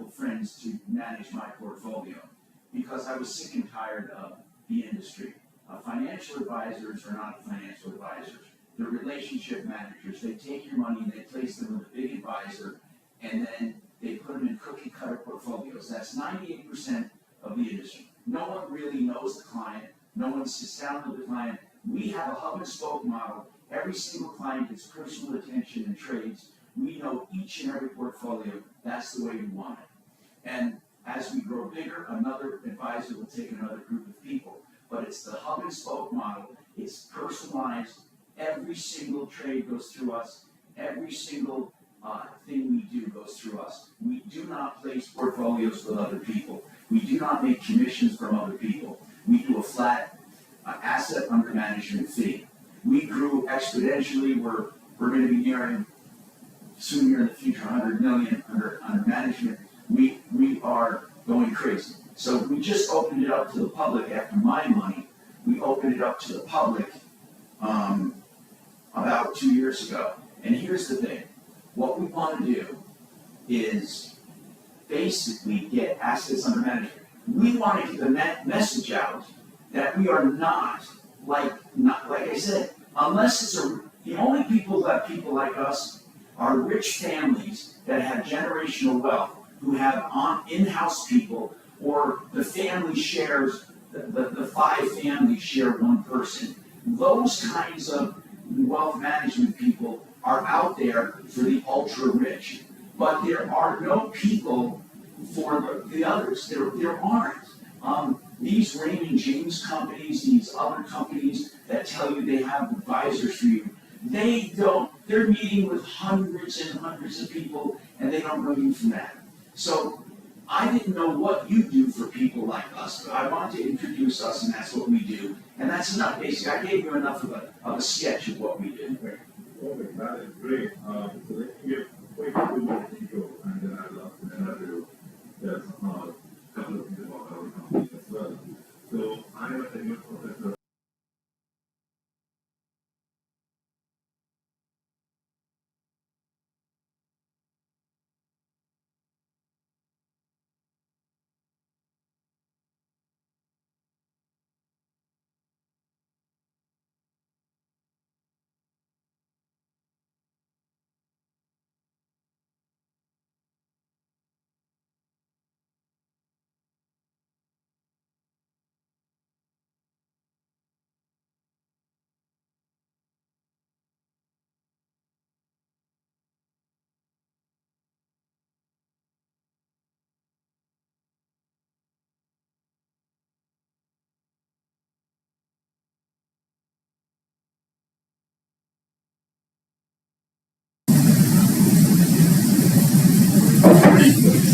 couple friends to manage my portfolio because I was sick and tired of the industry. Financial advisors are not financial advisors. They're relationship managers. They take your money and they place them with a big advisor, and then they put them in cookie cutter portfolios. That's 98% of the industry. No one really knows the client. No one sits down with the client. We have a hub and spoke model. Every single client gets personal attention and trades. We know each and every portfolio. That's the way we want it. And as we grow bigger, another advisor will take another group of people. But it's the hub and spoke model. It's personalized. Every single trade goes through us. Every single thing we do goes through us. We do not place portfolios with other people. We do not make commissions from other people. We do a flat asset under management fee. We grew exponentially. We're going to be nearing, soon here in the future, 100 million under management. We are going crazy. So we just opened it up to the public after my money. We opened it up to the public about 2 years ago. And here's the thing. What we want to do is basically get assets under management. We want to get the message out that we are not like I said, unless it's the only people that people like us are rich families that have generational wealth, who have in-house people, or the family shares, the 5 families share one person. Those kinds of wealth management people are out there for the ultra rich, but there are no people for the others. There aren't. These Raymond James companies, these other companies that tell you they have advisors for you, they don't. They're meeting with hundreds and hundreds of people, and they don't know you from that. So I didn't know what you do for people like us, but I wanted to introduce us, and that's what we do. And that's enough. Basically, I gave you enough of a sketch of what we do. Okay, that is great. So let me give quick more intro, and then I'd love to just a couple of things about our company as well. So I'm a senior professor.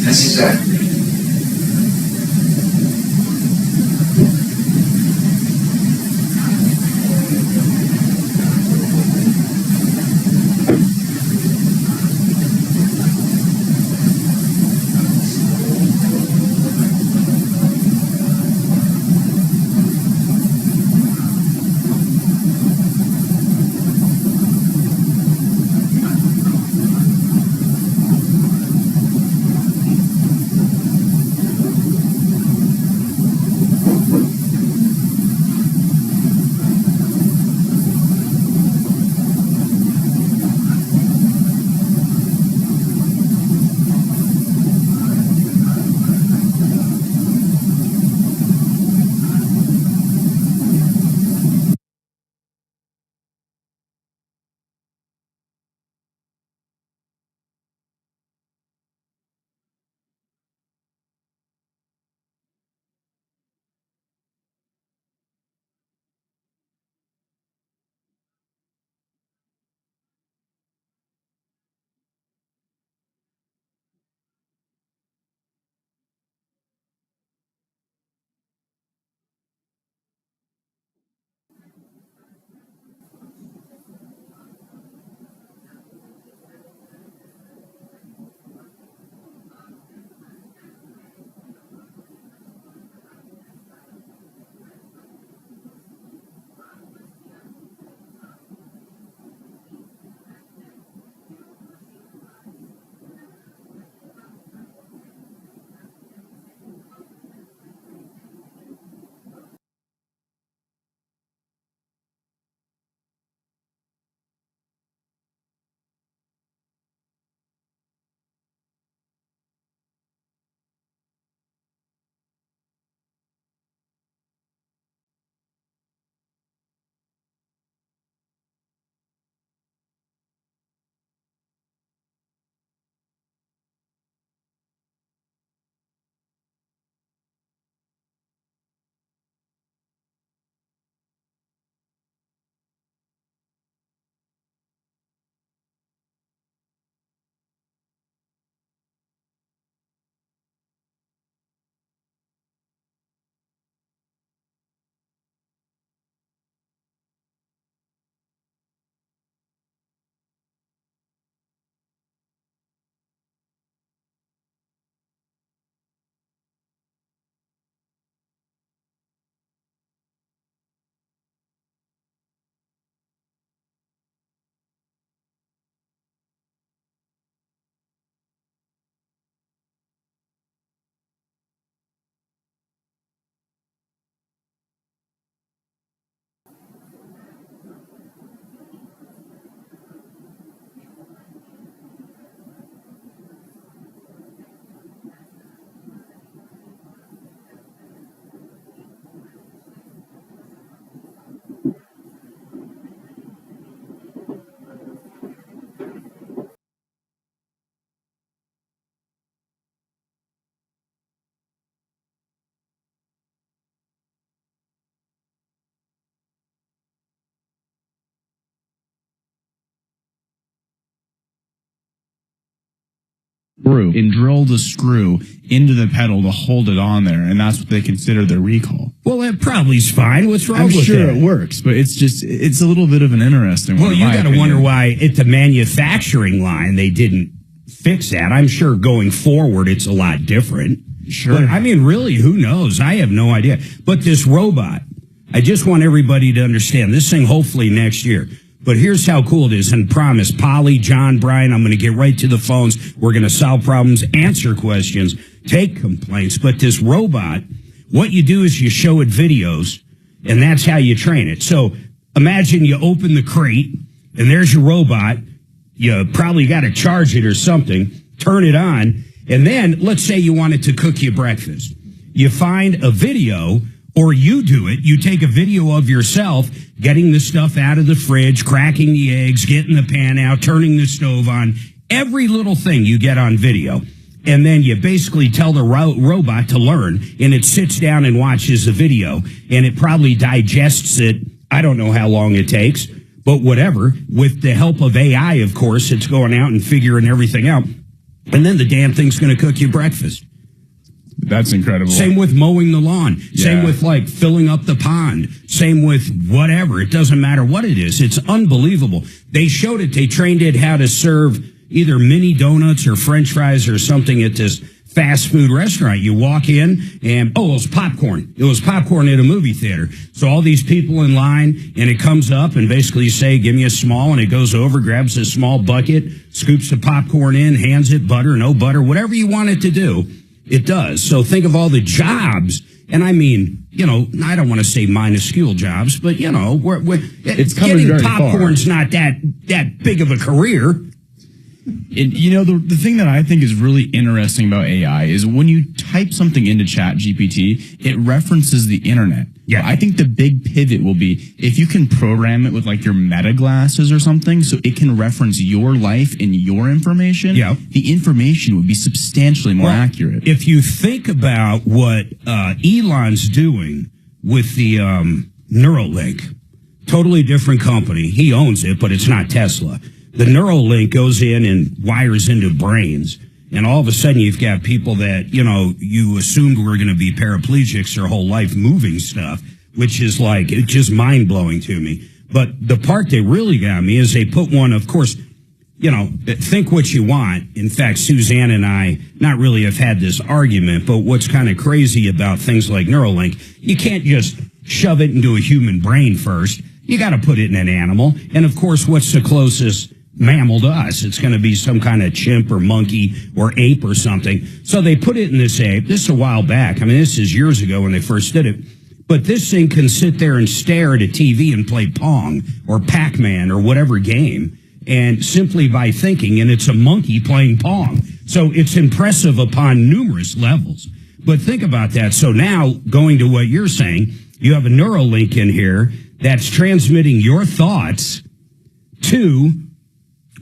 That's exactly. screw and drill the screw into the pedal to hold it on there, and that's what they consider their recall. Well, that probably is fine. What's wrong I'm with sure that? it works, but it's a little bit of an interesting one. Well, you got to wonder why at the manufacturing line they didn't fix that. I'm sure going forward it's a lot different. Sure. But, I mean, really, who knows? I have no idea. But this robot, I just want everybody to understand this thing hopefully next year. But here's how cool it is. And promise, Polly, John, Brian, I'm going to get right to the phones. We're going to solve problems, answer questions, take complaints. But this robot, what you do is you show it videos, and that's how you train it. So imagine you open the crate, and there's your robot. You probably got to charge it or something, turn it on, and then let's say you wanted to cook you breakfast. You find a video, or you do it. You take a video of yourself getting the stuff out of the fridge, cracking the eggs, getting the pan out, turning the stove on, every little thing you get on video. And then you basically tell the robot to learn, and it sits down and watches the video, and it probably digests it. I don't know how long it takes, but whatever. With the help of AI, of course, it's going out and figuring everything out. And then the damn thing's going to cook you breakfast. That's incredible. Same with mowing the lawn. Yeah. Same with, like, filling up the pond. Same with whatever. It doesn't matter what it is. It's unbelievable. They showed it. They trained it how to serve either mini donuts or French fries or something at this fast food restaurant. You walk in and, it was popcorn. It was popcorn at a movie theater. So all these people in line, and it comes up and basically you say, give me a small, and it goes over, grabs a small bucket, scoops the popcorn in, hands it, butter, no butter, whatever you want it to do, it does. So think of all the jobs, and I mean, I don't want to say minuscule jobs, but, it's coming getting very popcorn's not that big of a career. And, the thing that I think is really interesting about AI is when you type something into ChatGPT, it references the internet. Yeah. I think the big pivot will be if you can program it with like your meta glasses or something so it can reference your life and your information. Yeah. The information would be substantially more accurate. If you think about what Elon's doing with the Neuralink, totally different company. He owns it, but it's not Tesla. The Neuralink goes in and wires into brains. And all of a sudden you've got people that, you assumed were going to be paraplegics their whole life moving stuff, which is like, it's just mind blowing to me. But the part that really got me is they put one, of course, think what you want. In fact, Suzanne and I not really have had this argument, but what's kind of crazy about things like Neuralink, you can't just shove it into a human brain first. You got to put it in an animal. And of course, what's the closest mammal to us? It's going to be some kind of chimp or monkey or ape or something. So they put it in this ape. This is a while back. I mean, this is years ago when they first did it. But this thing can sit there and stare at a TV and play Pong or Pac-Man or whatever game. And simply by thinking, and it's a monkey playing Pong. So it's impressive upon numerous levels. But think about that. So now, going to what you're saying, you have a Neuralink in here that's transmitting your thoughts to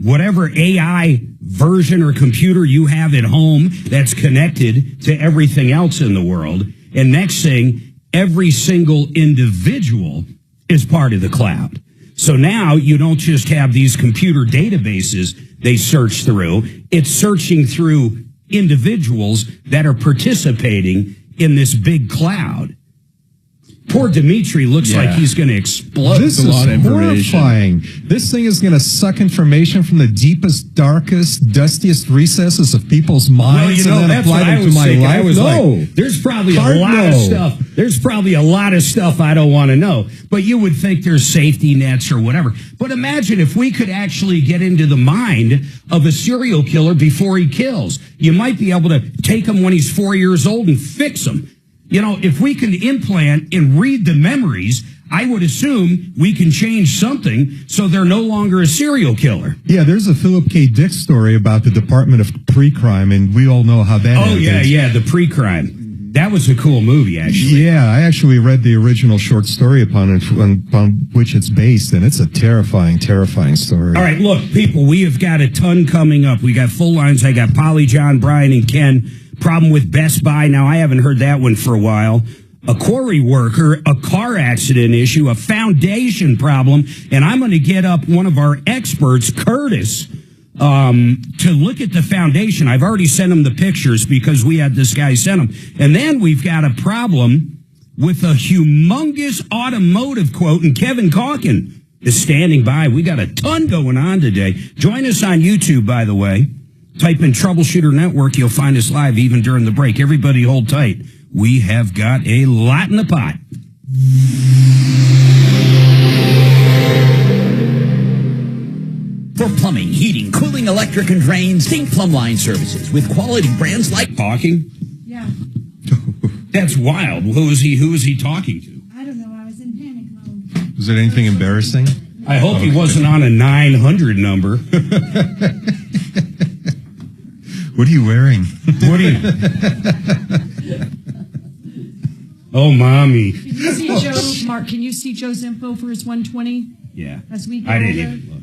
whatever AI version or computer you have at home that's connected to everything else in the world. And next thing, every single individual is part of the cloud. So now you don't just have these computer databases they search through. It's searching through individuals that are participating in this big cloud. Poor Dimitri looks like he's going to explode. This is horrifying. This thing is going to suck information from the deepest, darkest, dustiest recesses of people's minds and then apply them to my life. There's probably a lot of stuff. There's probably a lot of stuff I don't want to know. But you would think there's safety nets or whatever. But imagine if we could actually get into the mind of a serial killer before he kills. You might be able to take him when he's 4 years old and fix him. If we can implant and read the memories, I would assume we can change something so they're no longer a serial killer. Yeah, there's a Philip K. Dick story about the Department of Pre-Crime, and we all know how that ended. Yeah, the pre-crime. That was a cool movie, actually. Yeah, I actually read the original short story upon which it's based, and it's a terrifying, terrifying story. All right, look, people, we have got a ton coming up. We got full lines. I got Polly, John, Brian, and Ken. Problem with Best Buy. Now, I haven't heard that one for a while. A quarry worker, a car accident issue, a foundation problem, and I'm going to get up one of our experts, Curtis, to look at the foundation. I've already sent him the pictures because we had this guy send them. And then we've got a problem with a humongous automotive quote, and Kevin Calkin is standing by. We got a ton going on today. Join us on YouTube, by the way. Type in Troubleshooter Network. You'll find us live even during the break. Everybody hold tight. We have got a lot in the pot. For plumbing, heating, cooling, electric, and drains, think Plumbline Services with quality brands like... Talking? Yeah. That's wild. Who is he talking to? I don't know. I was in panic mode. Was it anything embarrassing? I hope he wasn't on a 900 number. What are you wearing? What are you... Oh, mommy. Can you see Joe, Mark, can you see Joe's info for his 120? Yeah. As we I didn't even look.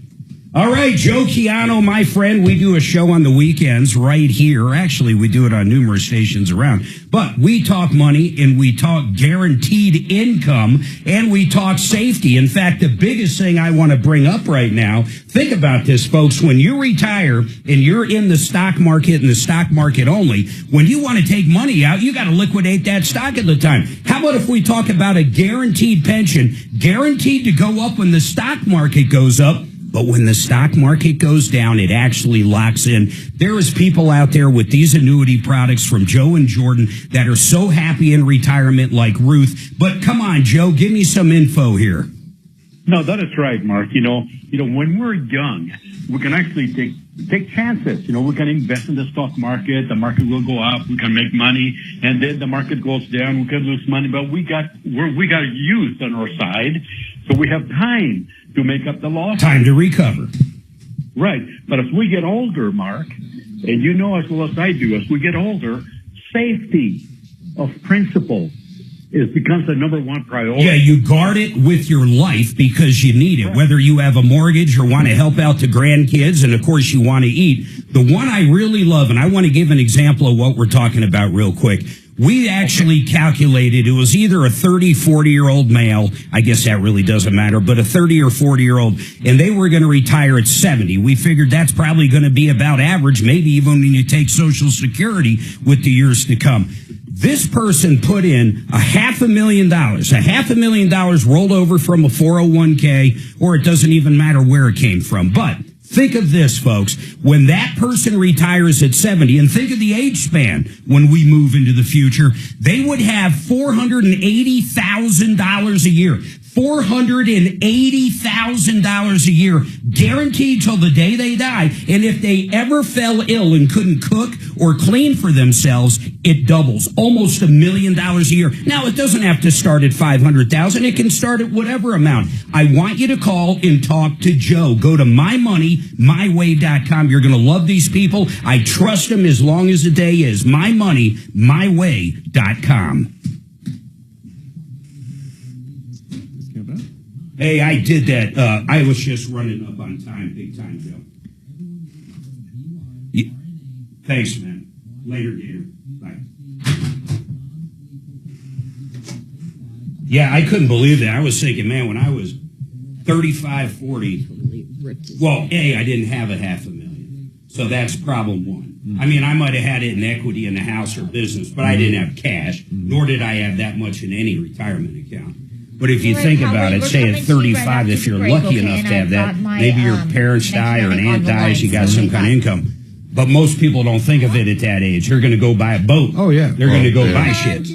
All right, Joe Chiano, my friend. We do a show on the weekends right here. Actually, we do it on numerous stations around. But we talk money, and we talk guaranteed income, and we talk safety. In fact, the biggest thing I want to bring up right now, think about this, folks. When you retire and you're in the stock market and the stock market only, when you want to take money out, you got to liquidate that stock at the time. How about if we talk about a guaranteed pension, guaranteed to go up when the stock market goes up? But when the stock market goes down, it actually locks in. There is people out there with these annuity products from Joe and Jordan that are so happy in retirement like Ruth. But come on, Joe, give me some info here. No, that is right, Mark. You know, when we're young, we can actually take chances. You know, we can invest in the stock market. The market will go up. We can make money, and then the market goes down. We can lose money, but we got youth on our side, so we have time to make up the loss. Time to recover. Right. But as we get older, Mark, and you know as well as I do, as we get older, safety of principle becomes the number one priority. Yeah, you guard it with your life because you need it, whether you have a mortgage or want to help out the grandkids, and of course you want to eat. The one I really love, and I want to give an example of what we're talking about real quick. We actually calculated it was either a 30, 40-year-old male, I guess that really doesn't matter, but a 30 or 40-year-old, and they were going to retire at 70. We figured that's probably going to be about average, maybe even when you take Social Security with the years to come. This person put in $500,000 rolled over from a 401k, or it doesn't even matter where it came from. But think of this, folks. When that person retires at 70, and think of the age span when we move into the future, they would have $480,000 a year. $480,000 a year, guaranteed till the day they die. And if they ever fell ill and couldn't cook or clean for themselves, it doubles, almost $1 million a year. Now, it doesn't have to start at $500,000. It can start at whatever amount. I want you to call and talk to Joe. Go to mymoneymyway.com. You're going to love these people. I trust them as long as the day is. mymoneymyway.com. Hey, I did that. I was just running up on time, big time, Joe. Yeah. Thanks, man. Later, Gator. Bye. Yeah, I couldn't believe that. I was thinking, man, when I was 35, 40, well, I didn't have a $500,000. So that's problem one. I mean, I might have had it in equity in the house or business, but I didn't have cash, nor did I have that much in any retirement account. But if you think about it, say at 35, if you're lucky enough to have that, maybe your parents die or an aunt dies, you got some kind of income. But most people don't think of it at that age. They're going to go buy a boat. Oh, yeah. They're going to go buy shit.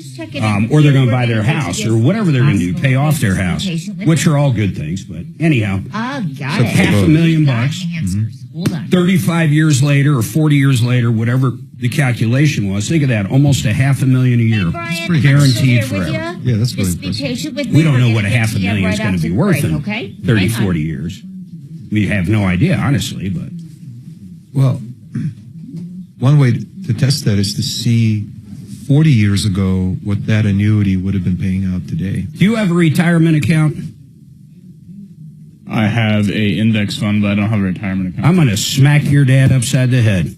Or they're going to buy their house or whatever they're going to do, pay off their house, which are all good things. But anyhow, got it. $500,000. Hold on. 35 years later or 40 years later, whatever the calculation was, think of that, almost $500,000 a year. Brian, Guaranteed I'm still here forever. with you. Yeah, that's really Just be impressive. patient with me. We don't know We're what gonna get to you $500,000 is right going to after be the worth break, in okay? 30, Hang on. 40 years. We have no idea, honestly, but Well, one way to test that is to see 40 years ago what that annuity would have been paying out today. do you have a retirement account? I have a index fund, but I don't have a retirement account. I'm going to smack your dad upside the head.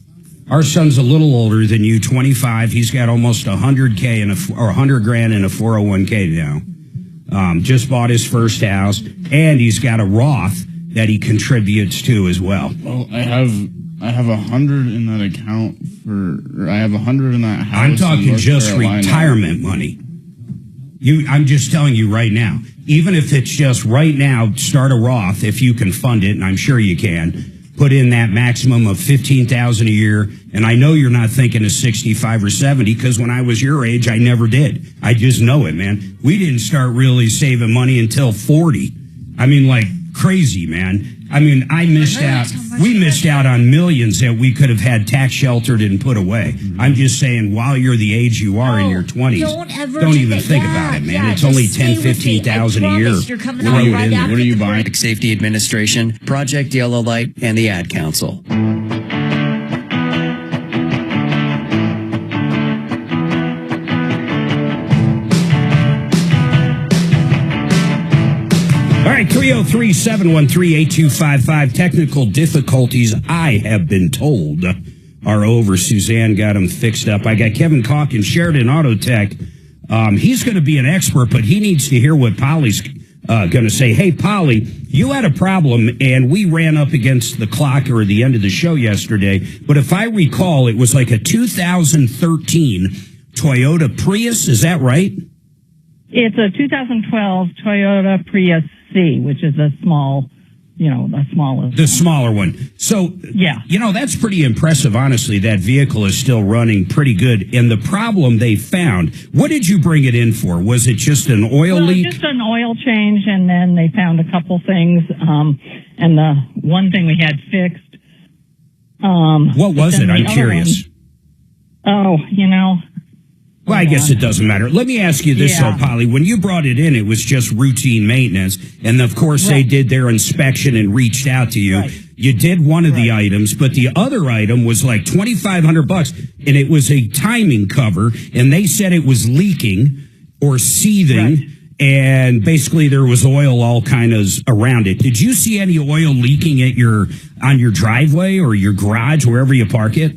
Our son's a little older than you, 25. He's got almost $100K or $100,000 in a 401k now. Just bought his first house, and he's got a Roth that he contributes to as well. Well, I have I have 100 in that account I have 100 in that house. I'm talking in North just Carolina. retirement money. I'm just telling you right now, even if it's just right now, start a Roth if you can fund it, and I'm sure you can. Put in that maximum of $15,000 a year, and I know you're not thinking of 65 or 70 because when I was your age, I never did. I just know it, man. We didn't start really saving money until 40. I mean, like crazy, man. I mean, I missed out. We missed out on millions that we could have had tax sheltered and put away. I'm just saying, while you're the age you are in your 20s, don't even think about it, man. It's only $10,000-15,000 a year. What are you buying? Public Safety Administration, Project Yellow Light, and the Ad Council. All right, 303-713-8255. Technical difficulties, I have been told, are over. Suzanne got them fixed up. I got Kevin Calkin, Sheridan Auto Tech. He's going to be an expert, but he needs to hear what Polly's going to say. Hey, Polly, you had a problem, and we ran up against the clock or the end of the show yesterday. But if I recall, it was like a 2013 Toyota Prius. Is that right? It's a 2012 Toyota Prius C, which is the smallest. The smaller one. So, yeah. That's pretty impressive, honestly. That vehicle is still running pretty good. And the problem they found, what did you bring it in for? Was it just an oil leak? Just an oil change, and then they found a couple things. And the one thing we had fixed. What was it? I'm curious. Well, I guess it doesn't matter. Let me ask you this, though, Polly. When you brought it in, it was just routine maintenance. And, of course, they did their inspection and reached out to you. Right. You did one of the items, but the other item was like $2,500, and it was a timing cover, and they said it was leaking or seething, and basically there was oil all kind of around it. Did you see any oil leaking on your driveway or your garage, wherever you park it?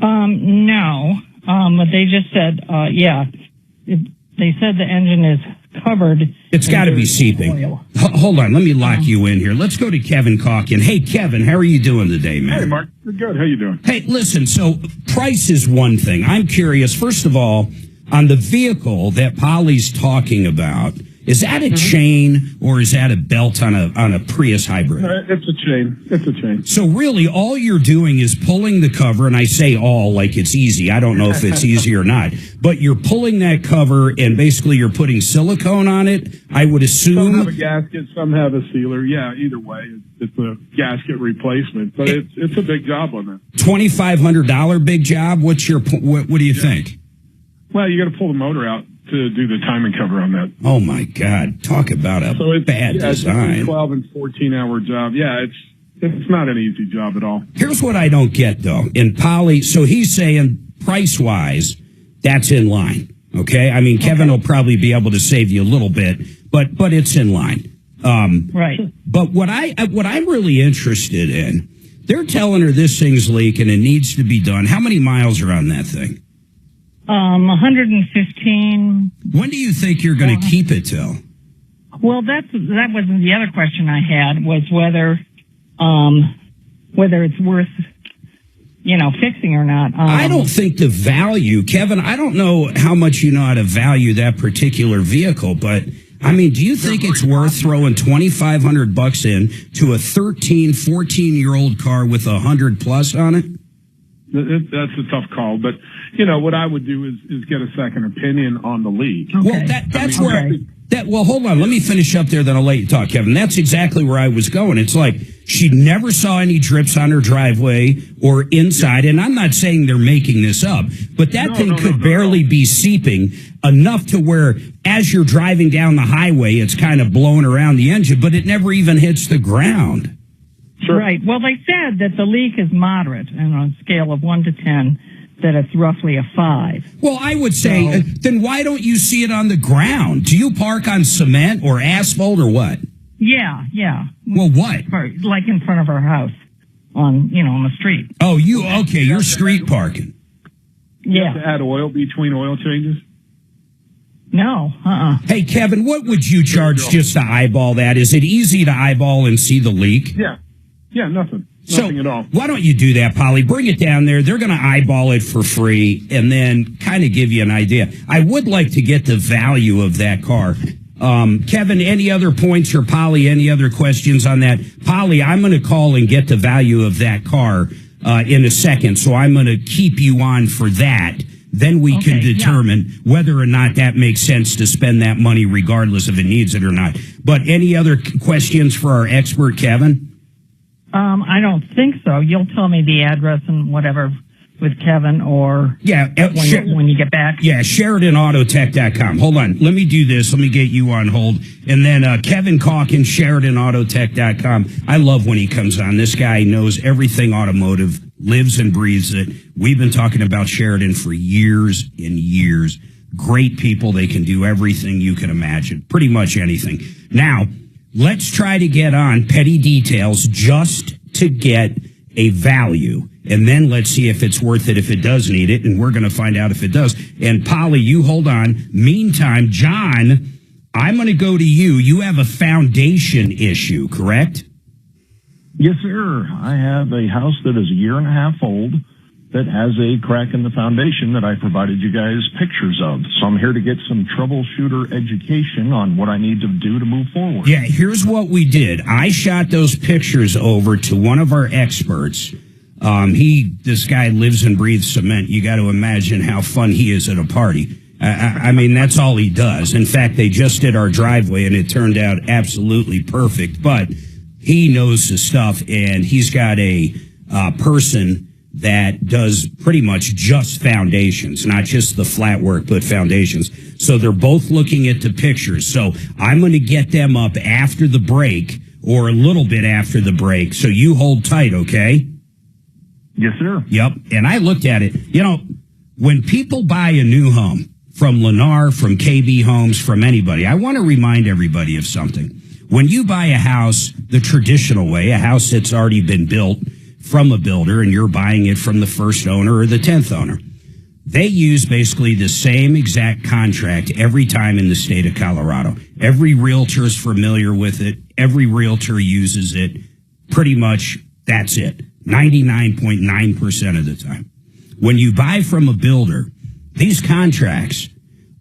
No. But they just said, they said the engine is covered. It's got to be seeping. Hold on. Let me lock you in here. Let's go to Kevin Calkin. Hey, Kevin, how are you doing today, man? Hey, Mark. Good. How you doing? Hey, listen, so price is one thing. I'm curious, first of all, on the vehicle that Polly's talking about, is that a chain or is that a belt on a Prius hybrid? It's a chain. It's a chain. So really, all you're doing is pulling the cover, and I say all like it's easy. I don't know if it's easy or not, but you're pulling that cover, and basically you're putting silicone on it. I would assume. Some have a gasket, some have a sealer. Yeah, either way, it's a gasket replacement, but it's a big job on that. $2,500 big job. What do you think? Well, you got to pull the motor out to do the timing cover on that. Oh my God! Talk about a bad design. It's a 12 and 14-hour job. Yeah, it's not an easy job at all. Here's what I don't get though. In Polly, so he's saying price wise, that's in line. Okay, I mean Kevin will probably be able to save you a little bit, but it's in line. Right. But what I'm really interested in, they're telling her this thing's leaking and needs to be done. How many miles are on that thing? 115. When do you think you're going to keep it till? Well, that was the other question I had, was whether it's worth, fixing or not. I don't think the value, Kevin, I don't know how much you know how to value that particular vehicle, but I mean, do you think it's worth throwing $2,500 in to a 13, 14-year-old car with 100 plus on it? That's a tough call, but what I would do is get a second opinion on the leak. Okay. Well, that's where. Well, hold on. Let me finish up there, then I'll let you talk, Kevin. That's exactly where I was going. It's like she never saw any drips on her driveway or inside, and I'm not saying they're making this up, but that thing could barely be seeping enough to where, as you're driving down the highway, it's kind of blowing around the engine, but it never even hits the ground. Sure. Right. Well, they said that the leak is moderate, and on a scale of 1 to 10, that it's roughly a 5. Well, I would say, then why don't you see it on the ground? Do you park on cement or asphalt or what? Yeah. Well, what? Like in front of our house on the street. Oh, you're street parking. You have to add oil between oil changes? No. Hey, Kevin, what would you charge just to eyeball that? Is it easy to eyeball and see the leak? Yeah. Yeah, nothing. Nothing at all. Why don't you do that, Polly? Bring it down there. They're going to eyeball it for free and then kind of give you an idea. I would like to get the value of that car. Kevin, any other points, or Polly, any other questions on that? Polly, I'm going to call and get the value of that car in a second, so I'm going to keep you on for that. Then we can determine whether or not that makes sense to spend that money regardless if it needs it or not. But any other questions for our expert, Kevin? I don't think so. You'll tell me the address and whatever with Kevin, or when you get back. Yeah, SheridanAutotech.com. Hold on. Let me do this. Let me get you on hold. And then Kevin Calkins, SheridanAutotech.com. I love when he comes on. This guy knows everything automotive, lives and breathes it. We've been talking about Sheridan for years and years. Great people. They can do everything you can imagine. Pretty much anything. Now, let's try to get on petty details just to get a value. And then let's see if it's worth it, if it does need it. And we're going to find out if it does. And Polly, you hold on. Meantime, John, I'm going to go to you. You have a foundation issue, correct? Yes, sir. I have a house that is 1.5 years old that has a crack in the foundation that I provided you guys pictures of. So I'm here to get some troubleshooter education on what I need to do to move forward. Yeah, here's what we did. I shot those pictures over to one of our experts. This guy lives and breathes cement. You got to imagine how fun he is at a party. I mean, that's all he does. In fact, they just did our driveway and it turned out absolutely perfect. But he knows the stuff, and he's got a person that does pretty much just foundations, not just the flat work, but foundations. So they're both looking at the pictures. So I'm going to get them up after the break, or a little bit after the break. So you hold tight, okay? Yes, sir. Yep. And I looked at it. You know, when people buy a new home from Lennar, from KB Homes, from anybody, I want to remind everybody of something. When you buy a house the traditional way, a house that's already been built from a builder, and you're buying it from the first owner or the 10th owner, they use basically the same exact contract every time in the state of Colorado. Every realtor is familiar with it. Every realtor uses it. Pretty much that's it. 99.9% of the time. When you buy from a builder, these contracts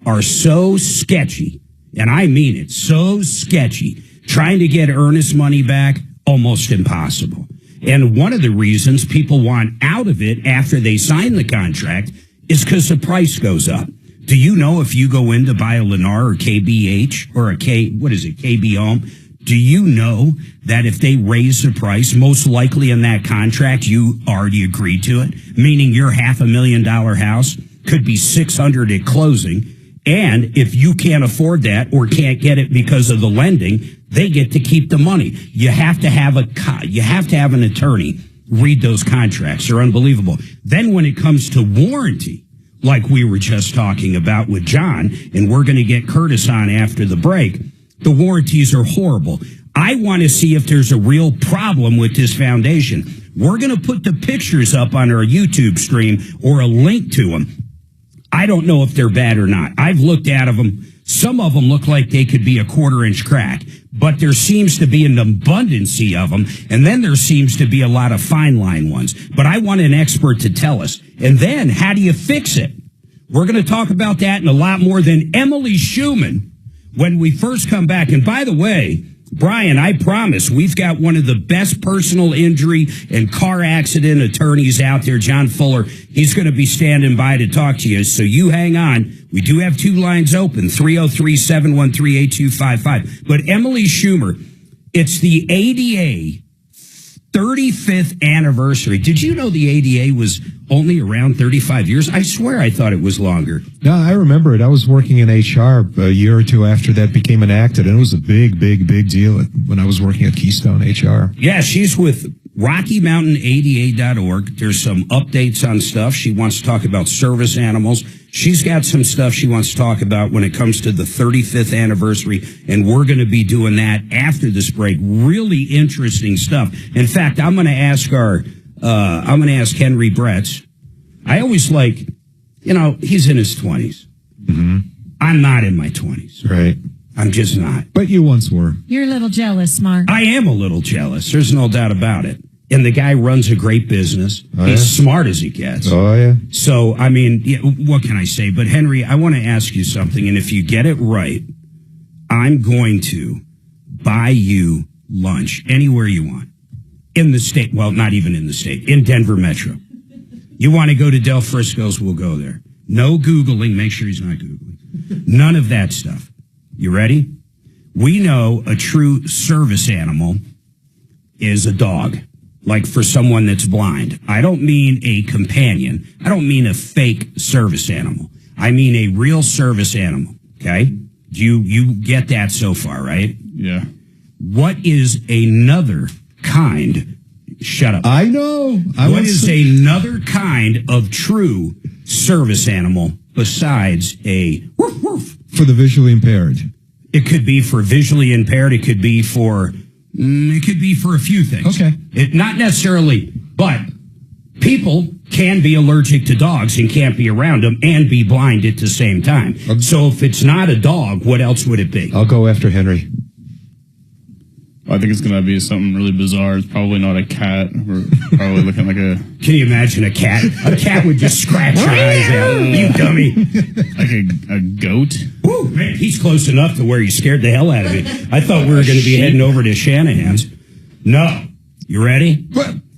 are so sketchy, and I mean it, so sketchy. Trying to get earnest money back, almost impossible. And one of the reasons people want out of it after they sign the contract is because the price goes up. Do you know if you go in to buy a Lennar or KBH or KB Home, do you know that if they raise the price, most likely in that contract, you already agreed to it? Meaning your $500,000 house could be $600,000 at closing. And if you can't afford that or can't get it because of the lending, they get to keep the money. You have to have an attorney read those contracts. They're unbelievable. Then when it comes to warranty, like we were just talking about with John, and we're going to get Curtis on after the break, the warranties are horrible. I want to see if there's a real problem with this foundation. We're going to put the pictures up on our YouTube stream or a link to them. I don't know if they're bad or not. I've looked at them. Some of them look like they could be a 1/4-inch crack, but there seems to be an abundance of them, and then there seems to be a lot of fine line ones. But I want an expert to tell us. And then, how do you fix it? We're going to talk about that and a lot more than Emily Schumann when we first come back. And by the way, Brian, I promise we've got one of the best personal injury and car accident attorneys out there, John Fuller. He's going to be standing by to talk to you, so you hang on. We do have 2 lines open, 303-713-8255. But Emily Schumer, it's the ADA 35th anniversary. Did you know the ADA was only around 35 years? I swear I thought it was longer. No, I remember it. I was working in HR a year or two after that became enacted, and it was a big, big, big deal when I was working at Keystone HR. Yeah, she's with RockyMountainADA.org. There's some updates on stuff. She wants to talk about service animals. She's got some stuff she wants to talk about when it comes to the 35th anniversary, and we're going to be doing that after this break. Really interesting stuff. In fact, I'm going to ask Henry Bretz. I always he's in his 20s. Mm-hmm. I'm not in my 20s. Right. I'm just not. But you once were. You're a little jealous, Mark. I am a little jealous. There's no doubt about it. And the guy runs a great business. He's smart as he gets. Oh, yeah. So, I mean, yeah, what can I say? But, Henry, I want to ask you something. And if you get it right, I'm going to buy you lunch anywhere you want. In the state. Well, not even in the state. In Denver Metro. You want to go to Del Frisco's, we'll go there. No Googling. Make sure he's not Googling. None of that stuff. You ready? We know a true service animal is a dog. Like for someone that's blind. I don't mean a companion. I don't mean a fake service animal. I mean a real service animal. Okay? You get that so far, right? Yeah. What is another kind? Shut up. I know. What is another kind of true service animal besides a woof woof? For the visually impaired. It could be for visually impaired. It could be for a few things. Okay. Not necessarily, but people can be allergic to dogs and can't be around them and be blind at the same time. So if it's not a dog, what else would it be? I'll go after Henry. I think it's going to be something really bizarre. It's probably not a cat. We're probably looking like a... Can you imagine a cat? A cat would just scratch your eyes out. You dummy. Like a goat? Woo, man, he's close enough to where you scared the hell out of me. I thought we were going to be heading over to Shanahan's. No. You ready?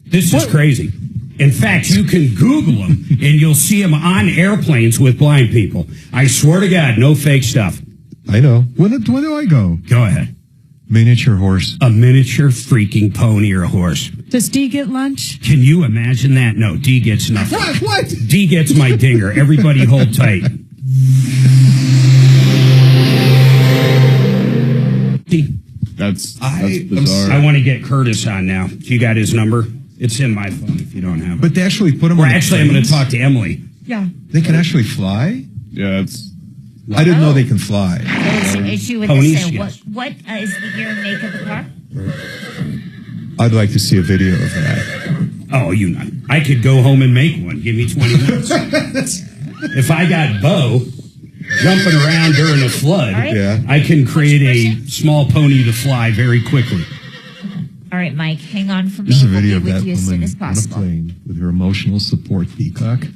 This is crazy. In fact, you can Google them, and you'll see them on airplanes with blind people. I swear to God, no fake stuff. I know. When do I go? Go ahead. Miniature horse. A miniature freaking pony or a horse. Does D get lunch? Can you imagine that? No, D gets nothing. What? D gets my dinger. Everybody hold tight. That's bizarre. I want to get Curtis on now. You got his number? It's in my phone if you don't have it. But they actually put them Or on actually, I'm going to talk to Emily. Yeah. They can actually fly? Yeah, it's... I didn't know they can fly. There's an issue with Ponies, this. yes. What is the year and make of the car? I'd like to see a video of that. Oh, you know. I could go home and make one. Give me 20 minutes. If I got Bo jumping around during a flood, Yeah. I can create a small pony to fly very quickly. All right, Mike, hang on for me. There's a We'll video be of with that you as soon woman as on a possible. plane with her emotional support peacock.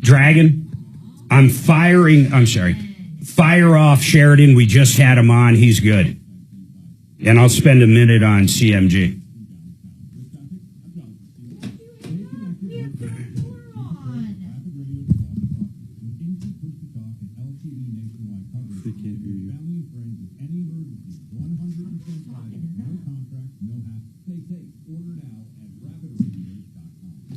Dragon, fire off Sheridan. We just had him on. He's good. And I'll spend a minute on CMG.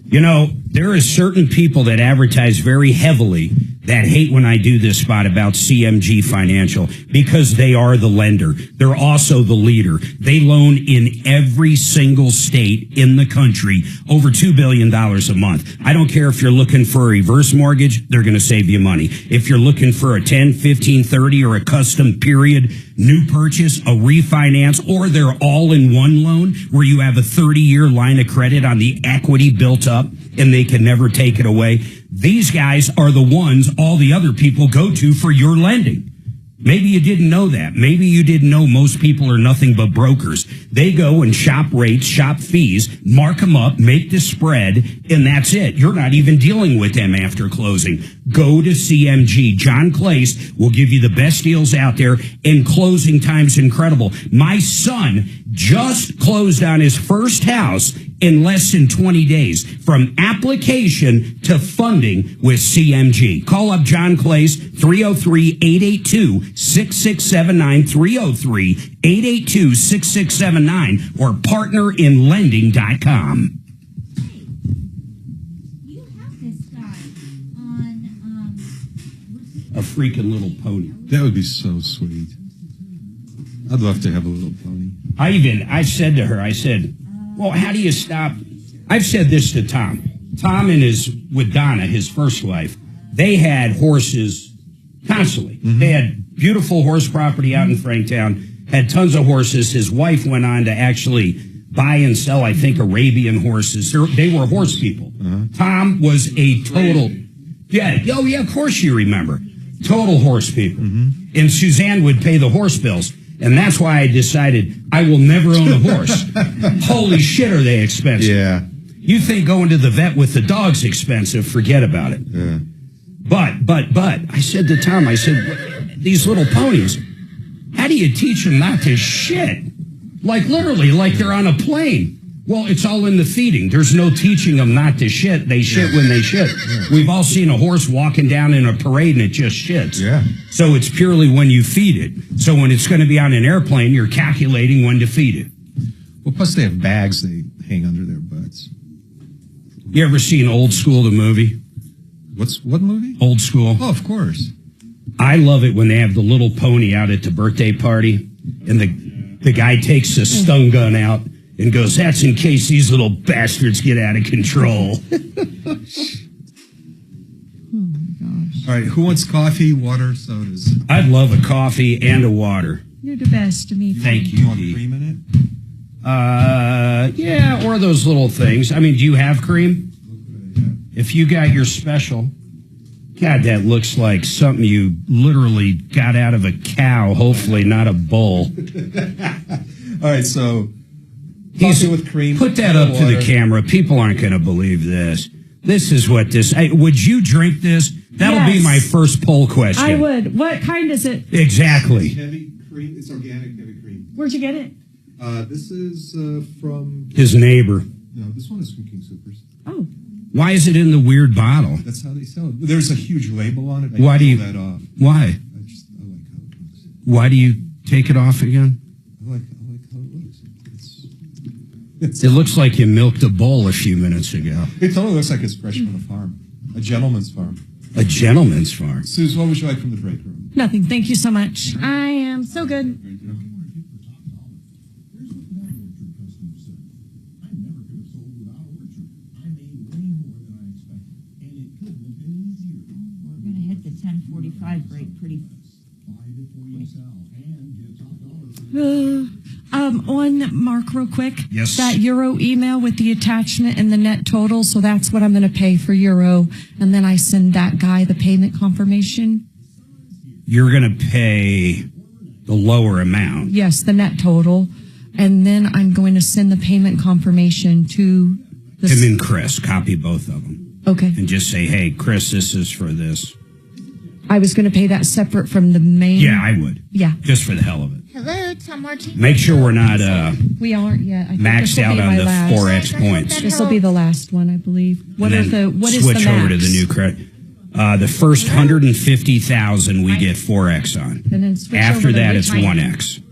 You know, there are certain people that advertise very heavily that hate when I do this spot about CMG Financial because they are the lender. They're also the leader. They loan in every single state in the country over $2 billion a month. I don't care if you're looking for a reverse mortgage, they're going to save you money. If you're looking for a 10, 15, 30 or a custom period new purchase, a refinance, or they're all in one loan where you have a 30-year line of credit on the equity built up and they can never take it away. These guys are the ones all the other people go to for your lending. Maybe you didn't know that. Maybe you didn't know most people are nothing but brokers. They go and shop rates, shop fees, mark them up, make the spread, and that's it. You're not even dealing with them after closing. Go to CMG. John Clace will give you the best deals out there, and closing time's incredible. My son just closed on his first house in less than 20 days, from application to funding with CMG. Call up John Clace, 303-882-6679, 303-882-6679, or partnerinlending.com. You have this guy on, A freaking little pony. That would be so sweet. I'd love to have a little pony. I said to her, well, how do you stop? I've said this to Tom. Tom with Donna, his first wife, they had horses constantly. Mm-hmm. They had beautiful horse property out in Franktown, had tons of horses. His wife went on to actually buy and sell, I think, Arabian horses. They were horse people. Uh-huh. Tom was a total... Yeah, of course you remember. Total horse people. And Suzanne would pay the horse bills. And that's why I decided I will never own a horse. Holy shit, are they expensive. Yeah. You think going to the vet with the dog's expensive, forget about it. Yeah. But, I said to Tom, I said, these little ponies, how do you teach them not to shit? Like literally, like they're on a plane. Well, it's all in the feeding. There's no teaching them not to shit. They shit when they shit. Yeah. We've all seen a horse walking down in a parade and it just shits. Yeah. So it's purely when you feed it. So when it's going to be on an airplane, you're calculating when to feed it. Well, plus they have bags they hang under their butts. You ever seen Old School, the movie? What movie? Old School. Oh, of course. I love it when they have the little pony out at the birthday party and the guy takes a stun gun out and goes, that's in case these little bastards get out of control. Oh, my gosh. All right, who wants coffee, water, sodas? I'd love a coffee and a water. You're the best to me. Thank You you, want Pete. cream in it? Yeah, or those little things. I mean, do you have cream? If you got your special, God, that looks like something you literally got out of a cow, hopefully not a bull. All right, so coffee with cream. Put that up to the camera. People aren't going to believe this. This is what this... would you drink this? That'll be my first poll question. I would. What kind is it? Exactly. Heavy cream. It's organic heavy cream. Where'd you get it? This is from... His neighbor. No, this one is from King Soopers. Oh. Why is it in the weird bottle? That's how they sell it. There's a huge label on it. Why do you... that off. Why? I like how it looks. Why do you take it off again? I like how it looks. It looks like you milked a bull a few minutes ago. It totally looks like it's fresh from the farm. A gentleman's farm. A gentleman's farm. Suze, what would you like from the break room? Nothing. Thank you so much. I am so good. We're going to hit the 10:45 break pretty On Mark, real quick. Yes. That Euro email with the attachment and the net total. So that's what I'm going to pay for Euro. And then I send that guy the payment confirmation. You're going to pay the lower amount. Yes, the net total. And then I'm going to send the payment confirmation to the... Him and Chris. Copy both of them. Okay. And just say, hey, Chris, this is for this. I was going to pay that separate from the main... Yeah, I would. Yeah. Just for the hell of it. Hello, Tom Martino. Make sure we're not we aren't yet. I think maxed this will out be on my the last. 4X points. This will be the last one, I believe. What is the max? Switch over to the new credit. The first 150,000 we get 4X on. And then switch After over to that, the it's 1X.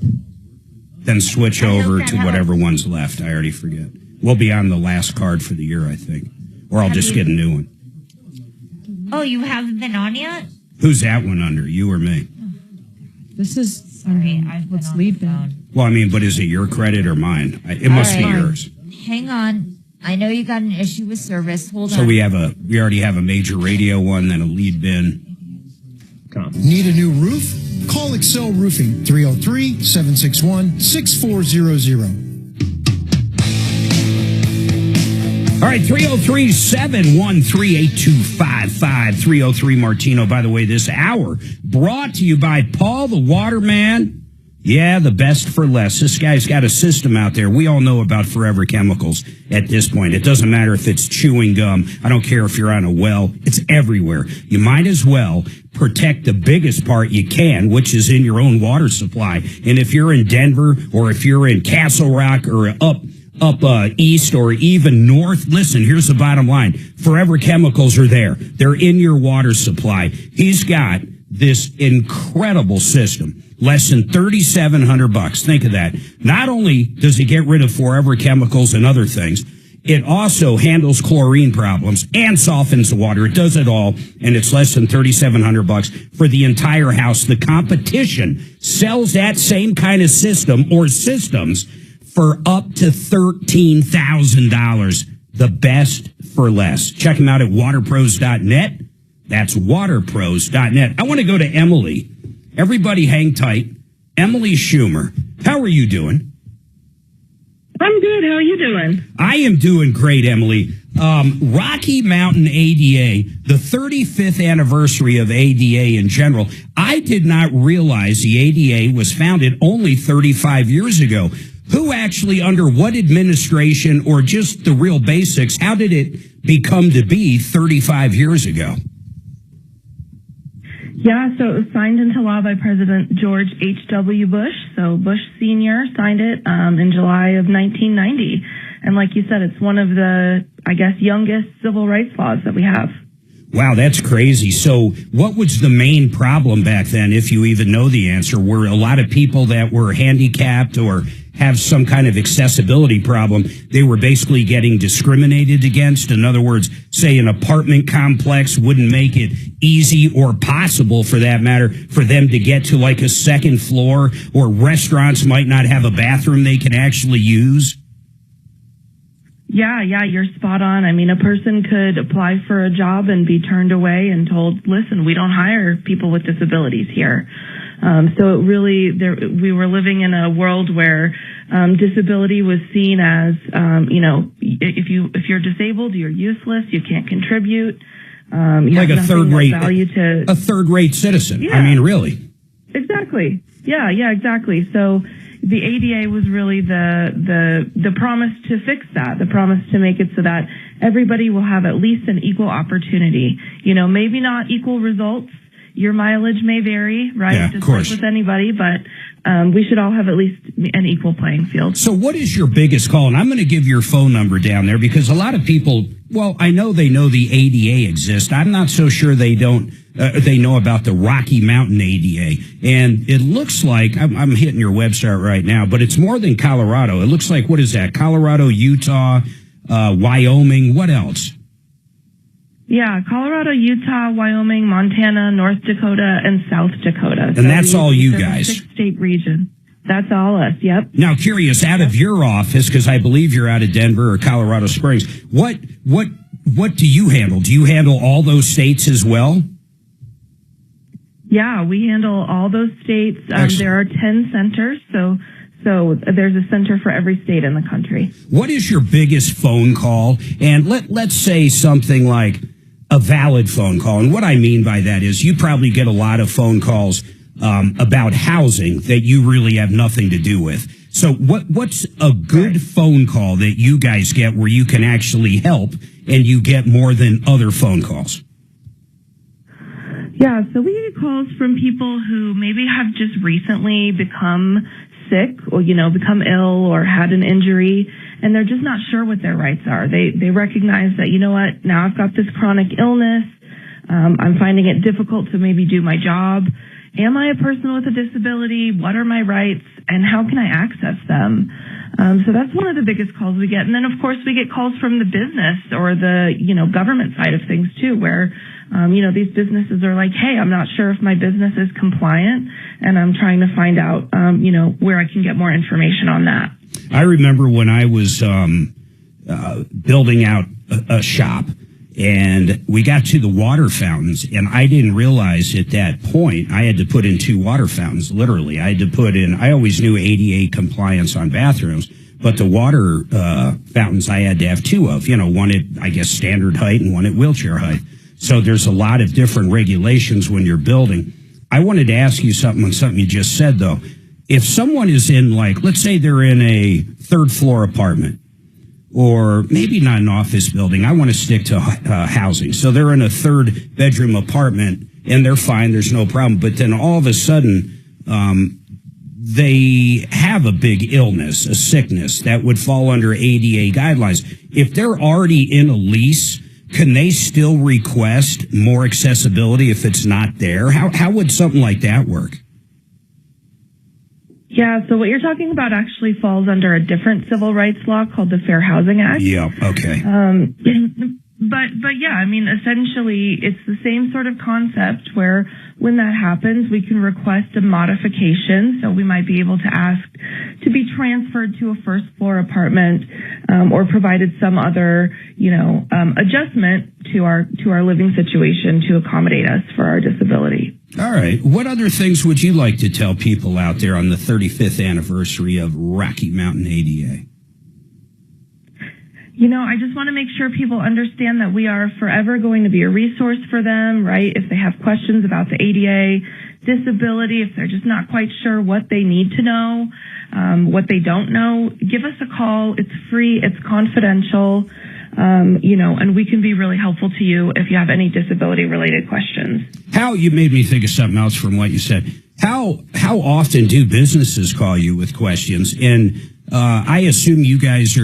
Then switch over to whatever one's left. I already forget. We'll be on the last card for the year, I think. Or I'll just get a new one. Oh, you haven't been on yet? Who's that one under? You or me? This is... Sorry, let's leave that. Well, I mean, but is it your credit or mine? It must be yours. Hang on. I know you got an issue with service. Hold on. So we already have a major radio one, then a lead bin. Need a new roof? Call Excel Roofing, 303-761-6400. All right, 303-713-8255, 303 Martino. By the way, this hour brought to you by Paul the Waterman. Yeah, the best for less. This guy's got a system out there. We all know about Forever Chemicals at this point. It doesn't matter if it's chewing gum. I don't care if you're on a well. It's everywhere. You might as well protect the biggest part you can, which is in your own water supply. And if you're in Denver or if you're in Castle Rock or up east or even north, listen, here's the bottom line. Forever Chemicals are there. They're in your water supply. He's got this incredible system. Less than $3,700. Think of that. Not only does he get rid of Forever Chemicals and other things, it also handles chlorine problems and softens the water. It does it all, and it's less than $3,700 for the entire house. The competition sells that same kind of system or systems for up to $13,000. The best for less. Check them out at waterpros.net. That's waterpros.net. I want to go to Emily. Everybody hang tight. Emily Schumer, how are you doing? I'm good. How are you doing? I am doing great, Emily. Rocky Mountain ADA, the 35th anniversary of ADA in general. I did not realize the ADA was founded only 35 years ago. Who actually, under what administration, or just the real basics, how did it become to be 35 years ago? Yeah, so it was signed into law by President George H.W. Bush. So Bush Sr. signed it in July of 1990. And like you said, it's one of the, I guess, youngest civil rights laws that we have. Wow, that's crazy. So what was the main problem back then, if you even know the answer? Were a lot of people that were handicapped or have some kind of accessibility problem, they were basically getting discriminated against? In other words, say an apartment complex wouldn't make it easy or possible, for that matter, for them to get to like a second floor, or restaurants might not have a bathroom they can actually use? Yeah, you're spot on. I mean, a person could apply for a job and be turned away and told, listen, we don't hire people with disabilities here. So it really, we were living in a world where disability was seen as, if you're disabled, you're useless, you can't contribute. You like have a third-rate citizen. Yeah. I mean, really. Exactly. Yeah, exactly. So the ADA was really the promise to fix that, the promise to make it so that everybody will have at least an equal opportunity. Maybe not equal results. Your mileage may vary, right? Yeah, just of course. like with anybody, but we should all have at least an equal playing field. So what is your biggest call? And I'm going to give your phone number down there, because a lot of people, well, I know they know the ADA exists. I'm not so sure they know about the Rocky Mountain ADA. And it looks like, I'm hitting your website right now, but it's more than Colorado. It looks like, what is that? Colorado, Utah, Wyoming, what else? Yeah, Colorado, Utah, Wyoming, Montana, North Dakota, and South Dakota. And that's all you guys? 6-state region. That's all us, yep. Now, curious, out of your office, because I believe you're out of Denver or Colorado Springs, what do you handle? Do you handle all those states as well? Yeah, we handle all those states. There are 10 centers, so there's a center for every state in the country. What is your biggest phone call? And let's say something like a valid phone call. And what I mean by that is you probably get a lot of phone calls about housing that you really have nothing to do with. So what's a good phone call that you guys get where you can actually help and you get more than other phone calls? Yeah, so we get calls from people who maybe have just recently become sick or, become ill or had an injury, and they're just not sure what their rights are. They recognize that, now I've got this chronic illness. I'm finding it difficult to maybe do my job. Am I a person with a disability? What are my rights? And how can I access them? So that's one of the biggest calls we get. And then, of course, we get calls from the business or the, government side of things, too, where, these businesses are like, hey, I'm not sure if my business is compliant, and I'm trying to find out, where I can get more information on that. I remember when I was building out a shop, and we got to the water fountains, and I didn't realize at that point I had to put in 2 water fountains, literally. I had to put in, I always knew ADA compliance on bathrooms, but the water fountains I had to have 2 of, one at, I guess, standard height and one at wheelchair height. So there's a lot of different regulations when you're building. I wanted to ask you something on something you just said, though. If someone is in, like, let's say they're in a 3rd floor apartment, or maybe not an office building. I want to stick to housing. So they're in a 3rd bedroom apartment and they're fine. There's no problem. But then all of a sudden, they have a big illness, a sickness that would fall under ADA guidelines. If they're already in a lease, can they still request more accessibility if it's not there? How would something like that work? Yeah, so what you're talking about actually falls under a different civil rights law called the Fair Housing Act. Yeah, okay. But yeah, I mean, essentially, it's the same sort of concept where when that happens, we can request a modification. So we might be able to ask to be transferred to a 1st floor apartment, or provided some other, adjustment to our living situation to accommodate us for our disability. All right. What other things would you like to tell people out there on the 35th anniversary of Rocky Mountain ADA? I just want to make sure people understand that we are forever going to be a resource for them, right? If they have questions about the ADA, disability, if they're just not quite sure what they need to know, what they don't know, give us a call. It's free. It's confidential. And we can be really helpful to you if you have any disability related questions. How you made me think of something else from what you said. How often do businesses call you with questions? And I assume you guys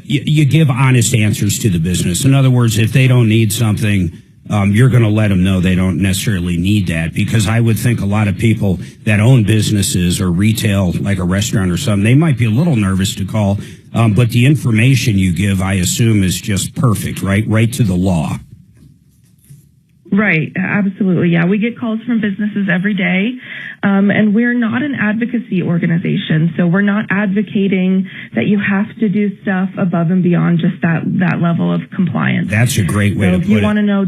you give honest answers to the business. In other words, if they don't need something, you're going to let them know they don't necessarily need that, because I would think a lot of people that own businesses or retail, like a restaurant or something, they might be a little nervous to call. But the information you give, I assume, is just perfect, right? Right to the law. Right. Absolutely. Yeah. We get calls from businesses every day. And we're not an advocacy organization. So we're not advocating that you have to do stuff above and beyond just that level of compliance. That's a great way to put it. If you want to know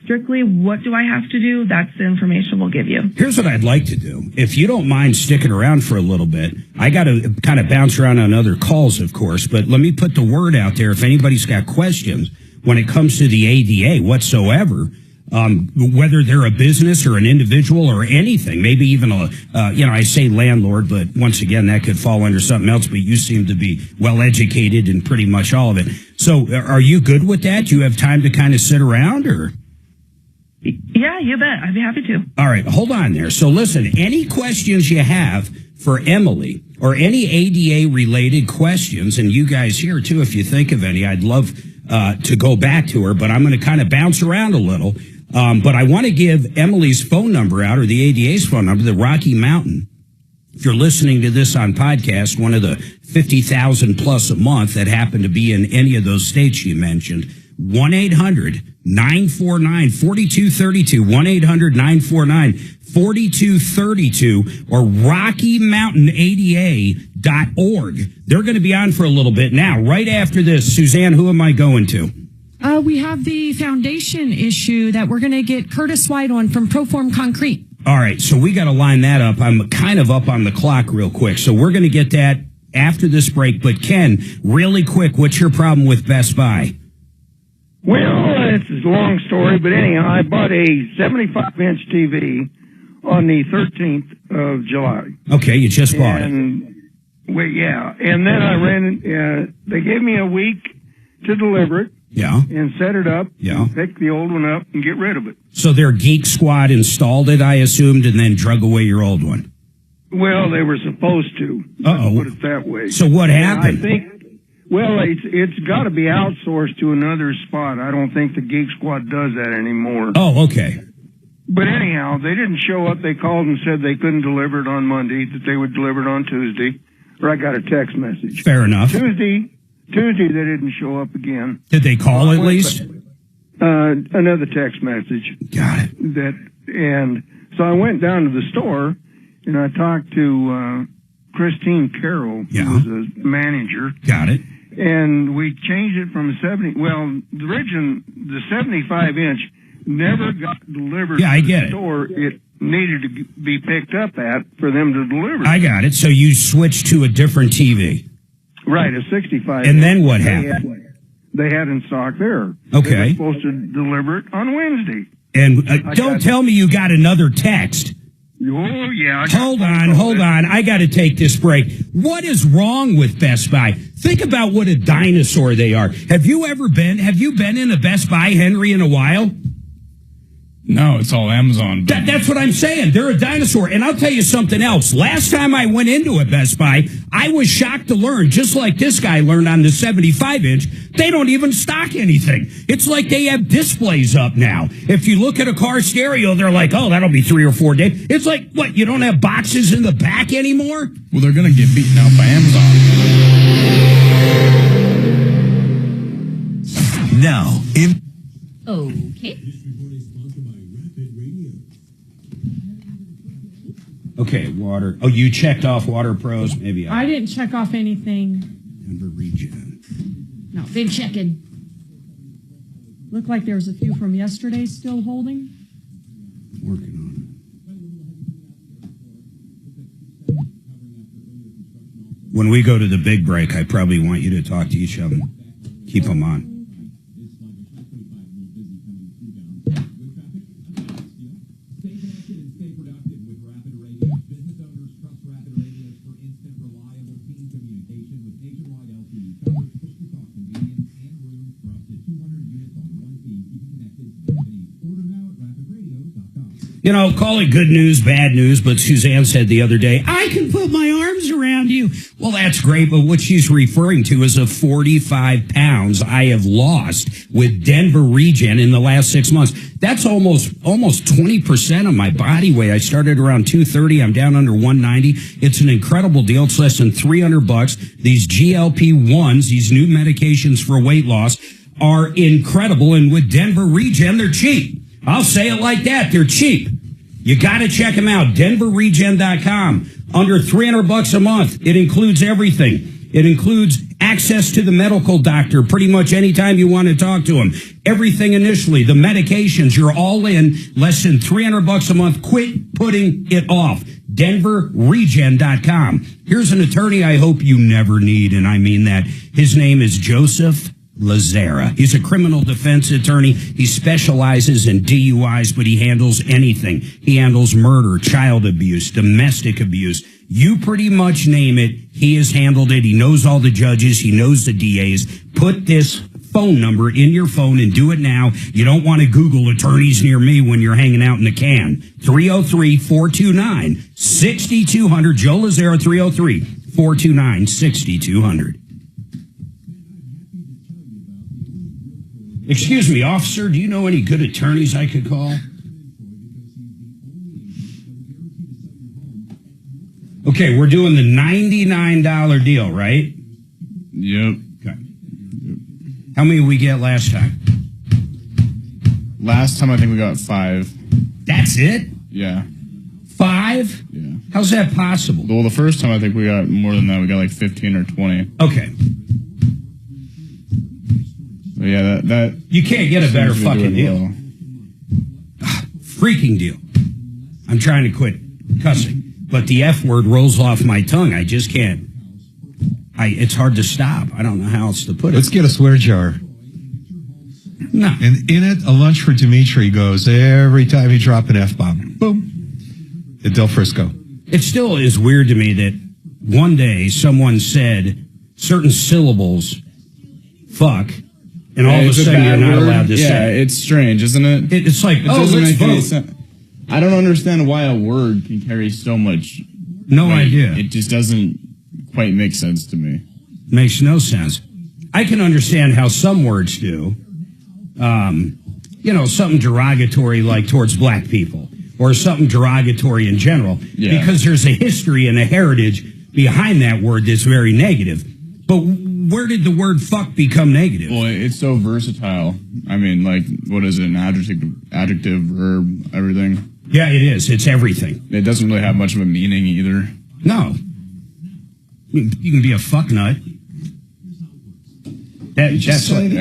strictly what do I have to do, that's the information we'll give you. Here's what I'd like to do. If you don't mind sticking around for a little bit, I got to kind of bounce around on other calls, of course, but let me put the word out there. If anybody's got questions when it comes to the ADA whatsoever, whether they're a business or an individual or anything, maybe even I say landlord, but once again, that could fall under something else, but you seem to be well educated in pretty much all of it. So are you good with that? Do you have time to kind of sit around, or? Yeah, you bet. I'd be happy to. All right. Hold on there. So listen, any questions you have for Emily or any ADA related questions, and you guys here too, if you think of any, I'd love to go back to her, but I'm going to kind of bounce around a little. But I want to give Emily's phone number out, or the ADA's phone number, the Rocky Mountain. If you're listening to this on podcast, one of the 50,000 plus a month that happen to be in any of those states you mentioned, 1-800-949-4232, 1-800-949-4232, or RockyMountainADA.org. They're going to be on for a little bit now. Right after this, Suzanne, who am I going to? We have the foundation issue that we're going to get Curtis White on from Proform Concrete. All right, so we got to line that up. I'm kind of up on the clock real quick, so we're going to get that after this break. But Ken, really quick, what's your problem with Best Buy? Well, it's a long story, but anyhow, I bought a 75-inch TV on the 13th of July. Okay, you just bought it. Well, yeah, and then I they gave me a week to deliver it. Yeah. And set it up. Yeah. Pick the old one up and get rid of it. So their Geek Squad installed it, I assumed, and then drug away your old one. Well, they were supposed to. Uh-oh. Put it that way. So what happened? I think, it's got to be outsourced to another spot. I don't think the Geek Squad does that anymore. Oh, okay. But anyhow, they didn't show up. They called and said they couldn't deliver it on Monday, that they would deliver it on Tuesday. Or I got a text message. Fair enough. Tuesday, they didn't show up again. Did they call at least? Another text message. Got it. And so I went down to the store, and I talked to Christine Carroll, who was a manager. Got it. And we changed it from the 75-inch never got delivered to the store. It needed to be picked up for them to deliver. I got it. So you switched to a different TV. Right, a 65. And then what happened? They had in stock there. Okay. They were supposed to deliver it on Wednesday. And don't tell me you got another text. Oh, yeah. Hold on. I got to take this break. What is wrong with Best Buy? Think about what a dinosaur they are. Have you been in a Best Buy, Henry, in a while? No, it's all Amazon. That's what I'm saying. They're a dinosaur. And I'll tell you something else. Last time I went into a Best Buy, I was shocked to learn, just like this guy learned on the 75-inch, they don't even stock anything. It's like they have displays up now. If you look at a car stereo, they're like, oh, that'll be 3 or 4 days. It's like, what, you don't have boxes in the back anymore? Well, they're going to get beaten out by Amazon. Now, Okay. Okay, water. Oh, you checked off Water Pros? Maybe I didn't check off anything. Denver Region. No, been checking. Looked like there was a few from yesterday still holding. Working on when we go to the big break, I probably want you to talk to each of them. Keep them on. You know, call it good news, bad news, but Suzanne said the other day, I can put my arms around you. Well, that's great, but what she's referring to is the 45 pounds I have lost with Denver Regen in the last 6 months. That's almost 20% of my body weight. I started around 230. I'm down under 190. It's an incredible deal. It's less than $300. These GLP-1s, these new medications for weight loss, are incredible. And with Denver Regen, they're cheap. I'll say it like that. They're cheap. You got to check them out. DenverRegen.com. Under $300 a month. It includes everything. It includes access to the medical doctor pretty much anytime you want to talk to him. Everything initially. The medications, you're all in. Less than $300 a month. Quit putting it off. DenverRegen.com. Here's an attorney I hope you never need, and I mean that. His name is Joseph Lazara. He's a criminal defense attorney. He specializes in DUIs, but he handles anything. He handles murder, child abuse, domestic abuse. You pretty much name it, he has handled it. He knows all the judges. He knows the DAs. Put this phone number in your phone and do it now. You don't want to Google attorneys near me when you're hanging out in the can. 303-429-6200. Joe Lazara, 303-429-6200. Excuse me, officer, do you know any good attorneys I could call? Okay, we're doing the $99 deal, right? Yep. Okay. How many did we get last time? Last time I think we got 5. That's it? Yeah. 5? Yeah. How's that possible? Well, the first time I think we got more than that. We got like 15 or 20. Okay. But yeah, that you can't get a better fucking deal. Well. Freaking deal. I'm trying to quit cussing, but the F word rolls off my tongue. I just can't. It's hard to stop. I don't know how else to put it. Let's get a swear jar. No. And in it, a lunch for Dimitri goes every time you drop an F-bomb. Boom. At Del Frisco. It still is weird to me that one day someone said certain syllables, fuck, and all of a sudden you're not allowed to say. Yeah, it's strange, isn't it? It's like, let's vote. Sense. I don't understand why a word can carry so much. No idea. It just doesn't quite make sense to me. Makes no sense. I can understand how some words do. Something derogatory like towards black people or something derogatory in general because there's a history and a heritage behind that word that's very negative. But where did the word fuck become negative? Well, it's so versatile. I mean, like, what is it? An adjective, verb, everything. Yeah, it is. It's everything. It doesn't really have much of a meaning either. No. You can be a fuck nut. That's like,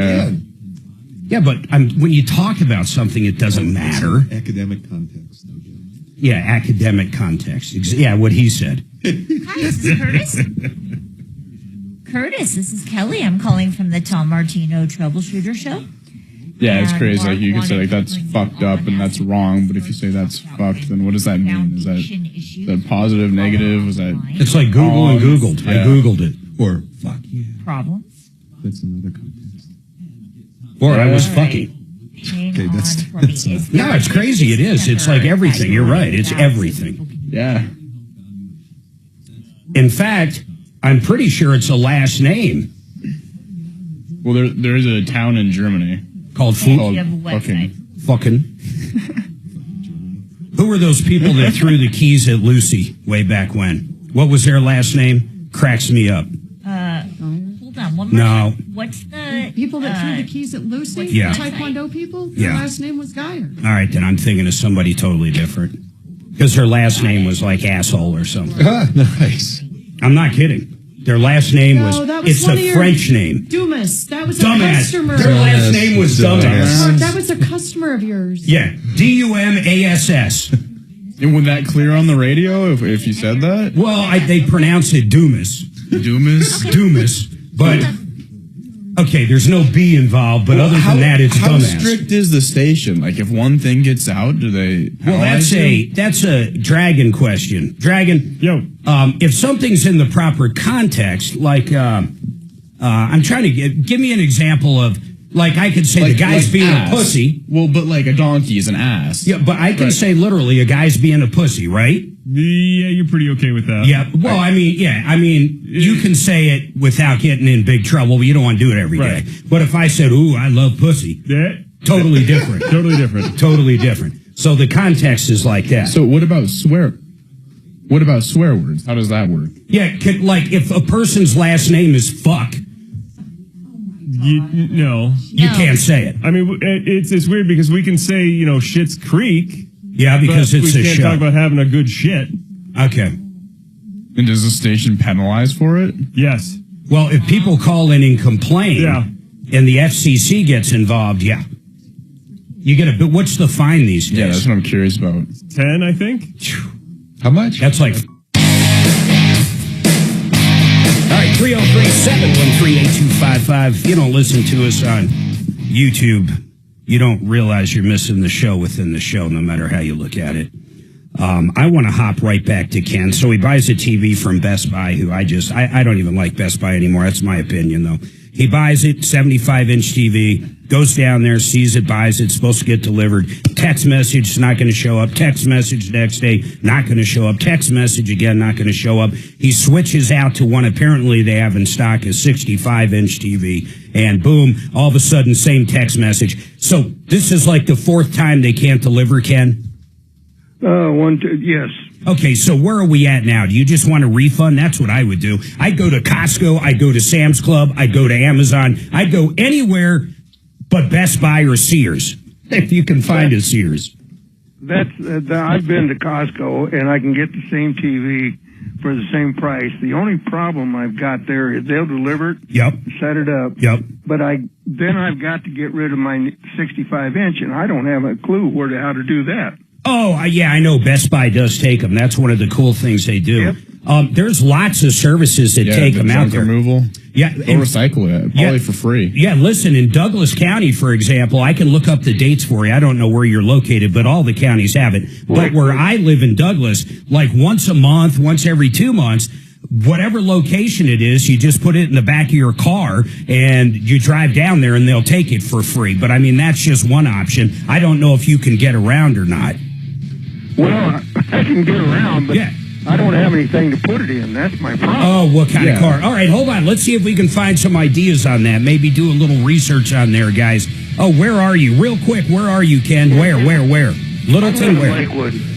yeah, but when you talk about something, it doesn't matter. Academic context. Yeah, academic context. Yeah, what he said. Hi, this is Curtis. Curtis, this is Kelly. I'm calling from the Tom Martino Troubleshooter Show. Yeah, it's crazy. Like, you can say, like, that's fucked up and that's wrong, but if you say that's fucked, then what does that mean? Is that positive, negative? Is that... It's like Google and Googled. Yeah. I Googled it. Or fuck yeah. Problems? That's another context. Or I was fucking. Okay, that's no, it's crazy. It is. It's like everything. You're right. It's everything. Yeah. In fact, I'm pretty sure it's a last name. Well, there is a town in Germany called fucking. Who were those people that threw the keys at Lucy way back when? What was their last name? Cracks me up. Hold on. One more time. What's the people that threw the keys at Lucy? Yeah. The Taekwondo people? Their last name was Geyer. All right, then I'm thinking of somebody totally different. Because her last name was like asshole or something. Nice. I'm not kidding. Their last name it's a French name. Dumas. That was Dumbass. a customer. Their last name was Dumbass. That was a customer of yours. Yeah. Dumass. And would that clear on the radio if you said that? Well, they pronounce it Dumas. Dumas. But okay, there's no B involved, but other than that, it's how dumbass. strict is the station? Like, if one thing gets out, do they? Well, that's a Dragon question. Dragon, if something's in the proper context, like I'm trying to give me an example of. Like, I could say the guy's being ass. a pussy. Well, but like a donkey is an ass. Yeah, but I can say literally a guy's being a pussy, right? Yeah, you're pretty okay with that. Yeah. Well, I mean, you can say it without getting in big trouble, but you don't want to do it every day. But if I said, ooh, I love pussy, totally different. Totally different. Totally different. So the context is like that. So what about swear words? How does that work? Yeah, like if a person's last name is fuck, No. You can't say it. I mean, it's weird because we can say, Schitt's Creek. Yeah, because but it's we a can't show. talk about having a good shit. Okay. And does the station penalize for it? Yes. Well, if people call in and complain, and the FCC gets involved, you get a bit. What's the fine these days? Yeah, that's what I'm curious about. 10, I think. How much? That's like. All right, 303-713-8255. If you don't listen to us on YouTube, you don't realize you're missing the show within the show, no matter how you look at it. I want to hop right back to Ken. So he buys a TV from Best Buy, who I don't even like Best Buy anymore. That's my opinion, though. He buys it, 75-inch TV, goes down there, sees it, buys it, supposed to get delivered. Text message, not going to show up. Text message next day, not going to show up. Text message again, not going to show up. He switches out to one apparently they have in stock, a 65-inch TV, and boom, all of a sudden, same text message. So this is like the fourth time they can't deliver, Ken? Yes. Okay, so where are we at now? Do you just want a refund? That's what I would do. I'd go to Costco, I'd go to Sam's Club, I'd go to Amazon, I'd go anywhere but Best Buy or Sears, if you can find a Sears. I've been to Costco, and I can get the same TV for the same price. The only problem I've got there is they'll deliver it, set it up, but then I've got to get rid of my 65-inch, and I don't have a clue how to do that. Oh, yeah, I know Best Buy does take them. That's one of the cool things they do. There's lots of services that take them out there. Removal. Yeah. They'll recycle it, probably for free. Yeah, listen, in Douglas County, for example, I can look up the dates for you. I don't know where you're located, but all the counties have it. But where I live in Douglas, like once a month, once every 2 months, whatever location it is, you just put it in the back of your car and you drive down there and they'll take it for free. But I mean, that's just one option. I don't know if you can get around or not. Well, I can get around, but I don't have anything to put it in. That's my problem. Oh, what kind of car? All right, hold on. Let's see if we can find some ideas on that. Maybe do a little research on there, guys. Oh, where are you? Real quick, where are you, Ken? Where? Littleton, where?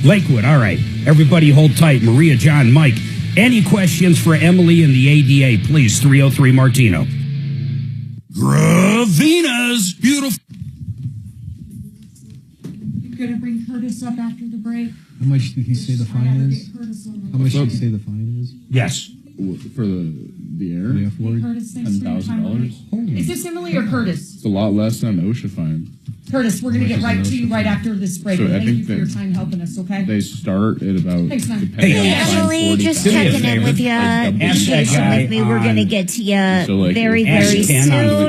Lakewood, all right. Everybody hold tight. Maria, John, Mike. Any questions for Emily and the ADA, please? 303 Martino. Gravina's beautiful. Going to bring Curtis up after the break. How much did he say the fine is? How much did he say the fine is? Yes. For the air? The F word? Curtis, thanks for your time. $10,000? Is this Emily or Curtis? It's a lot less than an OSHA fine. Curtis, we're going to get right to you right after this break. So I Thank think you for your time helping us, okay? They start at about... Thanks, man. Hey, Emily, just checking in with you. Be patient with me. We're going to get to you very, very soon. I know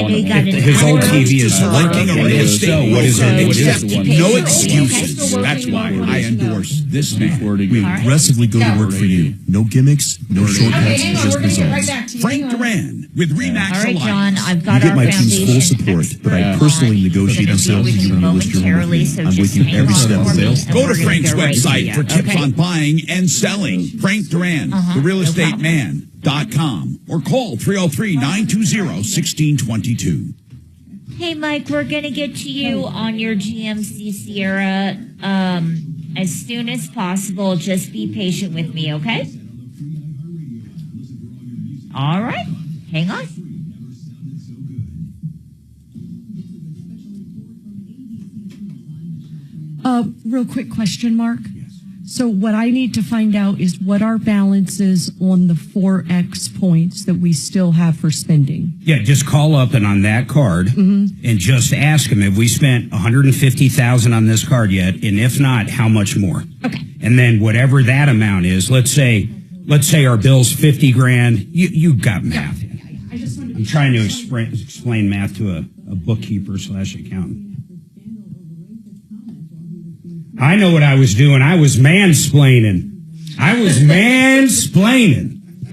you got an His old TV is Renting a real estate. What is it? No excuses. That's why I endorse this man. We aggressively go to work for you. No gimmicks, no shortcuts, just results. Frank Duran with Remax All right, Alliance. John, I've You got get our my team's full foundation support, but I expert personally on. negotiate and sell for We're you gonna when you be list your home with momentarily, me. so I'm with just you hang every on step of for the me, way. and Go we're to gonna Frank's go right to website you, for tips okay? on buying and selling. FrankDuran, realestateman.com or call 303-920-1622. Hey, Mike, we're going to get to you on your GMC Sierra as soon as possible. Just be patient with me, okay? All right. Hang on. Real quick question, Mark. So what I need to find out is what our balance is on the 4X points that we still have for spending. Yeah, just call up and on that card and just ask them, have we spent $150,000 on this card yet? And if not, how much more? Okay. And then whatever that amount is, let's say let's say our bill's 50 grand. You got math. I'm trying to explain math to a bookkeeper / accountant. I know what I was doing. I was mansplaining. I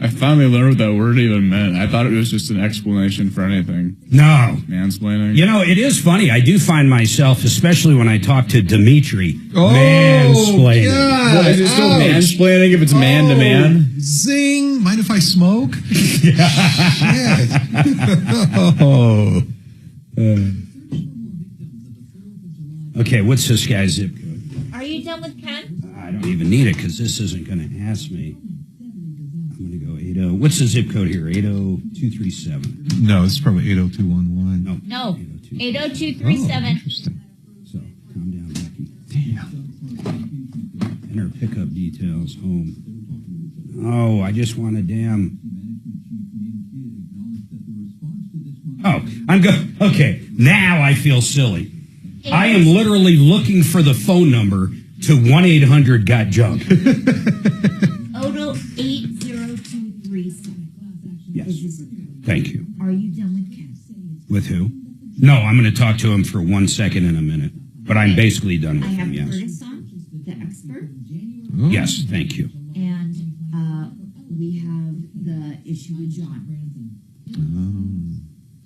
finally learned what that word even meant. I thought it was just an explanation for anything. No. Mansplaining. You know, it is funny. I do find myself, especially when I talk to Dimitri, mansplaining. God. Well, is it still mansplaining if it's man to man? Zing. Mind if I smoke? Okay, what's this guy's zip code? Are you done with Ken? I don't even need it because this isn't going to ask me. I'm going to go 80. What's the zip code here? 80237. No, it's probably 80211. No. 80237. Interesting. So, calm down, Becky. Damn. Enter pickup details, home. Oh, I just want a damn... Oh, I'm good. Okay, now I feel silly. I am literally looking for the phone number to 1-800-GOT-JUNK. 80237. Yes. Thank you. Are you done with Ken? With who? No, I'm going to talk to him for 1 second in a minute. But I'm basically done with him, yes. Curtis on, the expert. Yes, thank you. And we have the issue with John.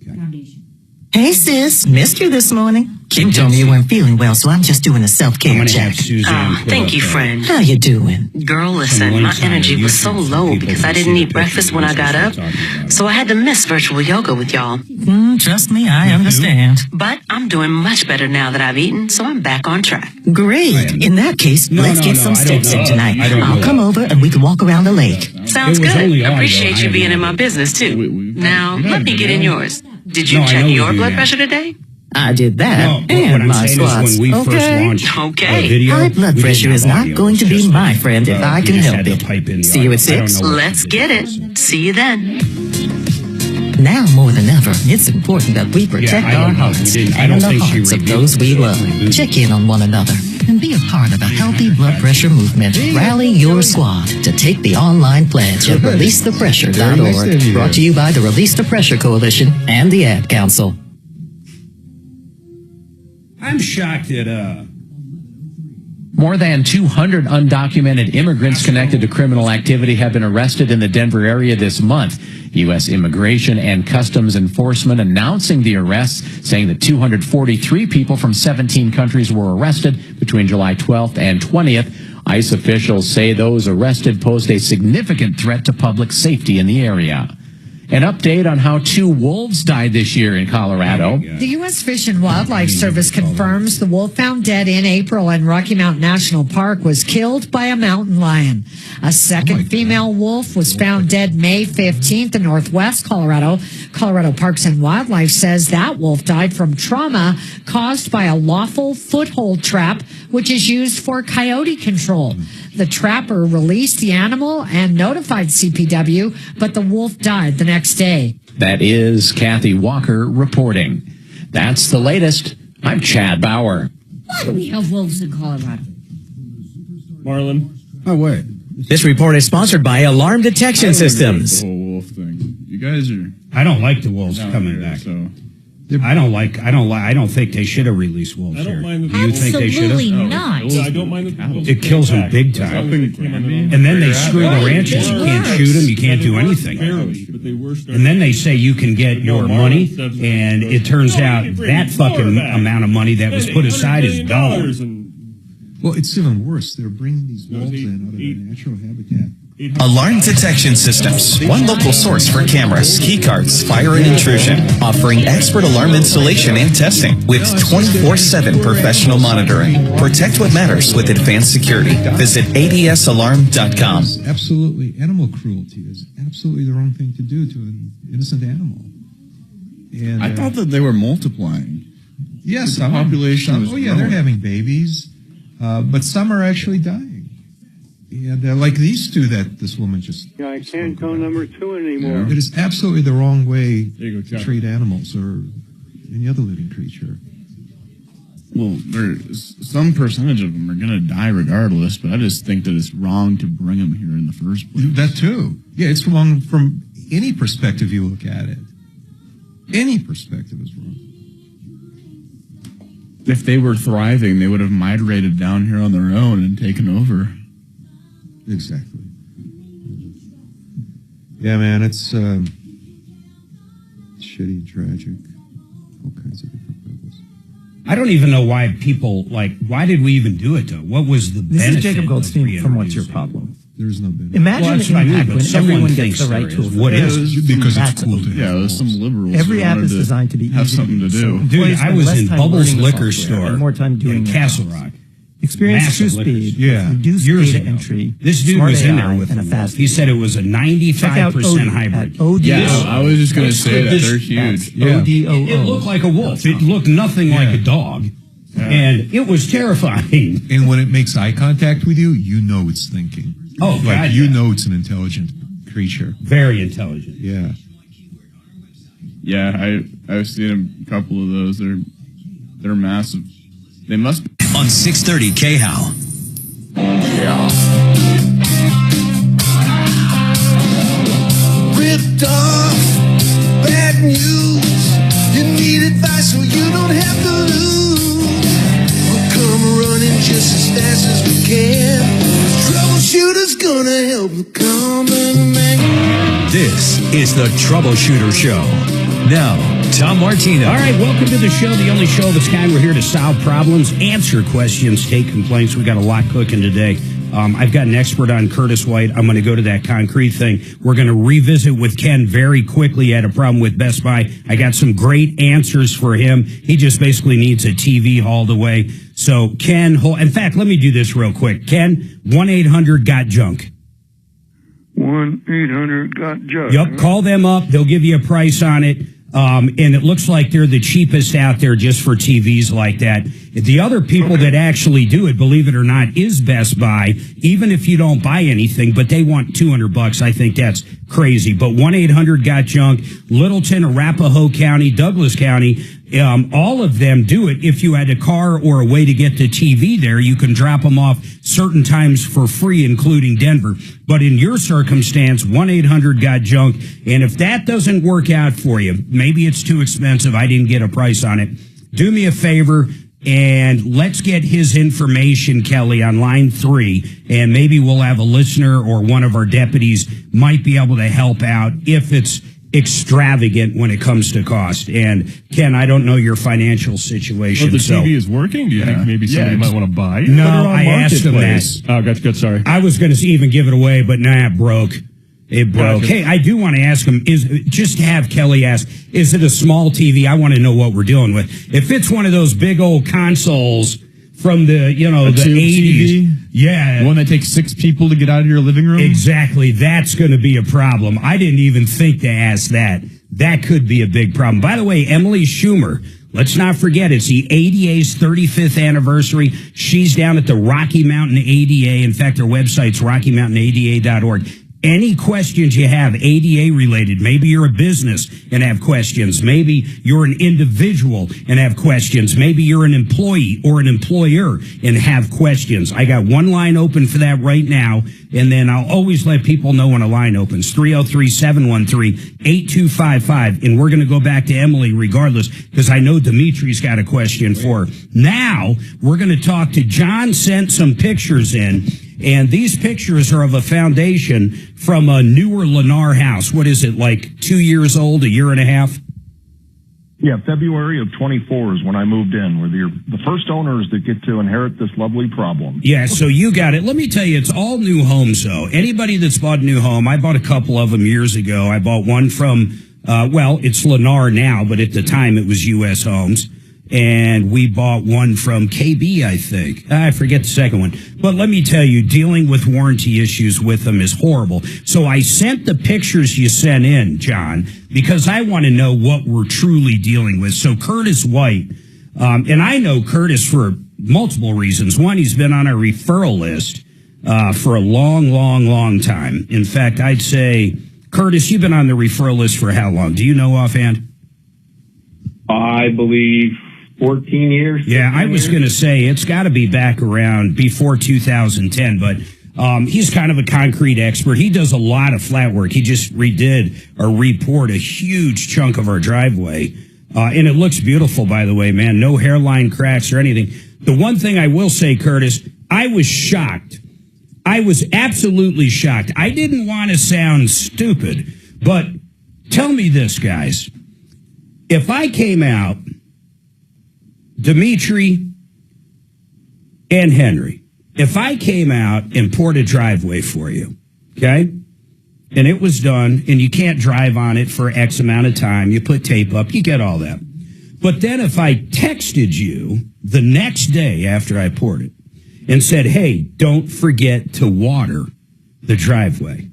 Foundation. Hey, sis. Missed you this morning. Kim told me you weren't feeling well, so I'm just doing a self-care check. Thank you, friend. How you doing? Girl, listen, my energy was so low because I didn't eat breakfast when I got up, so I had to miss virtual yoga with y'all. Trust me, I understand. But I'm doing much better now that I've eaten, so I'm back on track. Great. In that case, let's get some steps in tonight. I'll come over and we can walk around the lake. Sounds good. Appreciate you being in my business, too. Now, let me get in yours. Did you check your blood pressure today? I did that and my squats. Okay. High blood pressure is not going to be my friend if I can help it. See you at 6? Let's get it. See you then. Now more than ever, it's important that we protect our hearts and the hearts of those we love. Check in on one another and be a part of a healthy blood pressure movement. Rally your squad to take the online pledge at releasethepressure.org. Brought to you by the Release the Pressure Coalition and the Ad Council. I'm shocked at More than 200 undocumented immigrants connected to criminal activity have been arrested in the Denver area this month. U.S. Immigration and Customs Enforcement announcing the arrests, saying that 243 people from 17 countries were arrested between July 12th and 20th. ICE officials say those arrested posed a significant threat to public safety in the area. An update on how 2 wolves died this year in Colorado. The U.S. Fish and Wildlife Service confirms the wolf found dead in April in Rocky Mountain National Park was killed by a mountain lion. A second female wolf was found dead May 15th in northwest Colorado. Colorado Parks and Wildlife says that wolf died from trauma caused by a lawful foothold trap, which is used for coyote control. The trapper released the animal and notified CPW, but the wolf died the next day. That is Kathy Walker reporting. That's the latest. I'm Chad Bauer. Why do we have wolves in Colorado? Marlon. Oh, wait. This report is sponsored by Alarm Detection Systems. The whole wolf thing. You guys are... I don't like the wolves coming back. So. I don't think they should have released wolves here. Do you think they should have? Absolutely not. I don't mind the wolves. It kills them big time. And then they screw the ranches. You can't shoot them. You can't do anything. And then they say you can get your money, and it turns out that fucking amount of money that was put aside is dollars. Well, it's even worse. They're bringing these wolves in out of their natural habitat. Alarm Detection Systems, one local source for cameras, key cards, fire and intrusion, offering expert alarm installation and testing with 24/7 professional monitoring. Protect what matters with advanced security. Visit adsalarm.com. Absolutely, animal cruelty is absolutely the wrong thing to do to an innocent animal. And I thought that they were multiplying. Yes, the population was growing. They're having babies, but some are actually dying. And like these 2 that this woman just... Yeah, I can't go number 2 anymore. It is absolutely the wrong way to treat animals or any other living creature. Well, some percentage of them are going to die regardless, but I just think that it's wrong to bring them here in the first place. That too. Yeah, it's wrong from any perspective you look at it. Any perspective is wrong. If they were thriving, they would have migrated down here on their own and taken over. Exactly. Yeah, man, it's shitty, tragic, all kinds of different levels. I don't even know why people, why did we even do it, though? What was the benefit? This is Jacob Goldstein from What's Your Problem? There's no benefit. Imagine the impact when everyone gets the right tools. What is? Because it's cool to have. Yeah, there's some liberals. Every app is designed to be have easy something to do. Dude, I was in Bubbles Liquor Store more time doing in Castle Rock. Experience true speed, reduced data entry. This dude was in there with a fast. He said it was a 95% hybrid. Yeah, I was just going to say that they're huge. It looked like a wolf. It looked nothing like a dog. And it was terrifying. And when it makes eye contact with you, you know it's thinking. Oh, God, you know it's an intelligent creature. Very intelligent. Yeah. Yeah, I've seen a couple of those. They're massive. They must be. On 630 KHOW. Yeah. Ripped off, bad news. You need advice so you don't have to lose. We'll come running just as fast as we can. Troubleshooter's gonna help the common man. This is the Troubleshooter Show. Now, Tom Martino. All right, welcome to the show, the only show of its kind. We're here to solve problems, answer questions, take complaints. We got a lot cooking today. I've got an expert on, Curtis White. I'm going to go to that concrete thing. We're going to revisit with Ken very quickly. He had a problem with Best Buy. I got some great answers for him. He just basically needs a TV hauled away. So, Ken, in fact, let me do this real quick. Ken, 1-800-GOT-JUNK. 1-800-GOT-JUNK. Yep, call them up. They'll give you a price on it. And it looks like they're the cheapest out there just for TVs like that. The other people that actually do it, believe it or not, is Best Buy, even if you don't buy anything, but they want $200. I think that's crazy. But 1-800-GOT-JUNK, Littleton, Arapahoe County, Douglas County, all of them do it. If you had a car or a way to get the TV there, you can drop them off certain times for free, including Denver. But in your circumstance, 1-800-GOT-JUNK. And if that doesn't work out for you, maybe it's too expensive, I didn't get a price on it, do me a favor and let's get his information, Kelly, on line 3. And maybe we'll have a listener or one of our deputies might be able to help out if it's extravagant when it comes to cost. And Ken, I don't know your financial situation. The TV is working? Do you think maybe somebody might want to buy it? No, I asked him that. Oh, good, sorry. I was going to even give it away, but it broke. It broke. Gotcha. Hey, I do want to ask him, just to have Kelly ask, is it a small TV? I want to know what we're dealing with. If it's one of those big old consoles from the 80s. TV? Yeah. One that takes 6 people to get out of your living room? Exactly. That's going to be a problem. I didn't even think to ask that. That could be a big problem. By the way, Emily Schumer, let's not forget, it's the ADA's 35th anniversary. She's down at the Rocky Mountain ADA. In fact, her website's rockymountainada.org. Any questions you have, ADA related, maybe you're a business and have questions. Maybe you're an individual and have questions. Maybe you're an employee or an employer and have questions. I got one line open for that right now, and then I'll always let people know when a line opens. 303-713-8255. And we're going to go back to Emily regardless, because I know Dimitri's got a question for her. Now, we're going to talk to John. Sent some pictures in. And these pictures are of a foundation from a newer Lennar house. What is it, like 2 years old, a year and a half? Yeah, February of 24 is when I moved in. We're the first owners that get to inherit this lovely problem. Yeah, so you got it. Let me tell you, it's all new homes, though. Anybody that's bought a new home, I bought a couple of them years ago. I bought one from, it's Lennar now, but at the time it was U.S. Homes. And we bought one from KB, I think. I forget the second one. But let me tell you, dealing with warranty issues with them is horrible. So I sent the pictures you sent in, John, because I want to know what we're truly dealing with. So Curtis White, and I know Curtis for multiple reasons. One, he's been on our referral list for a long, long, long time. In fact, I'd say, Curtis, you've been on the referral list for how long? Do you know offhand? I believe 14 years. Yeah, I was going to say it's got to be back around before 2010, but he's kind of a concrete expert. He does a lot of flat work. He just repoured a huge chunk of our driveway. And it looks beautiful, by the way, man. No hairline cracks or anything. The one thing I will say, Curtis, I was shocked. I was absolutely shocked. I didn't want to sound stupid, but tell me this, guys. If I came out, Dimitri and Henry, if I came out and poured a driveway for you, okay, and it was done, and you can't drive on it for X amount of time, you put tape up, you get all that. But then if I texted you the next day after I poured it and said, hey, don't forget to water the driveway,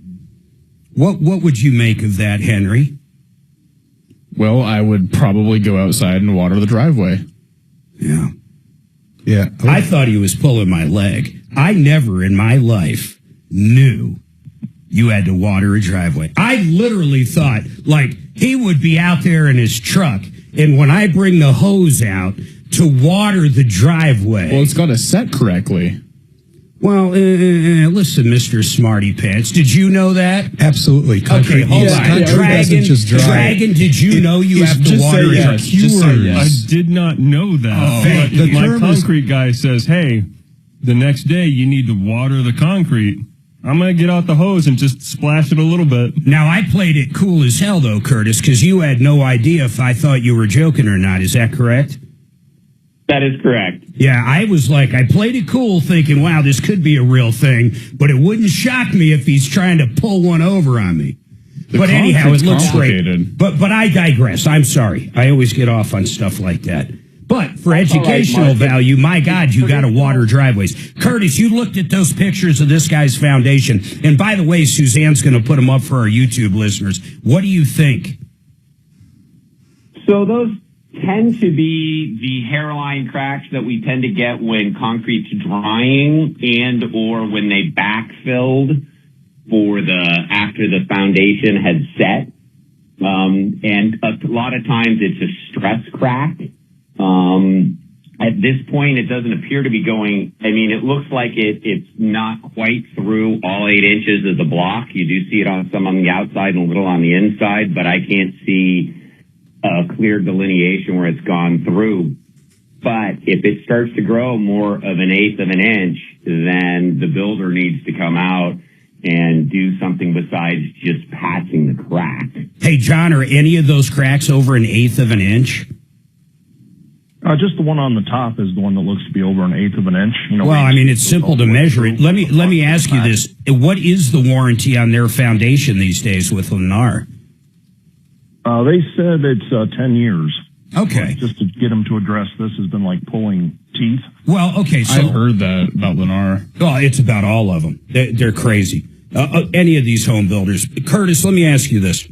what would you make of that, Henry? Well, I would probably go outside and water the driveway. Yeah. Yeah. I thought he was pulling my leg. I never in my life knew you had to water a driveway. I literally thought, like, he would be out there in his truck, and when I bring the hose out to water the driveway. Well, it's got to set correctly. Well, listen, Mr. Smarty Pants, did you know that? Absolutely. Okay, hold on. Dragon, did you know you have to water it? I did not know that. But my concrete guy says, hey, the next day you need to water the concrete. I'm going to get out the hose and just splash it a little bit. Now, I played it cool as hell, though, Curtis, because you had no idea if I thought you were joking or not. Is that correct? That is correct. Yeah, I was like, I played it cool thinking, wow, this could be a real thing, but it wouldn't shock me if he's trying to pull one over on me. But anyhow, it looks great. But I digress. I'm sorry. I always get off on stuff like that. But for educational value, my God, you got to water driveways. Curtis, you looked at those pictures of this guy's foundation. And by the way, Suzanne's going to put them up for our YouTube listeners. What do you think? So those tend to be the hairline cracks that we tend to get when concrete's drying and or when they backfilled after the foundation had set. And a lot of times it's a stress crack. At this point, it doesn't appear to be going. I mean, it looks like it's not quite through all 8 inches of the block. You do see it on some on the outside and a little on the inside, but I can't see a clear delineation where it's gone through. But if it starts to grow more of 1/8 of an inch, then the builder needs to come out and do something besides just patching the crack. Hey, John, are any of those cracks over 1/8 of an inch? Just the one on the top is the one that looks to be over 1/8 of an inch. Well, I mean, it's simple to measure it. Let me ask you this: what is the warranty on their foundation these days with Lennar? They said it's 10 years. Okay. Just to get them to address this has been like pulling teeth. Well, okay. So I've heard that about Lennar. Well, it's about all of them. They're crazy. Any of these home builders. Curtis, let me ask you this.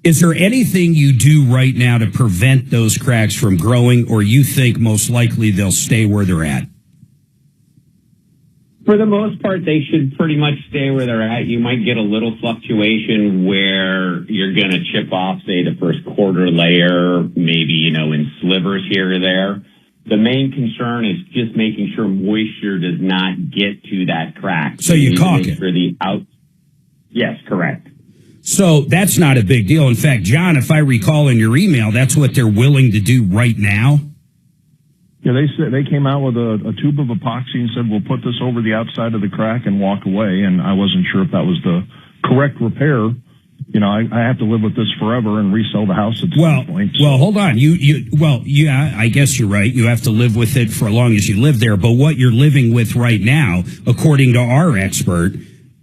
Is there anything you do right now to prevent those cracks from growing, or you think most likely they'll stay where they're at? For the most part, they should pretty much stay where they're at. You might get a little fluctuation where you're going to chip off, say, the first quarter layer, maybe, in slivers here or there. The main concern is just making sure moisture does not get to that crack. So you caulk it? Yes, correct. So that's not a big deal. In fact, John, if I recall in your email, that's what they're willing to do right now. Yeah, they said they came out with a tube of epoxy and said, we'll put this over the outside of the crack and walk away. And I wasn't sure if that was the correct repair. I have to live with this forever and resell the house at some point. So. Well, hold on. Yeah, I guess you're right. You have to live with it for as long as you live there. But what you're living with right now, according to our expert,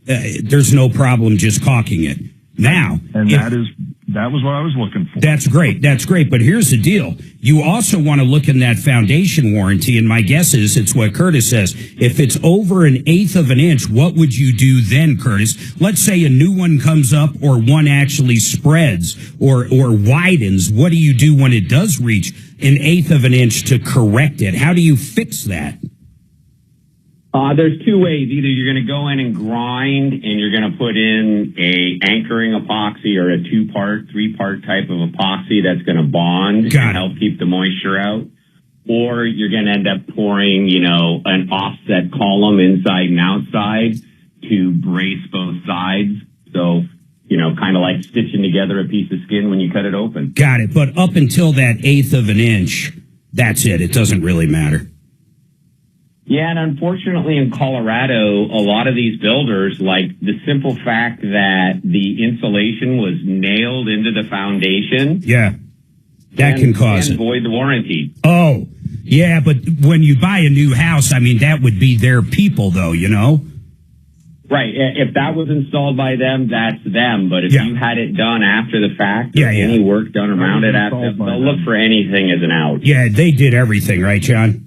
there's no problem just caulking it. Now, and that was what I was looking for. That's great. But here's the deal. You also want to look in that foundation warranty, and my guess is it's what Curtis says. If it's over 1/8 of an inch, what would you do then, Curtis? Let's say a new one comes up or one actually spreads or widens. What do you do when it does reach 1/8 of an inch to correct it? How do you fix that? There's two ways. Either you're going to go in and grind and you're going to put in a anchoring epoxy or a 2-part, 3-part type of epoxy that's going to bond and help keep the moisture out. Or you're going to end up pouring, an offset column inside and outside to brace both sides. So, kind of like stitching together a piece of skin when you cut it open. Got it. But up until that 1/8 of an inch, that's it. It doesn't really matter. Yeah, and unfortunately in Colorado, a lot of these builders, like the simple fact that the insulation was nailed into the foundation. Yeah, that can cause it. Void the warranty. Oh, yeah, but when you buy a new house, I mean, that would be their people, though, Right. If that was installed by them, that's them. But if you had it done after the fact, any work done around it, they'll look for anything as an out. Yeah, they did everything, right, John?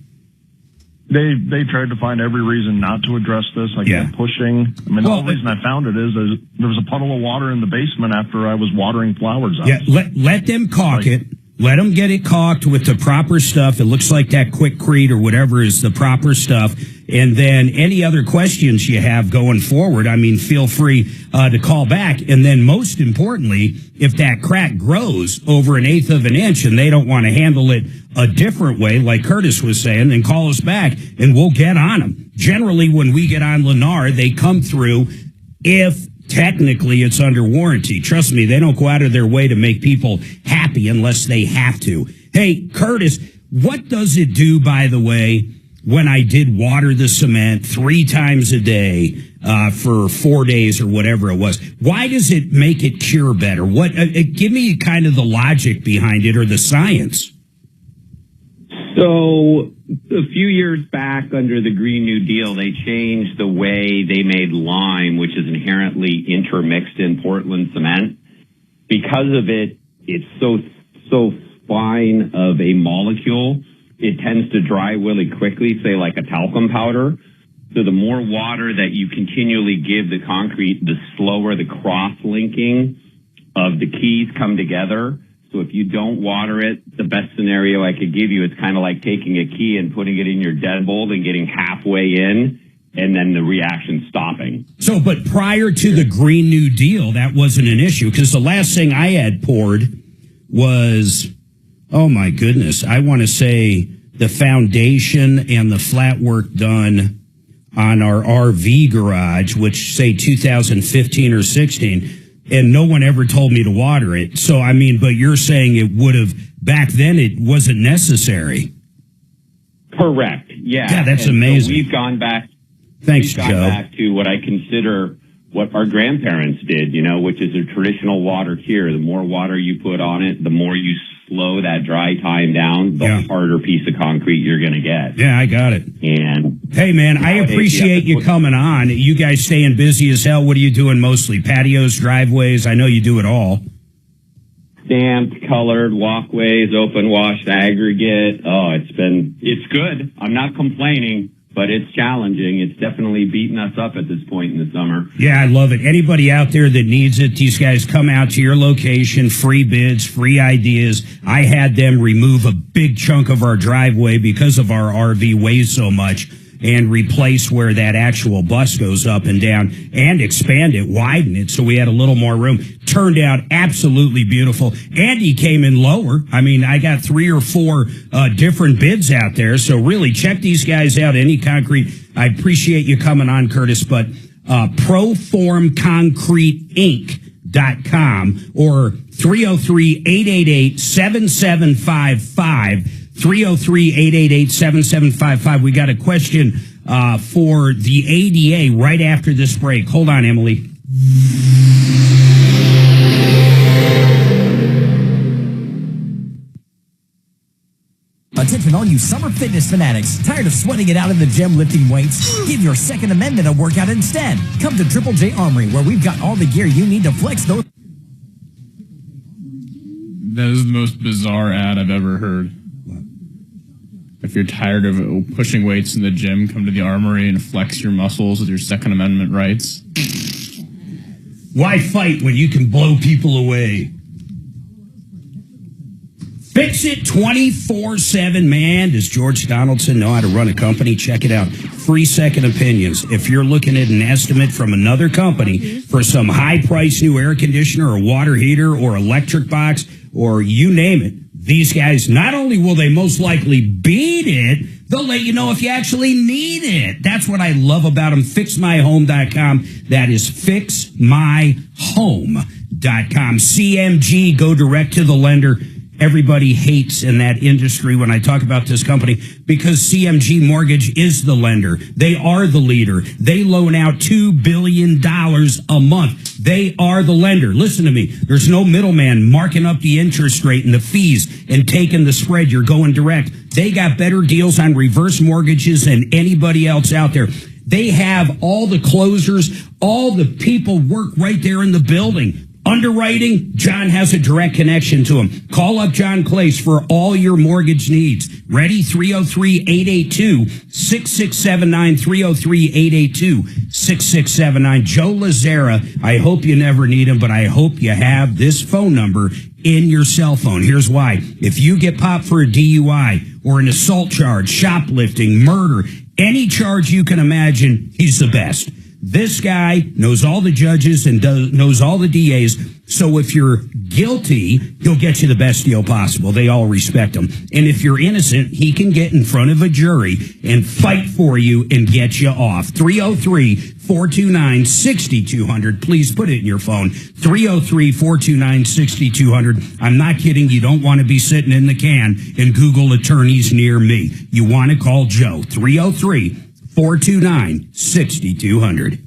They tried to find every reason not to address this. I kept pushing. I mean, the whole reason I found it is there was a puddle of water in the basement after I was watering flowers out. Yeah, let them caulk it. Let them get it caulked with the proper stuff. It looks like that Quickcrete or whatever is the proper stuff. And then any other questions you have going forward, I mean, feel free to call back. And then most importantly, if that crack grows over 1/8 of an inch and they don't want to handle it a different way, like Curtis was saying, then call us back and we'll get on them. Generally, when we get on Lennar, they come through if technically it's under warranty. Trust me, they don't go out of their way to make people happy unless they have to. Hey, Curtis, what does it do, by the way, when I did water the cement 3 times a day for 4 days or whatever it was? Why does it make it cure better? What? Give me kind of the logic behind it or the science. So a few years back under the Green New Deal, they changed the way they made lime, which is inherently intermixed in Portland cement. Because of it, it's so fine of a molecule, it tends to dry really quickly, say like a talcum powder. So the more water that you continually give the concrete, the slower the cross-linking of the keys come together. So if you don't water it, the best scenario I could give you, it's kind of like taking a key and putting it in your deadbolt and getting halfway in and then the reaction stopping. So, but prior to the Green New Deal, that wasn't an issue because the last thing I had poured was, oh my goodness, I want to say the foundation and the flat work done on our RV garage, which say 2015 or 16. And no one ever told me to water it. So, I mean, but you're saying it would have, back then it wasn't necessary. Correct. Yeah. Yeah, that's amazing. So we've gone back. Thanks, Joe. Back to what I consider what our grandparents did, which is a traditional water cure. The more water you put on it, the more you slow that dry time down, the harder piece of concrete you're going to get. Yeah, I got it. And hey, man, I appreciate you coming on. You guys staying busy as hell. What are you doing mostly? Patios, driveways? I know you do it all. Stamped, colored, walkways, open washed aggregate. Oh, it's good. I'm not complaining, but it's challenging. It's definitely beating us up at this point in the summer. Yeah, I love it. Anybody out there that needs it, these guys come out to your location, free bids, free ideas. I had them remove a big chunk of our driveway because of our RV weighs so much and replace where that actual bus goes up and down and expand it, widen it so we had a little more room. Turned out absolutely beautiful. Andy came in lower. I mean, I got 3 or 4 different bids out there. So really check these guys out. Any Concrete. I appreciate you coming on, Curtis, but ProformConcreteInc.com or 303-888-7755. 303-888-7755. We got a question for the ADA right after this break. Hold on, Emily. Attention all you summer fitness fanatics. Tired of sweating it out in the gym lifting weights? Give your Second Amendment a workout instead. Come to Triple J Armory where we've got all the gear you need to flex those. That is the most bizarre ad I've ever heard. If you're tired of pushing weights in the gym, come to the Armory and flex your muscles with your Second Amendment rights. Why fight when you can blow people away? Fix it 24/7, man. Does George Donaldson know how to run a company? Check it out. Free second opinions. If you're looking at an estimate from another company for some high-priced new air conditioner or water heater or electric box or you name it, these guys, not only will they most likely beat it, they'll let you know if you actually need it. That's what I love about them. FixMyHome.com. That is FixMyHome.com. CMG, go direct to the lender. Everybody hates in that industry when I talk about this company because CMG Mortgage is the lender. They are the leader. They loan out $2 billion a month. They are the lender. Listen to me. There's no middleman marking up the interest rate and the fees and taking the spread. You're going direct. They got better deals on reverse mortgages than anybody else out there. They have all the closers, all the people work right there in the building. Underwriting, John has a direct connection to him. Call up John Clace for all your mortgage needs. Ready? 303-882-6679, 303-882-6679. Joe Lazzara, I hope you never need him, but I hope you have this phone number in your cell phone. Here's why. If you get popped for a DUI or an assault charge, shoplifting, murder, any charge you can imagine, he's the best. This guy knows all the judges and knows all the DAs. So if you're guilty, he'll get you the best deal possible. They all respect him. And if you're innocent, he can get in front of a jury and fight for you and get you off. 303-429-6200. Please put it in your phone. 303-429-6200. I'm not kidding. You don't want to be sitting in the can and Google attorneys near me. You want to call Joe. 303-429-6200.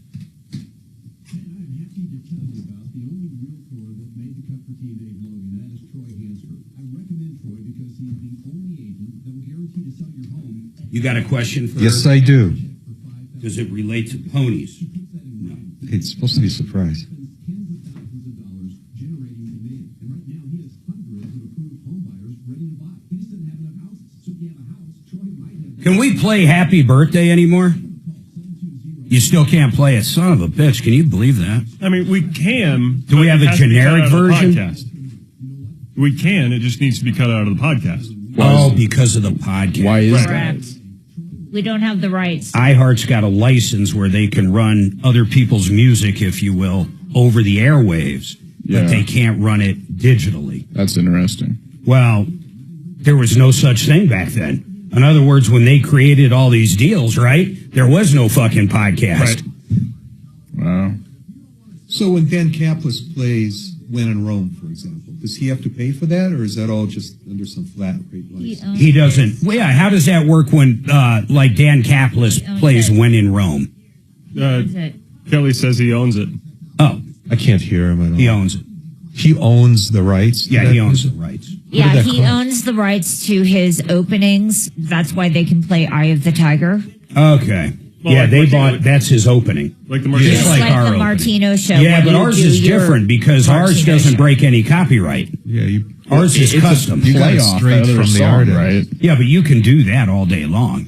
You got a question for Yes, her? I do. Does it relate to ponies? No. It's supposed to be a surprise. Can we play Happy Birthday anymore? You still can't play it. Son of a bitch. Can you believe that? I mean, we can. Do we have a generic version? We can. It just needs to be cut out of the podcast. Oh, because of the podcast. Why is Correct. We don't have the rights. iHeart's got a license where they can run other people's music, if you will, over the airwaves, but they can't run it digitally. That's interesting. Well, there was no such thing back then. In other words, when they created all these deals, right, there was no fucking podcast. Right. Wow. So when Dan Kaplan plays When in Rome, for example, does he have to pay for that, or is that all just under some flat rate license? He doesn't. Well, yeah, how does that work when, like, Dan Kaplan plays When in Rome? Kelly says he owns it. Oh. I can't hear him at all. He owns it. He owns the rights? Yeah, he owns the rights. Yeah, he owns the rights to his openings. That's why they can play Eye of the Tiger. Okay. Well, yeah, like they bought, that's his opening. Like the Martino Just like the Martino show. Yeah, when but you ours do is your different because ours Martino doesn't show. break any copyright. Yeah, ours is custom. You got it straight from the artist. Right? Yeah, but you can do that all day long.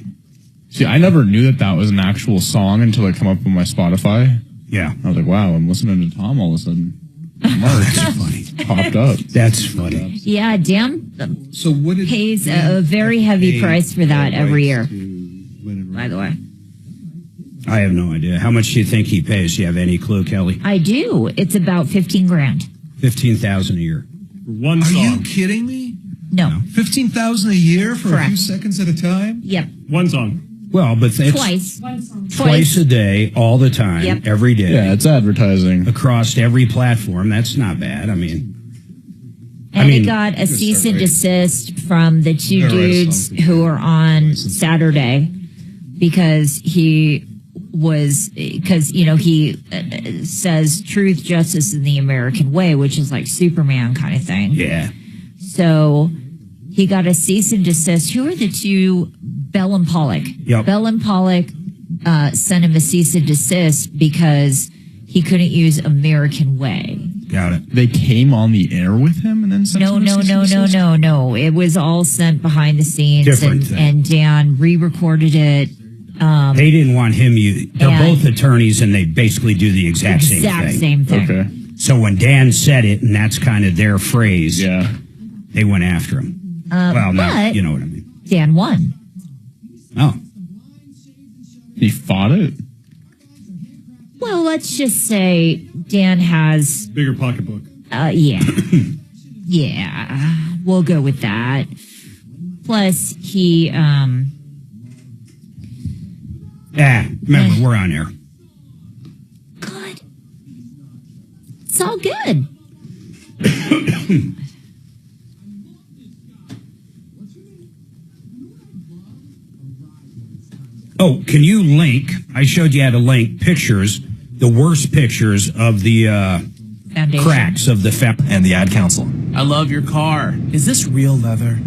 See, I never knew that was an actual song until it come up on my Spotify. Yeah. I was like, wow, I'm listening to Tom all of a sudden. Mark's funny. Popped up. That's funny. Yeah, Dan So what did pays a very heavy price for that every year. By the way. I have no idea. How much do you think he pays? Do you have any clue, Kelly? I do. It's about $15,000. $15,000 a year. One Are song. you kidding me? No. $15,000 a year for a Correct. few seconds at a time? Yep. One song. Well, but it's Twice. twice a day, all the time, Yep. every day. Yeah, it's advertising. Across every platform. That's not bad. I mean, And he got a cease and desist from the two dudes who were on Saturday because he says truth, justice, and the American way, which is like Superman kind of thing. yeah. So he got a cease and desist. Who are the two? Bell and Pollock. Yep. Bell and Pollock sent him a cease and desist because he couldn't use American way. Got it. They came on the air with him and then sent him a cease and desist? No. It was all sent behind the scenes, Different thing. and Dan re-recorded it. They didn't want him. They're and- both attorneys, and they basically do the exact same thing. Okay. So when Dan said it, and that's kind of their phrase, Yeah. they went after him. you know what I mean. Dan won. Oh. He fought it? Well, let's just say Dan has... Bigger pocketbook. Yeah. Yeah, we'll go with that. Plus, he, remember, we're on air. Good. It's all good. Oh, can you link? I showed you how to link pictures, the worst pictures of the cracks of the and the ad council. I love your car. Is this real leather?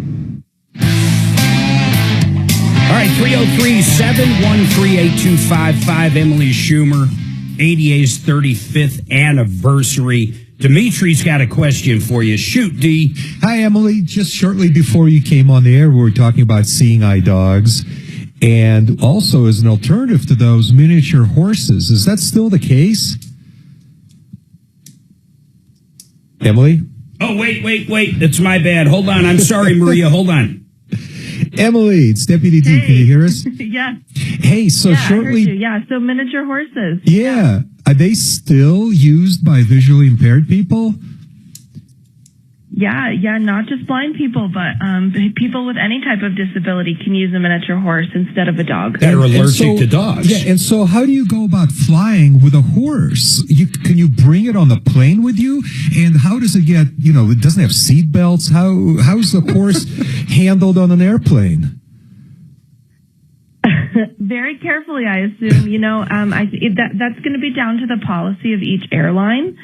All right, 303-713-8255. Emily Schumer, ADA's 35th anniversary. Dimitri's got a question for you. Shoot, D. Hi, Emily. Just shortly before you came on the air, we were talking about seeing eye dogs. And also as an alternative to those, miniature horses. Is that still the case? Emily? Oh, wait. It's my bad. Hold on. I'm sorry, Maria. Hold on. Emily, it's Deputy D. Can you hear us? Yeah. Hey, so shortly... I heard you. Yeah, so miniature horses. Yeah. Are they still used by visually impaired people? Yeah, not just blind people, but people with any type of disability can use a miniature horse instead of a dog. That are allergic to dogs. Yeah, and so how do you go about flying with a horse? Can you bring it on the plane with you? And how does it get, it doesn't have seat belts? How's the horse handled on an airplane? Very carefully, I assume. That's going to be down to the policy of each airline.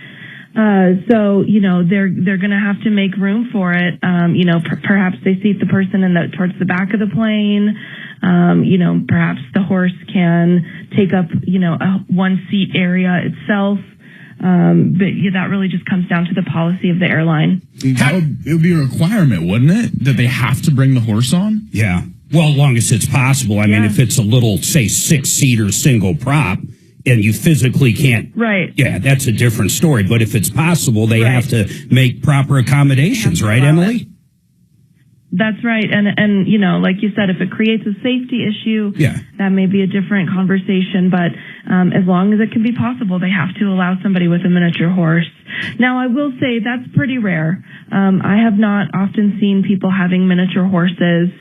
So they're going to have to make room for it. Perhaps they seat the person towards the back of the plane. Perhaps the horse can take up, a one seat area itself. That really just comes down to the policy of the airline. It would be a requirement, wouldn't it? That they have to bring the horse on? Yeah. Well, as long as it's possible. I mean, if it's a little, say, 6-seater single prop, and you physically can't. Right. Yeah, that's a different story. But if it's possible, they have to make proper accommodations, right, Emily? That's right. And like you said, if it creates a safety issue, that may be a different conversation. But as long as it can be possible, they have to allow somebody with a miniature horse. Now, I will say that's pretty rare. I have not often seen people having miniature horses.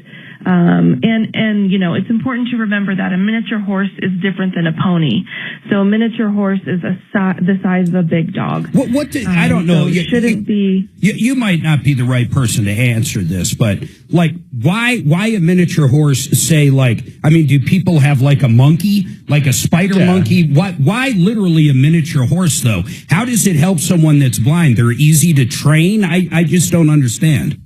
It's important to remember that a miniature horse is different than a pony. So a miniature horse is the size of a big dog. I don't know. So it shouldn't be. You might not be the right person to answer this, but why a miniature horse? Say do people have a monkey, like a spider monkey? Why literally a miniature horse though? How does it help someone that's blind? They're easy to train. I just don't understand.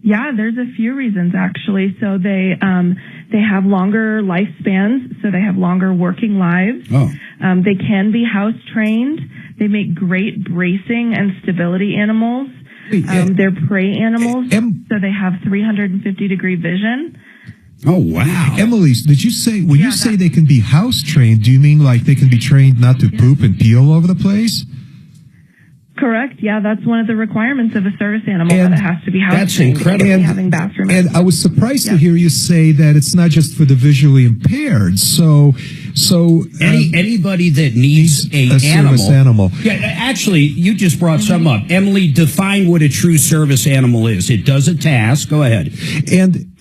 Yeah, there's a few reasons actually. So they have longer lifespans, so they have longer working lives. Oh. They can be house trained. They make great bracing and stability animals. They're prey animals, so they have 350-degree vision. Oh, wow. Emily, did you say, when you say they can be house trained, do you mean like they can be trained not to poop and pee all over the place? Correct. Yeah, that's one of the requirements of a service animal, that it has to be house trained. That's incredible. Having bathroom. And I was surprised to hear you say that it's not just for the visually impaired. So anybody that needs a service animal. Yeah, actually, you just brought something up. Emily, define what a true service animal is. It does a task. Go ahead. And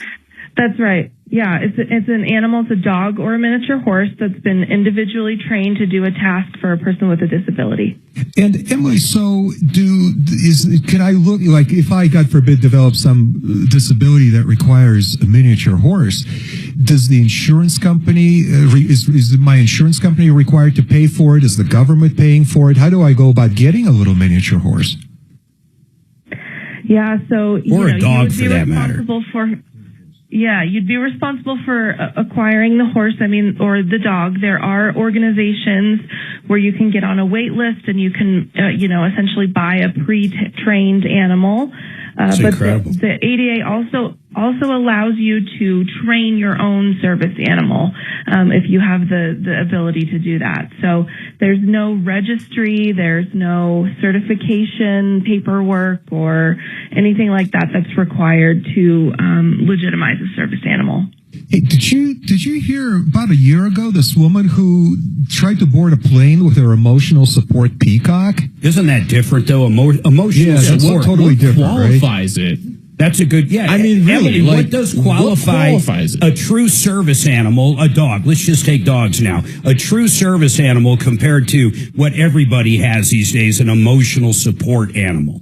that's right. Yeah, it's an animal. It's a dog or a miniature horse that's been individually trained to do a task for a person with a disability. And Emily, so can I look, like if I, God forbid, develop some disability that requires a miniature horse, does the insurance company, is my insurance company required to pay for it? Is the government paying for it? How do I go about getting a little miniature horse? Yeah, so or a dog for that matter. Yeah, you'd be responsible for acquiring the horse, or the dog. There are organizations where you can get on a wait list and you can, essentially buy a pre-trained animal. That's but incredible. the ADA also allows you to train your own service animal if you have the ability to do that. So there's no registry, there's no certification paperwork or anything like that that's required to legitimize a service animal. Hey, did you hear about a year ago this woman who tried to board a plane with her emotional support peacock? Isn't that different though? Emotional support. That's totally different. Qualifies it? That's a good, yeah. I mean, really, Emily, like, what does qualify what qualifies it? a true service animal, a dog? Let's just take dogs now. A true service animal compared to what everybody has these days, an emotional support animal.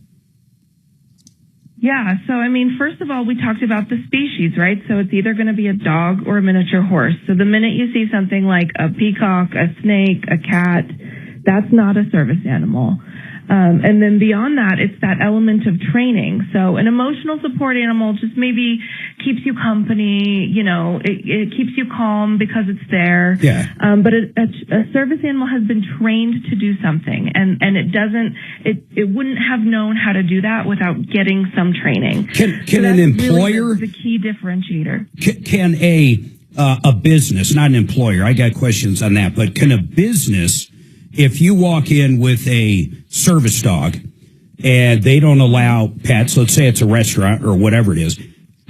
Yeah, so I mean, first of all, we talked about the species, right? So it's either going to be a dog or a miniature horse. So the minute you see something like a peacock, a snake, a cat, that's not a service animal. And then beyond that, it's that element of training. So an emotional support animal just maybe keeps you company, it keeps you calm because it's there. Yeah. But a service animal has been trained to do something, and it wouldn't have known how to do that without getting some training. Can an employer, really the key differentiator. Can a business, not an employer, I got questions on that, but can a business, if you walk in with a service dog and they don't allow pets, let's say it's a restaurant or whatever it is,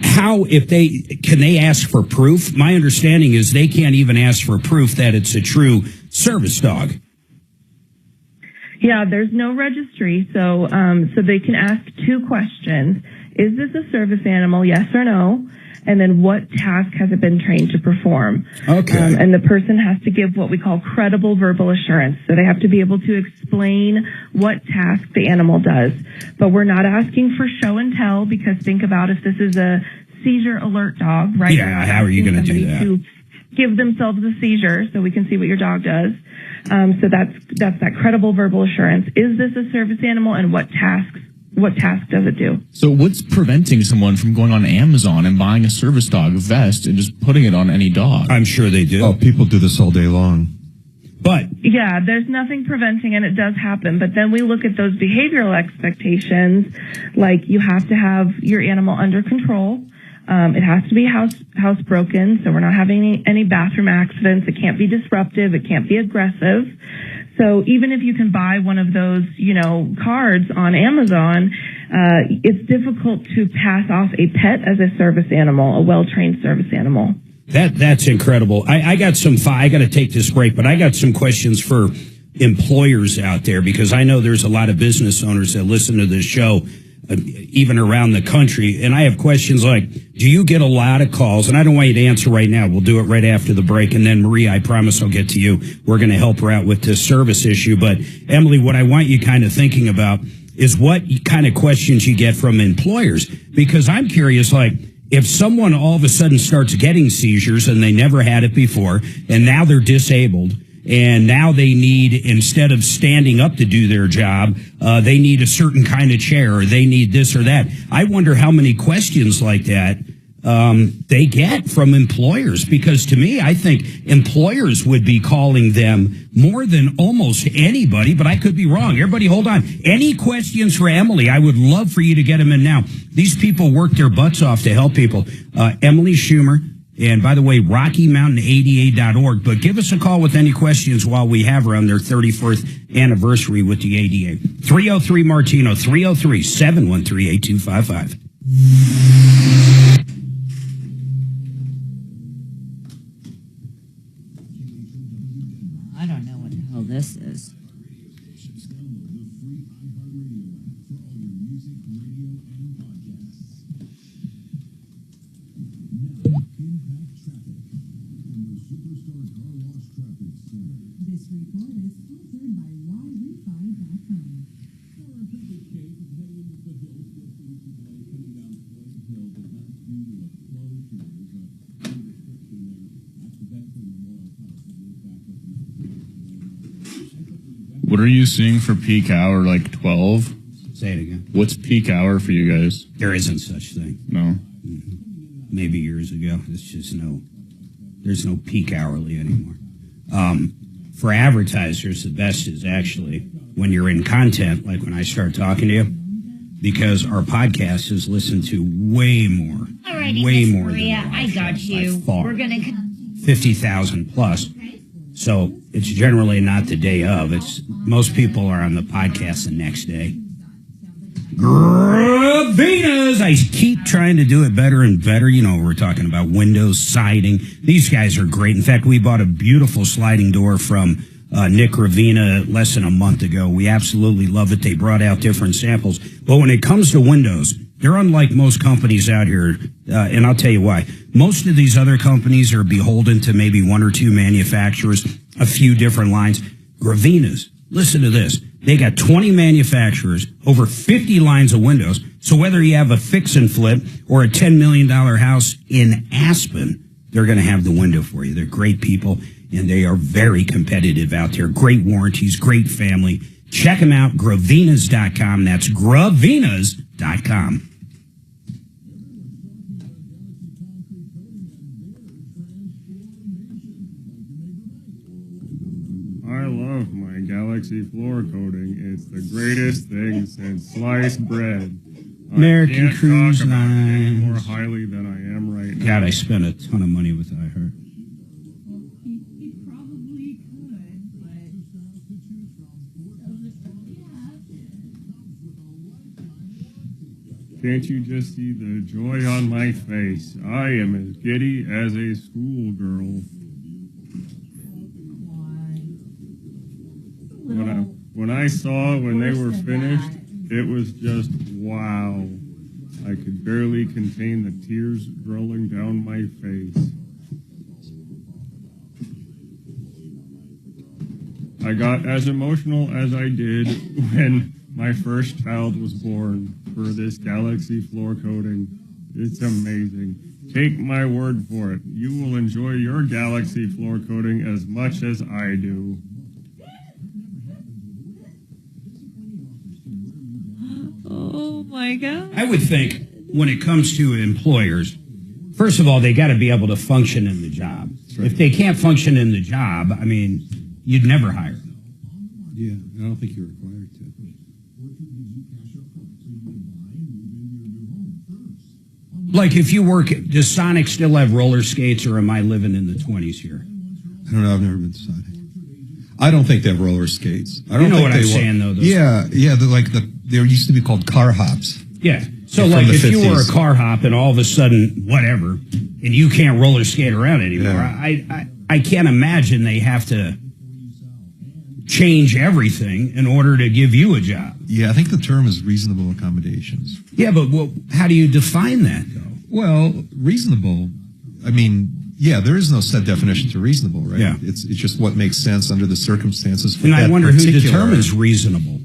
can they ask for proof? My understanding is they can't even ask for proof that it's a true service dog. Yeah, there's no registry, so they can ask two questions. Is this a service animal, yes or no? And then what task has it been trained to perform? Okay. And the person has to give what we call credible verbal assurance. So they have to be able to explain what task the animal does. But we're not asking for show and tell, because think about if this is a seizure alert dog, right? Yeah, how are you going to do that? To give themselves a seizure so we can see what your dog does. So that's that credible verbal assurance. Is this a service animal, and what task does it do? So what's preventing someone from going on Amazon and buying a service dog vest and just putting it on any dog? I'm sure they do. Oh, people do this all day long. But yeah, there's nothing preventing, and it does happen. But then we look at those behavioral expectations, like you have to have your animal under control. It has to be housebroken, so we're not having any bathroom accidents. It can't be disruptive. It can't be aggressive. So even if you can buy one of those, cards on Amazon, it's difficult to pass off a pet as a service animal, a well-trained service animal. That's incredible. I got I got to take this break, but I got some questions for employers out there, because I know there's a lot of business owners that listen to this show, even around the country. And I have questions like, do you get a lot of calls? And I don't want you to answer right now. We'll do it right after the break. And then Maria, I promise I'll get to you. We're going to help her out with this service issue. But Emily, what I want you kind of thinking about is what kind of questions you get from employers. Because I'm curious, like, if someone all of a sudden starts getting seizures and they never had it before, and now they're disabled, and now they need, instead of standing up to do their job, they need a certain kind of chair, or they need this or that. I wonder how many questions like that they get from employers, because to me, I think employers would be calling them more than almost anybody, but I could be wrong. Everybody hold on. Any questions for Emily? I would love for you to get them in now. These people work their butts off to help people. Emily Schumer. And by the way, RockyMountainADA.org. But give us a call with any questions while we have her on their 31st anniversary with the ADA. 303 Martino, 303-713-8255. I don't know what the hell this is. What are you seeing for peak hour, like 12? Say it again. What's peak hour for you guys? There isn't such thing. No. Maybe years ago. It's just there's no peak hourly anymore. For advertisers, the best is actually when you're in content, like when I start talking to you, because our podcast is listened to way more. Alrighty, way Miss more Maria, than I got you. by far. We're gonna 50,000 plus. So it's generally not the day of. It's most people are on the podcast the next day. Gravinas! I keep trying to do it better and better. You know, we're talking about windows, siding. These guys are great. In fact, we bought a beautiful sliding door from Nick Ravina less than a month ago. We absolutely love it. They brought out different samples. But when it comes to windows, they're unlike most companies out here, and I'll tell you why. Most of these other companies are beholden to maybe one or two manufacturers, a few different lines. Gravina's, listen to this. They got 20 manufacturers, over 50 lines of windows. So whether you have a fix and flip or a $10 million house in Aspen, they're going to have the window for you. They're great people, and they are very competitive out there. Great warranties, great family. Check them out, gravinas.com. That's gravinas.com. I love my Galaxy floor coating. It's the greatest thing since sliced bread. American I can't Cruise talk about it any Lines. more highly than I am right now. God, I spent a ton of money with iHeart. Can't you just see the joy on my face? I am as giddy as a schoolgirl. When I saw when they were finished, it was just wow. I could barely contain the tears rolling down my face. I got as emotional as I did when my first child was born for this Galaxy floor coating. It's amazing. Take my word for it. You will enjoy your Galaxy floor coating as much as I do. Oh my God. I would think when it comes to employers, first of all, they got to be able to function in the job. Right. If they can't function in the job, I mean, you'd never hire them. Yeah, I don't think you're required to. Like if you work, does Sonic still have roller skates, or am I living in the 20s here? I don't know. I've never been to Sonic. I don't think they have roller skates. I don't You know think what I'm saying, though. Yeah. There used to be called car hops. Yeah. So like if you were a car hop and all of a sudden, whatever, and you can't roller skate around anymore, Yeah. I can't imagine they have to change everything in order to give you a job. Yeah, I think the term is reasonable accommodations. Yeah, but how do you define that, though? Well, reasonable, I mean, yeah, there is no set definition to reasonable, right? Yeah. It's just what makes sense under the circumstances. For And that I wonder who particular- determines reasonable.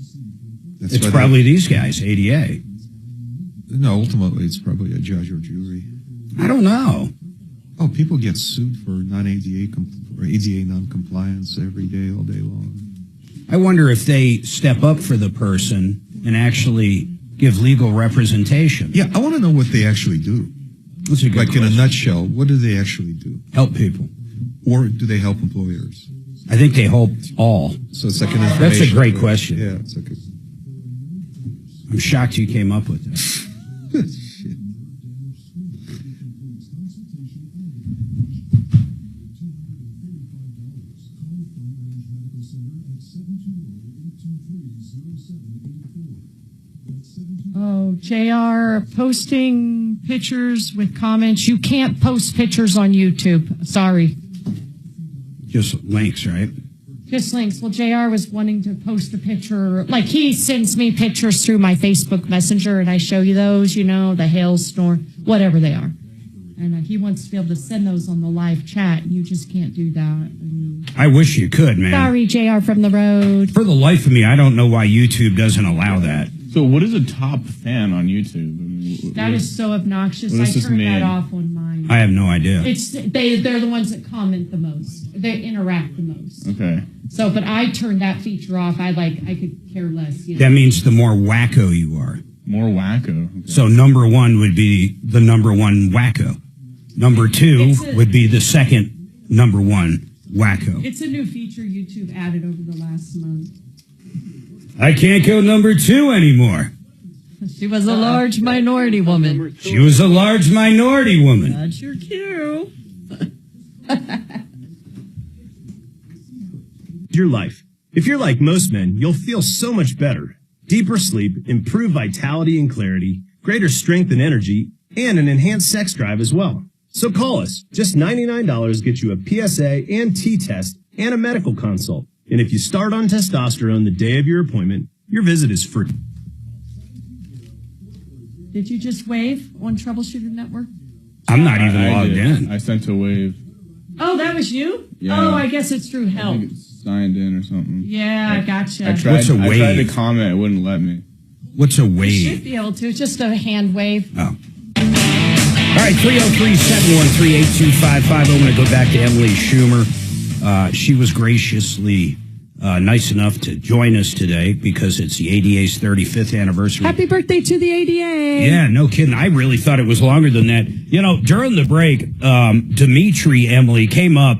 That's It's why probably these guys, ADA. No, ultimately, it's probably a judge or jury. I don't know. Oh, people get sued for non-ADA or ADA non-compliance every day, all day long. I wonder if they step up for the person and actually give legal representation. Yeah, I want to know what they actually do. That's a good Like in a question. nutshell, what do they actually do? Help people. Or do they help employers? I think they help all. So it's like an information. That's a great question. Yeah, it's like I'm shocked you came up with that. Shit. Oh, JR, posting pictures with comments. You can't post pictures on YouTube. Sorry. Just links, right? Just links. Well, JR was wanting to post a picture. Like, he sends me pictures through my Facebook Messenger, and I show you those, you know, the hailstorm, whatever they are. And he wants to be able to send those on the live chat. You just can't do that. I wish you could, man. Sorry, JR from the road. For the life of me, I don't know why YouTube doesn't allow that. So what is a top fan on YouTube? I mean, That is so obnoxious. What I does this turned that mean? off on mine. I have no idea. They're the ones that comment the most. They interact the most. Okay. So, but I turned that feature off. I could care less. You know? That means the more wacko you are. More wacko. Okay. So number one would be the number one wacko. Number two would be the second number one wacko. It's a new feature YouTube added over the last month. I can't go number two anymore. She was a large minority woman. She was a large minority woman. That's your cue. Your life. If you're like most men, you'll feel so much better. Deeper sleep, improved vitality and clarity, greater strength and energy, and an enhanced sex drive as well. So call us. Just $99 gets you a PSA and T-test and a medical consult. And if you start on testosterone the day of your appointment, your visit is free. Did you just wave on Troubleshooter Network? I'm not even logged in. I sent a wave. Oh, that was you? Yeah. Oh, I guess it's through help. I think it's signed in or something. Yeah, I gotcha. I tried to comment. It wouldn't let me. What's a You wave? should be able to. It's just a hand wave. Oh. All right, 303-713-8255. I want to go back to Emily Schumer. She was graciously nice enough to join us today because it's the ADA's 35th anniversary. Happy birthday to the ADA. Yeah, no kidding. I really thought it was longer than that. You know, during the break, Dimitri, Emily, came up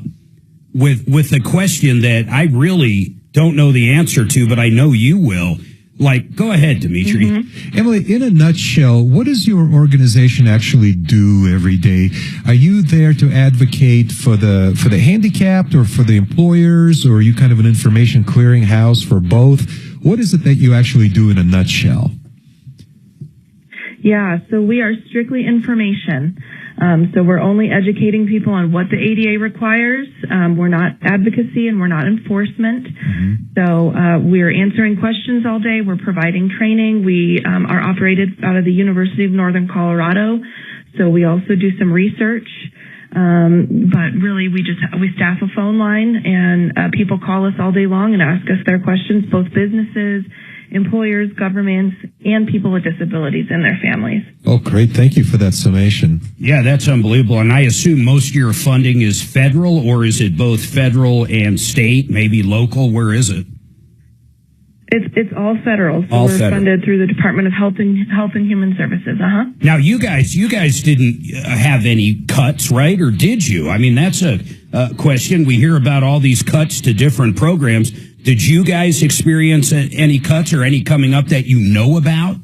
with a question that I really don't know the answer to, but I know you will. Like, go ahead, Dimitri. Mm-hmm. Emily, in a nutshell, what does your organization actually do every day? Are you there to advocate for the handicapped or for the employers, or are you kind of an information clearinghouse for both? What is it that you actually do in a nutshell? Yeah, so we are strictly information. So we're only educating people on what the ADA requires. We're not advocacy and we're not enforcement. So we're answering questions all day. We're providing training. We are operated out of the University of Northern Colorado. So we also do some research. But really we staff a phone line, and people call us all day long and ask us their questions, both businesses, employers, governments, and people with disabilities and their families. Oh, great. Thank you for that summation. Yeah, that's unbelievable. And I assume most of your funding is federal, or is it both federal and state, maybe local? Where is it? It's all federal. So All we're federal. funded through the Department of Health and Human Services. Now, you guys didn't have any cuts, right? Or did you? I mean, that's a question. We hear about all these cuts to different programs. Did you guys experience any cuts or any coming up that you know about?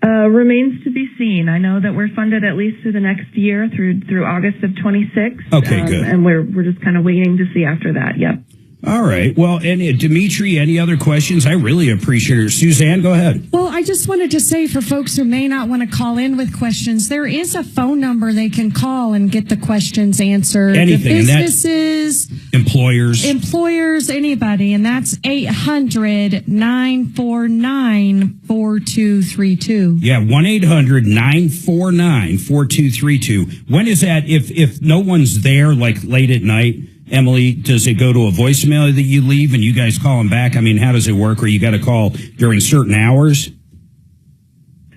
Remains to be seen. I know that we're funded at least through the next year, through August of 26. Okay, good. And we're just kind of waiting to see after that. Yep. All right. Well, and Dimitri, any other questions? I really appreciate it. Suzanne, go ahead. Well, I just wanted to say for folks who may not want to call in with questions, there is a phone number they can call and get the questions answered. Anything. The businesses, employers, anybody. And that's 800-949-4232. Yeah, 1-800-949-4232. When is that? If no one's there, like late at night, Emily, does it go to a voicemail that you leave and you guys call them back? I mean, how does it work? Or you got to call during certain hours?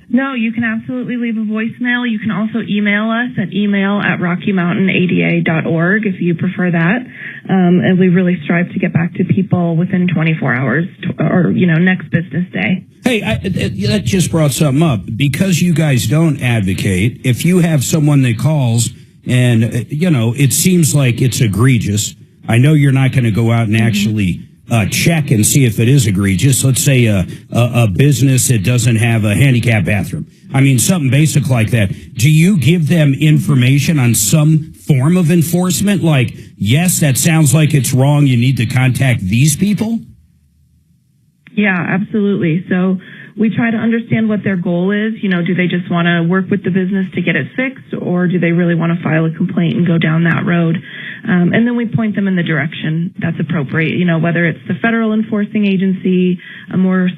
No, you can absolutely leave a voicemail. You can also email us at email@RockyMountainADA.org if you prefer that. And we really strive to get back to people within 24 hours or, next business day. Hey, that just brought something up. Because you guys don't advocate, if you have someone that calls and, it seems like it's egregious, I know you're not going to go out and actually check and see if it is egregious. Let's say a business that doesn't have a handicap bathroom. I mean, something basic like that. Do you give them information on some form of enforcement? Like, yes, that sounds like it's wrong. You need to contact these people? Yeah, absolutely. So we try to understand what their goal is. Do they just want to work with the business to get it fixed, or do they really want to file a complaint and go down that road? And then we point them in the direction that's appropriate, whether it's the federal enforcing agency, or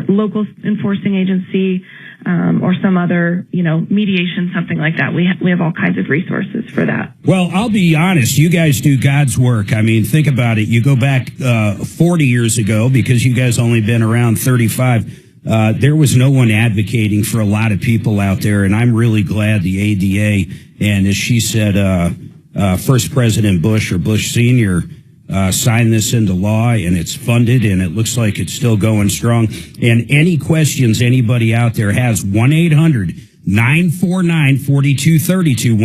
local enforcing agency, or some other, mediation, something like that. We have all kinds of resources for that. Well, I'll be honest. You guys do God's work. I mean, think about it. You go back 40 years ago, because you guys only been around 35. There was no one advocating for a lot of people out there, and I'm really glad the ADA, and as she said, First President Bush or Bush Sr. Signed this into law, and it's funded, and it looks like it's still going strong. And any questions anybody out there has, 1-800-949-4232,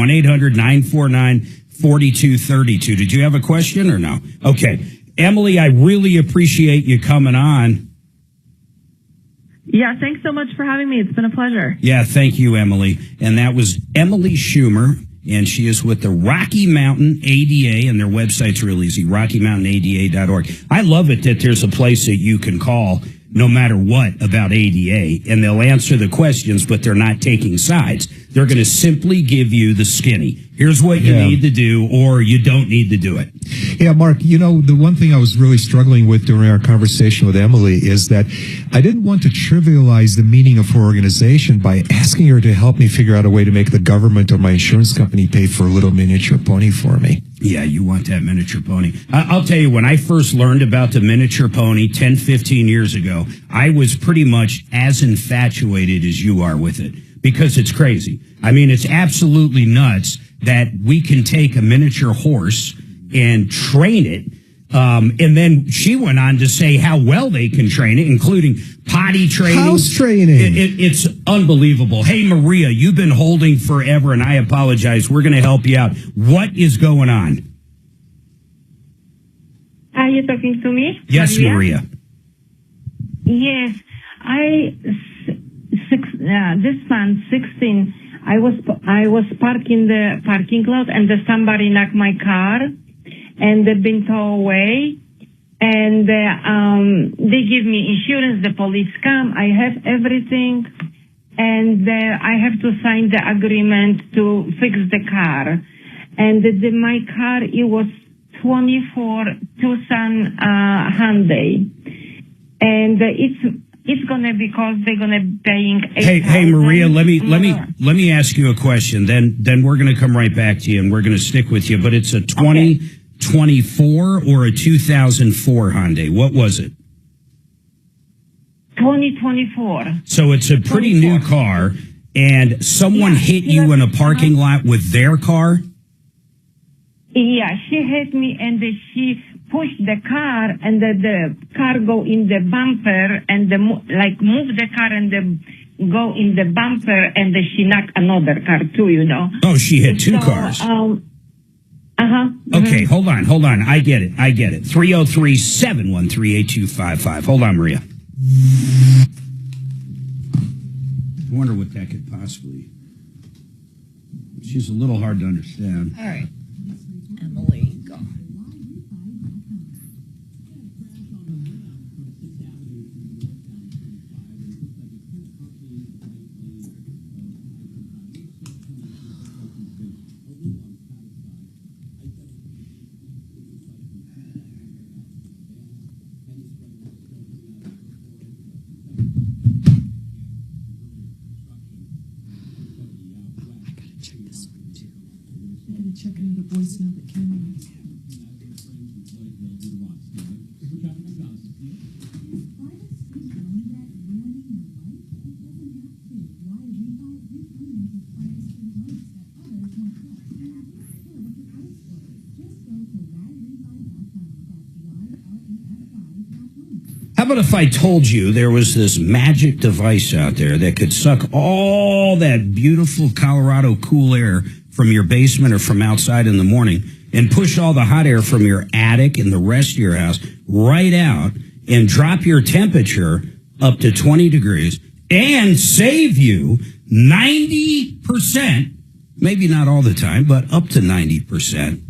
1-800-949-4232. Did you have a question or no? Okay. Emily, I really appreciate you coming on. Yeah, thanks so much for having me. It's been a pleasure. Yeah, thank you, Emily. And that was Emily Schumer, and she is with the Rocky Mountain ADA, and their website's real easy, RockyMountainADA.org. I love it that there's a place that you can call no matter what about ADA, and they'll answer the questions, but they're not taking sides. They're going to simply give you the skinny. Here's what you need to do, or you don't need to do it. Yeah, Mark, the one thing I was really struggling with during our conversation with Emily is that I didn't want to trivialize the meaning of her organization by asking her to help me figure out a way to make the government or my insurance company pay for a little miniature pony for me. Yeah, you want that miniature pony. I'll tell you, when I first learned about the miniature pony 10, 15 years ago, I was pretty much as infatuated as you are with it, because it's crazy. I mean, it's absolutely nuts that we can take a miniature horse and train it. And then she went on to say how well they can train it, including potty training. House training. It's unbelievable. Hey, Maria, you've been holding forever, and I apologize. We're going to help you out. What is going on? Are you talking to me? Yes, Maria. Yes. This month, 16, I was parking the parking lot, and somebody knocked my car, and they've been towed away, and they give me insurance. The police come. I have everything, and I have to sign the agreement to fix the car. And my car, it was 24 Tucson Hyundai, and it's gonna, because they're gonna paying. Hey, Maria, let me ask you a question. Then we're gonna come right back to you, and we're gonna stick with you. But it's a 2024 or a 2004 Hyundai? What was it? 2024. So it's a pretty new car, and someone hit you in a parking lot with their car? Yeah, she hit me, and she pushed the car, and the car go in the bumper, and move the car and go in the bumper, and she knocked another car too, Oh, she hit two cars. Okay, hold on. I get it. 303-713-8255. Hold on, Maria. I wonder what that could possibly. She's a little hard to understand. All right. Emily, go. Checking the voicemail that came in. How about if I told you there was this magic device out there that could suck all that beautiful Colorado cool air from your basement or from outside in the morning and push all the hot air from your attic and the rest of your house right out and drop your temperature up to 20 degrees and save you 90%, maybe not all the time, but up to 90%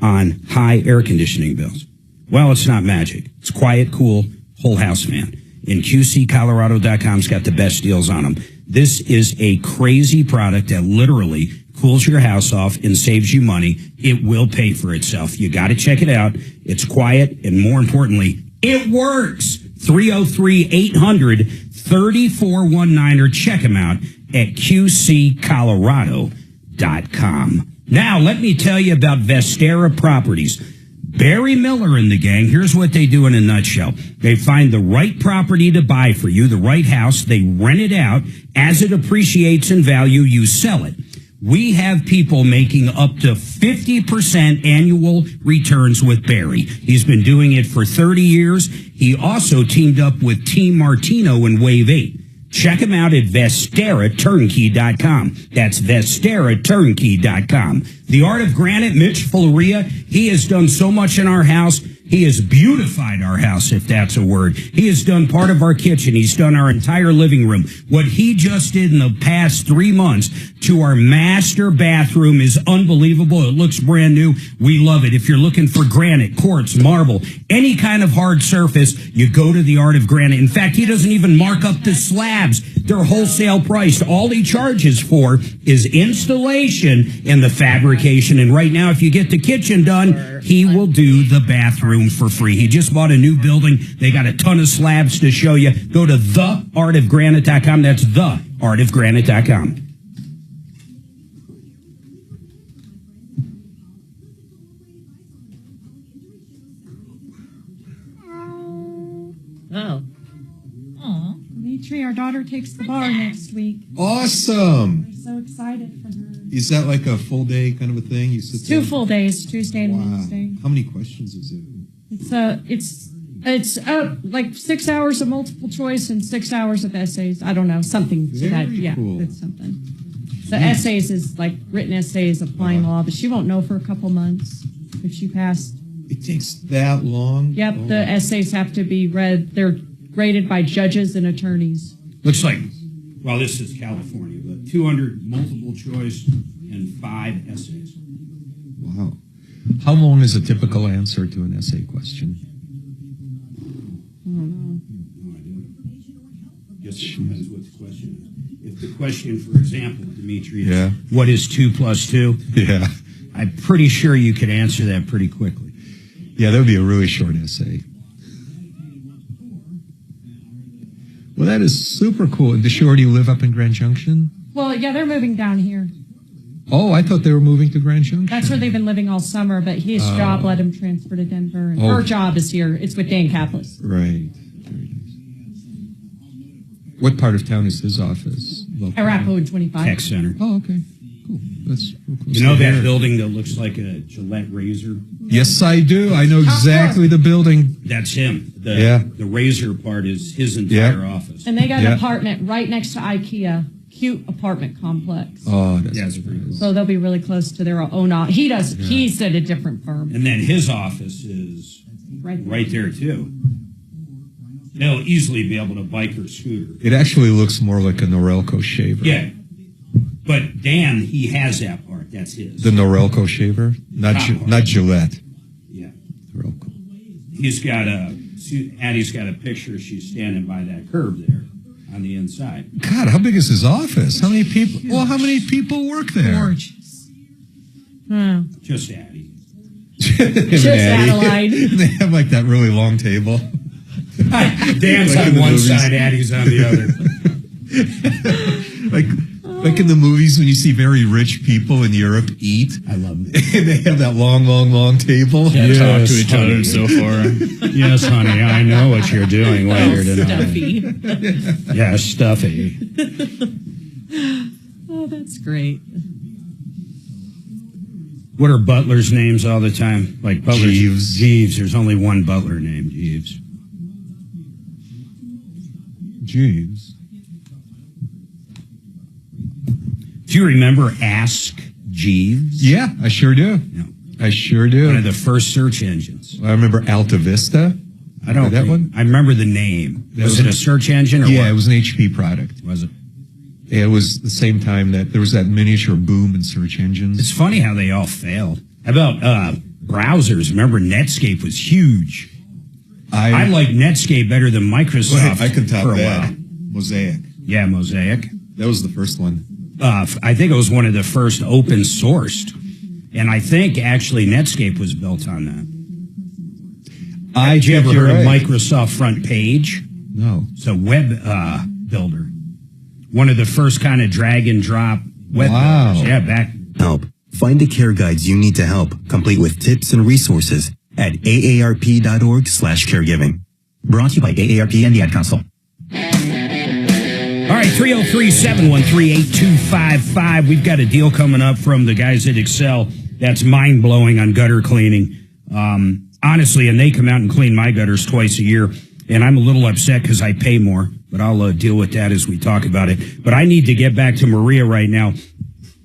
on high air conditioning bills? Well, it's not magic. It's quiet, cool, whole house fan. And QCColorado.com's got the best deals on them. This is a crazy product that literally cools your house off and saves you money. It will pay for itself. You got to check it out. It's quiet, and more importantly, it works. 303-800-3419, or check them out at QCColorado.com. Now, let me tell you about Vestera Properties. Barry Miller and the gang, here's what they do in a nutshell. They find the right property to buy for you, the right house. They rent it out. As it appreciates in value, you sell it. We have people making up to 50% annual returns with Barry. He's been doing it for 30 years. He also teamed up with Team Martino in Wave 8. Check him out at VesteraTurnkey.com. That's VesteraTurnkey.com. The Art of Granite, Mitch Fulleria, he has done so much in our house. He has beautified our house, if that's a word. He has done part of our kitchen. He's done our entire living room. What he just did in the past 3 months to our master bathroom is unbelievable. It looks brand new. We love it. If you're looking for granite, quartz, marble, any kind of hard surface, you go to the Art of Granite. In fact, he doesn't even mark up the slabs. They're wholesale priced. All he charges for is installation and the fabrication. And right now, if you get the kitchen done, he will do the bathroom for free. He just bought a new building. They got a ton of slabs to show you. Go to theartofgranite.com. That's theartofgranite.com. Oh. Aw. Dimitri, our daughter takes the bar next week. Awesome. We're so excited for her. Is that like a full day kind of a thing? You sit there? 2 full days, Tuesday and Wednesday. How many questions is it? It's like 6 hours of multiple choice and 6 hours of essays. I don't know, something to that. Yeah, cool. it's something. The essays is like written essays, applying law, but she won't know for a couple months if she passed. It takes that long? Yep, the essays have to be read. They're graded by judges and attorneys. Looks like, well, this is California, but 200 multiple choice and 5 essays. Wow. How long is a typical answer to an essay question? I don't know. No idea. Guess that's what the question is. If the question, for example, Dimitri, is what is 2 plus 2? Yeah. I'm pretty sure you could answer that pretty quickly. Yeah, that would be a really short essay. Well, that is super cool. Does she already live up in Grand Junction? Well, yeah, they're moving down here. Oh, I thought they were moving to Grand Junction. That's where they've been living all summer, but his job let him transfer to Denver. And her job is here. It's with Dan Kaplis. Right. Very nice. What part of town is his office? Arapahoe and 25. Tech Center. Oh, okay. Cool. That's real close. You know that building that looks like a Gillette razor? Yes, I do. I know exactly the building. That's him. The razor part is his entire office. And they got an apartment right next to IKEA. Cute apartment complex. Oh, that's pretty cool. So they'll be really close to their own office. He's at a different firm. And then his office is right there, too. They'll easily be able to bike or scooter. It actually looks more like a Norelco shaver. Yeah. But Dan, he has that part. That's his. The Norelco shaver? Not Gillette. Yeah. Norelco. Addie's got a picture. She's standing by that curb there on the inside. God, how big is his office? How many people? Well, how many people work there? Gorgeous. Just Addie. Just Adeline. They have like that really long table. Dan's like on one side, Addie's on the other. Like in the movies when you see very rich people in Europe eat. I love it. And they have that long table. Can't talk to each other so far. Yes, honey, I know what you're doing later tonight. Stuffy. Yeah, stuffy. Oh, that's great. What are butlers' names all the time? Like butlers. Jeeves. There's only one butler named Jeeves. Jeeves. Do you remember Ask Jeeves? Yeah, I sure do. Yeah. I sure do. One of the first search engines. I remember Alta Vista. I don't that one. I remember the name. Was it a search engine? Or it was an HP product. Was it? Yeah, it was the same time that there was that miniature boom in search engines. It's funny how they all failed. How about browsers? Remember Netscape was huge. I like Netscape better than Microsoft. I could top for a that. while. Mosaic. Yeah, Mosaic. That was the first one. I think it was one of the first open sourced. And I think actually Netscape was built on that. Did you ever heard of Microsoft Front Page? No. It's a web builder. One of the first kind of drag and drop web builders. Yeah, back. Help. Find the care guides you need to help, complete with tips and resources at aarp.org/caregiving. Brought to you by AARP and the Ad Council. All right, 303-713-8255. We've got a deal coming up from the guys at Excel that's mind-blowing on gutter cleaning. Honestly, and they come out and clean my gutters twice a year, and I'm a little upset because I pay more, but I'll deal with that as we talk about it. But I need to get back to Maria right now.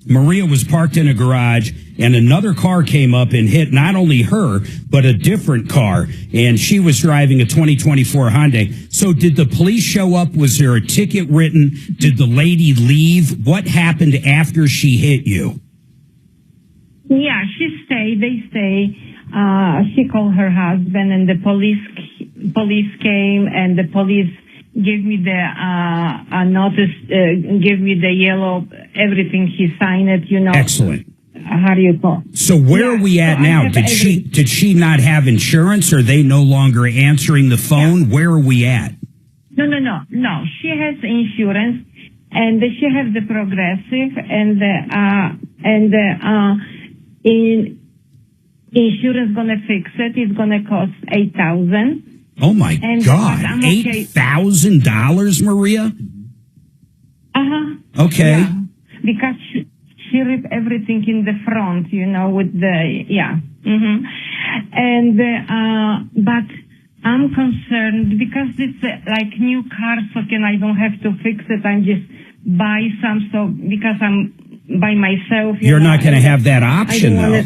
Maria was parked in a garage, and another car came up and hit not only her, but a different car, and she was driving a 2024 Hyundai. So did the police show up? Was there a ticket written? Did the lady leave? What happened after she hit you? Yeah, she stayed. They stay. She called her husband, and the police came, and the police gave me the notice, gave me the yellow everything. He signed it. Excellent. How do you call? So where are we at now? Did she not have insurance? Are they no longer answering the phone? Where are we at? No. She has insurance, and she has the Progressive, and insurance gonna fix it. It's gonna cost $8,000. Oh my God! $8,000, Maria. Okay. Yeah. Because she ripped everything in the front, with the and but I'm concerned because it's like new car, so I don't have to fix it. I'm just buy some, so because I'm by myself. You're not going to have that option, though.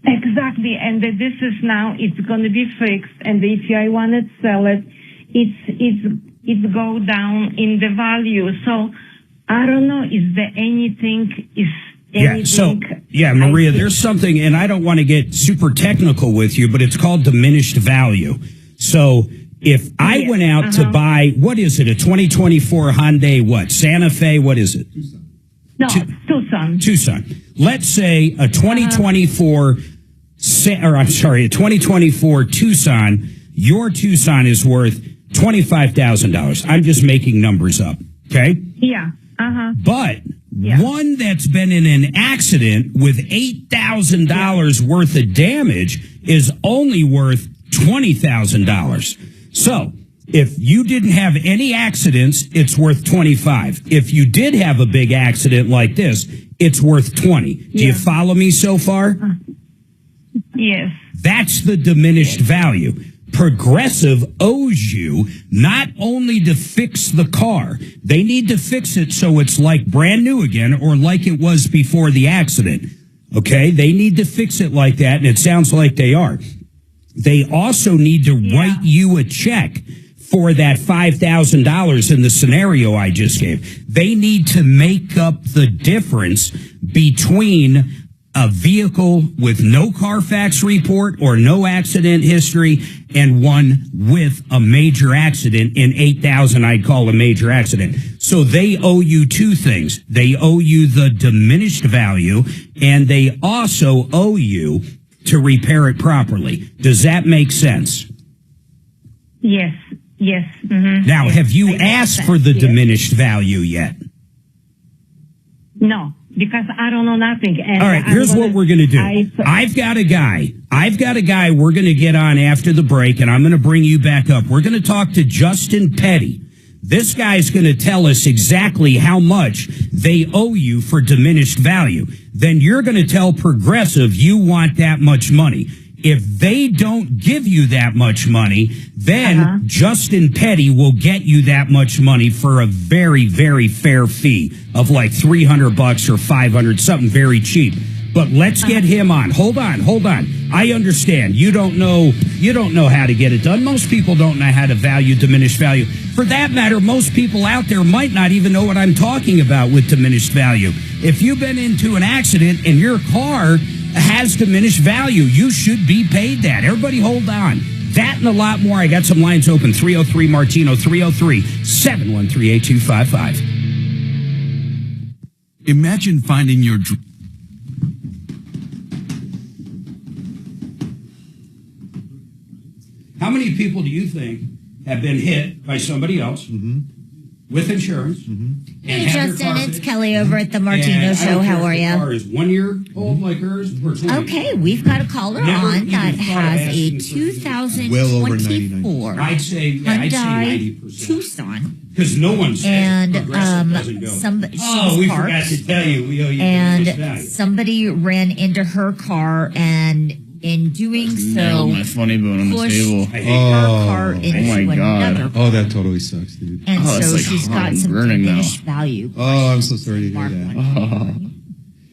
Exactly, and this is now it's going to be fixed, and if I want to sell it, it's go down in the value. So I don't know, is there anything? Maria, there's something, and I don't want to get super technical with you, but it's called diminished value. So if I went out to buy, what is it, a 2024 Hyundai, Santa Fe, what is it? No, Tucson. Let's say a 2024, a 2024 Tucson, your Tucson is worth $25,000. I'm just making numbers up, okay? Yeah. But one that's been in an accident with $8,000 worth of damage is only worth $20,000. So if you didn't have any accidents, it's worth $25,000. If you did have a big accident like this, it's worth $20,000. Do you follow me so far? Yes. That's the diminished value. Progressive owes you not only to fix the car, they need to fix it so it's like brand new again or like it was before the accident. Okay? They need to fix it like that, and it sounds like they are. They also need to write you a check for that $5,000 in the scenario I just gave. They need to make up the difference between a vehicle with no Carfax report or no accident history and one with a major accident. In 8,000, I'd call a major accident. So they owe you two things. They owe you the diminished value, and they also owe you to repair it properly. Does that make sense? Yes. Mm-hmm. Now, have you asked for the diminished value yet? No, because I don't know nothing. And all right, here's what we're going to do. I've got a guy we're going to get on after the break, and I'm going to bring you back up. We're going to talk to Justin Petty. This guy's going to tell us exactly how much they owe you for diminished value. Then you're going to tell Progressive you want that much money. If they don't give you that much money, then Justin Petty will get you that much money for a very, very fair fee of like $300 or $500, something very cheap. But let's get him on. Hold on. I understand. You don't know how to get it done. Most people don't know how to value diminished value. For that matter, most people out there might not even know what I'm talking about with diminished value. If you've been into an accident and your car has diminished value, you should be paid that. Everybody hold on. That and a lot more. I got some lines open. 303 Martino, 303-713-8255. Imagine finding your How many people do you think have been hit by somebody else with insurance? Hey, Justin, it's Kelly over at the Martino Show. How are you? Car is 1 year old like hers or 20. Okay, we've got a caller on that has a 2024 Hyundai Tucson. Because no one's and we forgot to tell you. We owe you and somebody ran into her car and In doing Nailed so, my funny bone on the pushed table. her car into my God. another Oh, that totally sucks, dude. And Oh, it's so like she's hot got and some burning now. diminished value. Oh, I'm so sorry to hear that. Oh.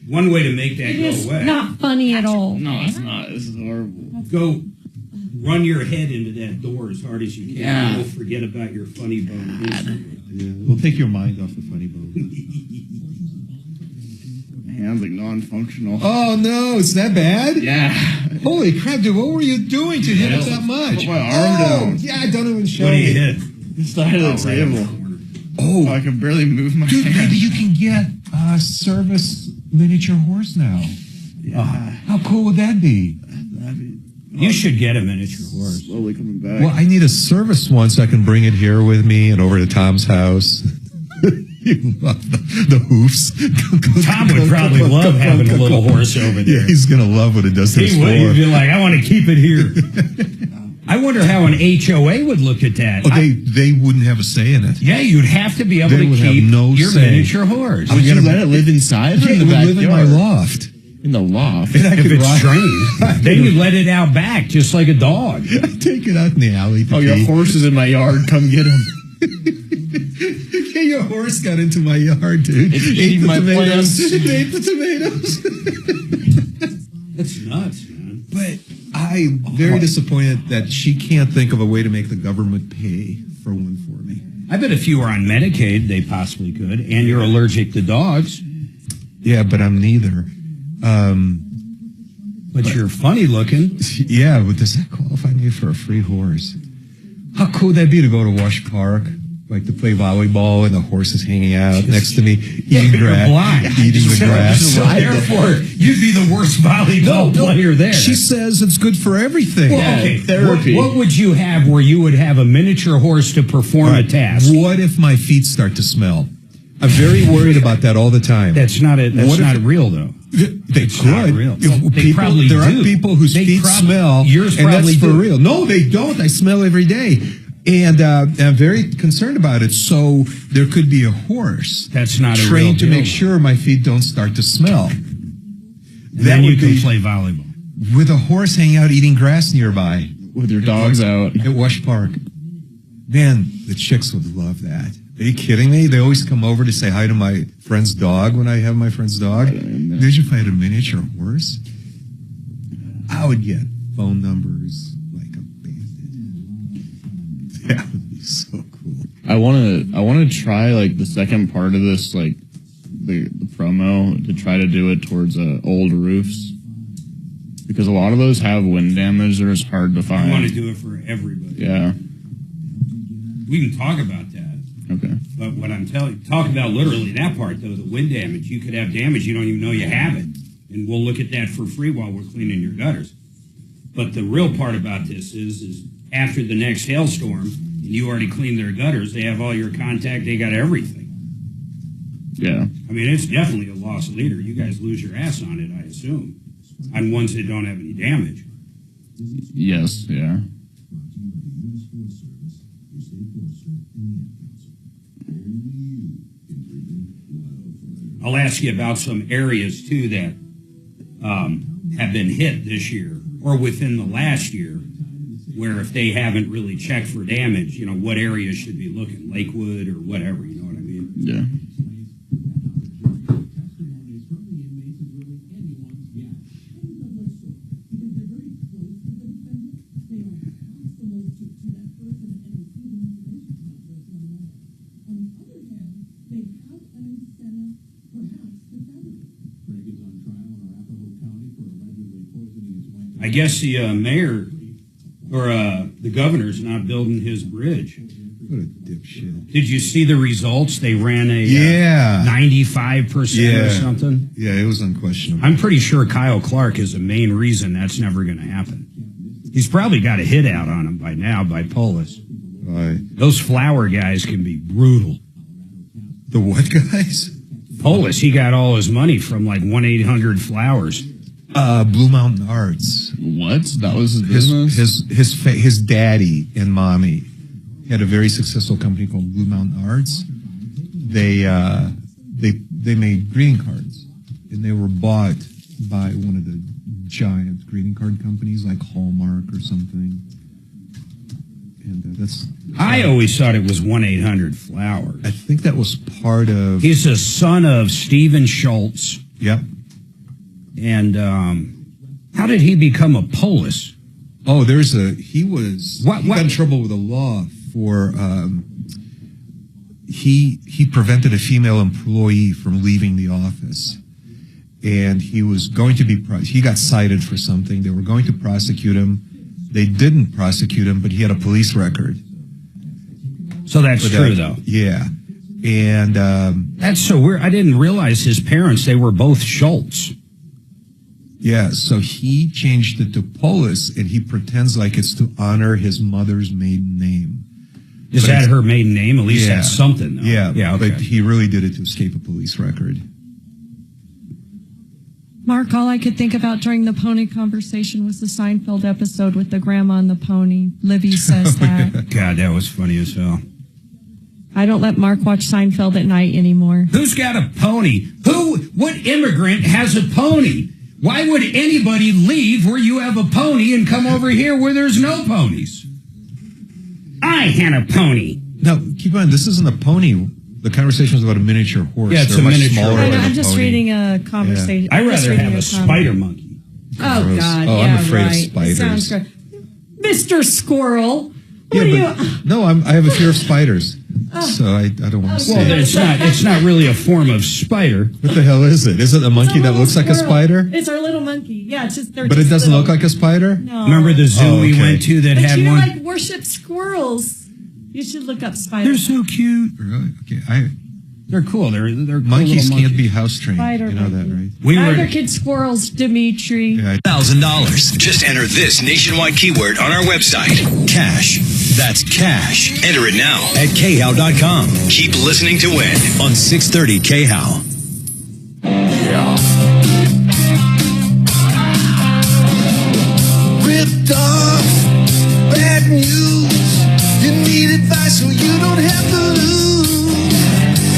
One way to make that It go is away. not funny at all. No, it's not. This is horrible. Go run your head into that door as hard as you can. Yeah. You'll forget about your funny bone. Yeah, we'll take your mind off the funny bone. Hands like non-functional. Oh no, it's that bad? Yeah. Holy crap, dude! What were you doing to hit it that much? Put my arm down. Yeah, don't even show What do you me. hit? The side of the table. Oh, I can barely move my dude, hand. maybe you can get a service miniature horse now. Yeah. How cool would that be? You should get a miniature horse. Slowly coming back. Well, I need a service one so I can bring it here with me and over to Tom's house. You love the hoofs. Tom would probably love having a little horse over there. Yeah, he's going to love what it does to his He would. floor. He'd be like, I want to keep it here. I wonder how an HOA would look at that. Oh, they wouldn't have a say in it. Yeah, you'd have to be able They to would keep have no your say. miniature horse. Would you let it live inside or Yeah, in it the would backyard? live in my loft. In the loft. And I If could it's ride- trained, then you let it out back, just like a dog. Take it out in the alley. to Oh, your pee. horse is in my yard. Come get him. Yeah, your horse got into my yard, dude. It's Ate eating the my tomatoes. plants. It ate the tomatoes. That's nuts, man. But I'm very disappointed that she can't think of a way to make the government pay for one for me. I bet if you were on Medicaid, they possibly could, and you're allergic to dogs. Yeah, but I'm neither. But you're funny looking. Yeah, but does that qualify me for a free horse? How cool would that be to go to Wash Park, like to play volleyball, and the horse is hanging out next to me, eating You're grass, blind. eating the grass. So therefore, you'd be the worst volleyball player there. She says it's good for everything. Well, okay, therapy. What would you have where you would have a miniature horse to perform a task? What if my feet start to smell? I'm very worried about that all the time. That's not it. That's What if not it- real, though. They It's could. not real. If They probably there do. are people whose They feet smell, yours and probably that's for do. real. No, they don't. I smell every day. And I'm very concerned about it. So there could be a horse That's not a real trained to deal. make sure my feet don't start to smell. Then you would can be play volleyball. with a horse hanging out eating grass nearby With your dogs out. at Wash Park. Man, the chicks would love that. Are you kidding me? They always come over to say hi to my friend's dog when I have my friend's dog. Imagine if I had a miniature horse. I would get phone numbers like a bandit. That would be so cool. I wanna try like the second part of this, like the promo, to try to do it towards old roofs, because a lot of those have wind damage. They're just hard to I find. want to do it for everybody. Yeah. We can talk about that. Okay. But what I'm telling, talk about literally that part though, the wind damage. You could have damage you don't even know you have it, and we'll look at that for free while we're cleaning your gutters. But the real part about this is after the next hailstorm, and you already cleaned their gutters, they have all your contact, they got everything. Yeah. I mean, it's definitely a loss leader. You guys lose your ass on it, I assume, on ones that don't have any damage. Yes. Yeah. I'll ask you about some areas too that have been hit this year or within the last year, where if they haven't really checked for damage, you know, what areas should be looking, Lakewood or whatever, you know what I mean? Yeah. I guess the mayor or the governor's not building his bridge. What a dipshit. Did you see the results? They ran a Yeah. 95% or something. Yeah, it was unquestionable. I'm pretty sure Kyle Clark is the main reason that's never going to happen. He's probably got a hit out on him by now by Polis. Right. Those flower guys can be brutal. The what guys? Polis, he got all his money from like 1-800-Flowers. Blue Mountain Arts. What? That was his business? His daddy and mommy had a very successful company called Blue Mountain Arts. They made greeting cards, and they were bought by one of the giant greeting card companies like Hallmark or something. And that's. I always thought it was 1-800-Flowers. I think that was part of. He's a son of Stephen Schultz. Yep. And how did he become a police? Oh, he got in trouble with the law for he prevented a female employee from leaving the office, and he was going to be he got cited for something. They were going to prosecute him. They didn't prosecute him, but he had a police record. So that's true, though. Yeah, and that's so weird. I didn't realize his parents, they were both Schultz. Yeah, so he changed it to Polis, and he pretends like it's to honor his mother's maiden name. Is that her maiden name? At least that's something, though. Yeah, okay. But he really did it to escape a police record. Mark, all I could think about during the pony conversation was the Seinfeld episode with the grandma and the pony. Libby says that. God, that was funny as hell. I don't let Mark watch Seinfeld at night anymore. Who's got a pony? What immigrant has a pony? Why would anybody leave where you have a pony and come over here where there's no ponies? I had a pony. Now, keep in mind, this isn't a pony. The conversation is about a miniature horse. Yeah, it's They're a much miniature smaller horse. than I'm a just pony. reading a conversation. I'd rather have a spider monkey. Oh, Gross. God. Oh, yeah, I'm afraid right. of spiders. It sounds great. Mr. Squirrel. No, I have a fear of spiders, so I don't want to say. Well, it's not really a form of spider. What the hell is it? Is it a monkey that looks like a spider? It's our little monkey. Yeah, it's just. But it doesn't look like a spider? No. Remember the zoo we went to that but had you one? like worship squirrels. You should look up spiders. They're so cute. Really? Okay, they're cool. They're monkeys cool can't be house trained. Spider You know that, right? Neither can squirrels, Dimitri. $1,000. Just enter this nationwide keyword on our website. Cash. That's cash. Enter it now at khow.com. Keep listening to win on 630 KHOW. Ripped off, bad news. You need advice so you don't have to lose.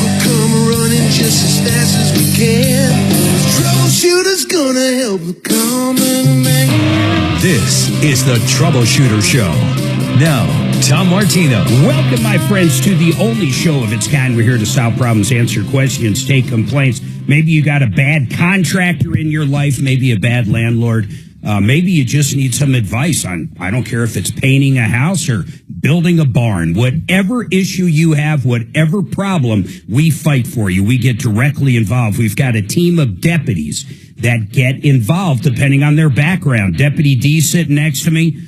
We'll come running just as fast as we can. Troubleshooter's gonna help the common man. This is the Troubleshooter Show. Now, Tom Martino. Welcome, my friends, to the only show of its kind. We're here to solve problems, answer questions, take complaints. Maybe you got a bad contractor in your life, maybe a bad landlord. Maybe you just need some advice on, I don't care if it's painting a house or building a barn. Whatever issue you have, whatever problem, we fight for you. We get directly involved. We've got a team of deputies that get involved depending on their background. Deputy D sitting next to me.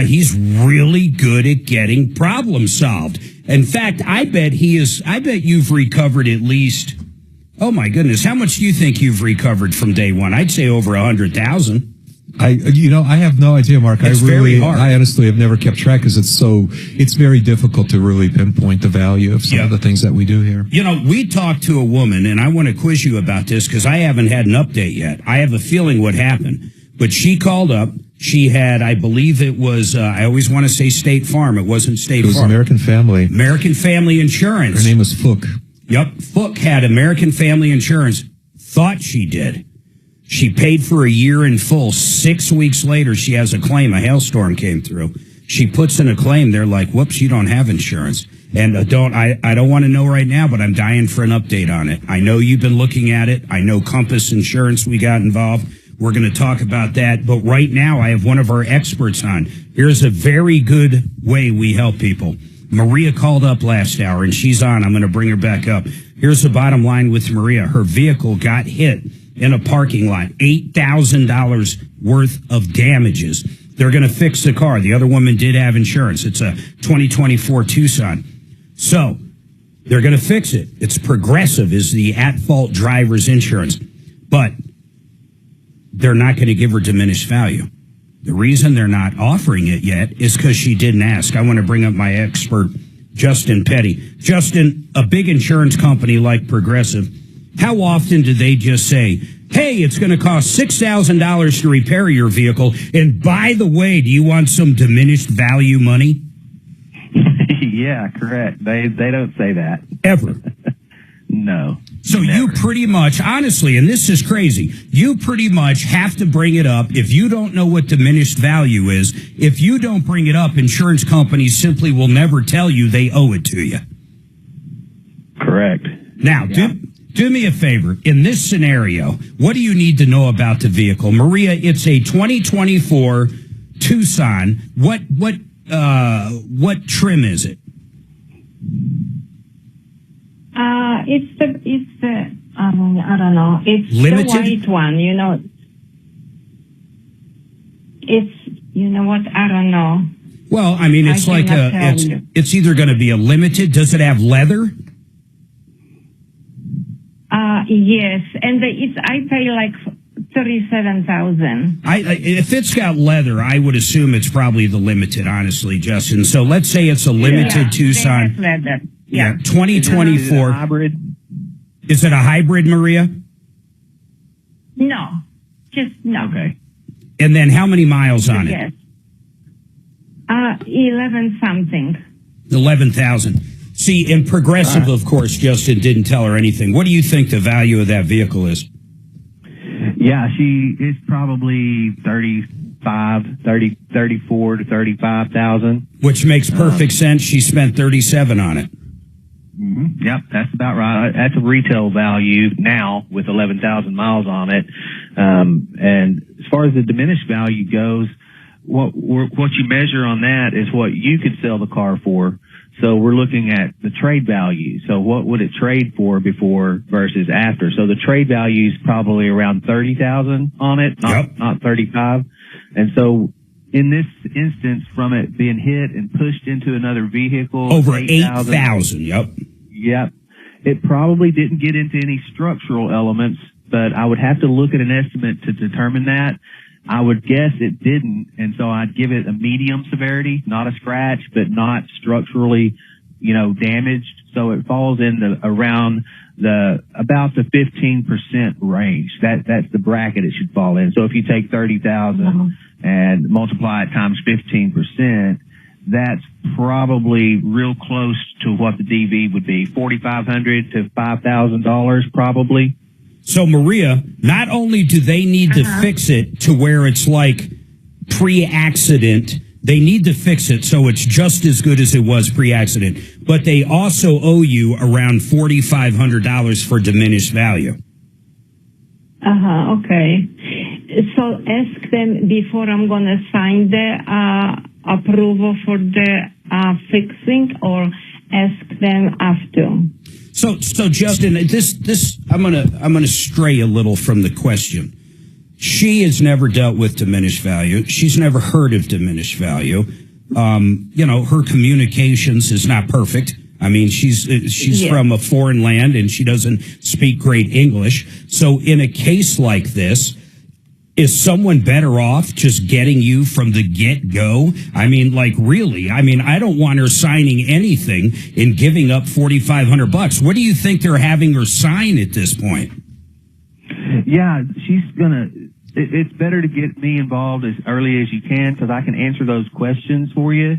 He's really good at getting problems solved. In fact, I bet you've recovered at least, oh my goodness, how much do you think you've recovered from day one? I'd say over 100,000. I have no idea, Mark. It's very hard. I honestly have never kept track because it's very difficult to really pinpoint the value of some of the things that we do here. You know, we talked to a woman, and I want to quiz you about this because I haven't had an update yet. I have a feeling what happened, but she called up. She had, I believe it was, I always want to say State Farm. It wasn't State Farm. It was American Family. American Family Insurance. Her name was Fook. Yep. Fook had American Family Insurance. Thought she did. She paid for a year in full. 6 weeks later, she has a claim. A hailstorm came through. She puts in a claim. They're like, whoops, you don't have insurance. And I don't want to know right now, but I'm dying for an update on it. I know you've been looking at it. I know Compass Insurance, we got involved. We're going to talk about that. But right now, I have one of our experts on. Here's a very good way we help people. Maria called up last hour, and she's on. I'm going to bring her back up. Here's the bottom line with Maria. Her vehicle got hit in a parking lot. $8,000 worth of damages. They're going to fix the car. The other woman did have insurance. It's a 2024 Tucson. So they're going to fix it. It's Progressive is the at-fault driver's insurance. But they're not going to give her diminished value. The reason they're not offering it yet is because she didn't ask. I want to bring up my expert, Justin Petty. Justin, a big insurance company like Progressive, how often do they just say, hey, it's going to cost $6,000 to repair your vehicle, and by the way, do you want some diminished value money? Yeah, correct. They don't say that. Ever. No. So you pretty much, honestly, and this is crazy, you pretty much have to bring it up. If you don't know what diminished value is, if you don't bring it up, insurance companies simply will never tell you they owe it to you. Correct. Now, do me a favor. In this scenario, what do you need to know about the vehicle? Maria, it's a 2024 Tucson. What trim is it? It's the I don't know. It's limited? The white one, you know. It's, you know what, I don't know. Well, I mean, it's like it's either going to be a limited. Does it have leather? Yes, and I pay like $37,000. If it's got leather, I would assume it's probably the limited, honestly, Justin. So let's say it's a limited Tucson. Leather. Yeah, 2024. Hybrid? Is it a hybrid, Maria? No, just no. Okay. And then how many miles on it? 11 something. 11,000. See, in Progressive, of course, Justin didn't tell her anything. What do you think the value of that vehicle is? Yeah, she is probably 34 to 35,000. Which makes perfect sense. She spent 37 on it. Mm-hmm. Yep, that's about right. That's a retail value now with 11,000 miles on it. And as far as the diminished value goes, what you measure on that is what you could sell the car for. So we're looking at the trade value. So what would it trade for before versus after? So the trade value is probably around 30,000 on it, not 35. And so in this instance, from it being hit and pushed into another vehicle, over 8,000. Yep. It probably didn't get into any structural elements, but I would have to look at an estimate to determine that. I would guess it didn't, and so I'd give it a medium severity, not a scratch, but not structurally, damaged. So it falls in around about the 15% range. That's the bracket it should fall in. So if you take 30,000 and multiply it times 15%, that's probably real close to what the DV would be, $4,500 to $5,000 probably. So, Maria, not only do they need to fix it to where it's like pre-accident, they need to fix it so it's just as good as it was pre-accident, but they also owe you around $4,500 for diminished value. Okay. So ask them before I'm going to sign the approval for the fixing, or ask them after. So Justin, this I'm gonna stray a little from the question. She has never dealt with diminished value. She's never heard of diminished value. Her communications is not perfect. I mean, she's from a foreign land and she doesn't speak great English. So in a case like this, is someone better off just getting you from the get-go? I mean, really? I mean, I don't want her signing anything and giving up $4,500. What do you think they're having her sign at this point? Yeah, it's better to get me involved as early as you can because I can answer those questions for you,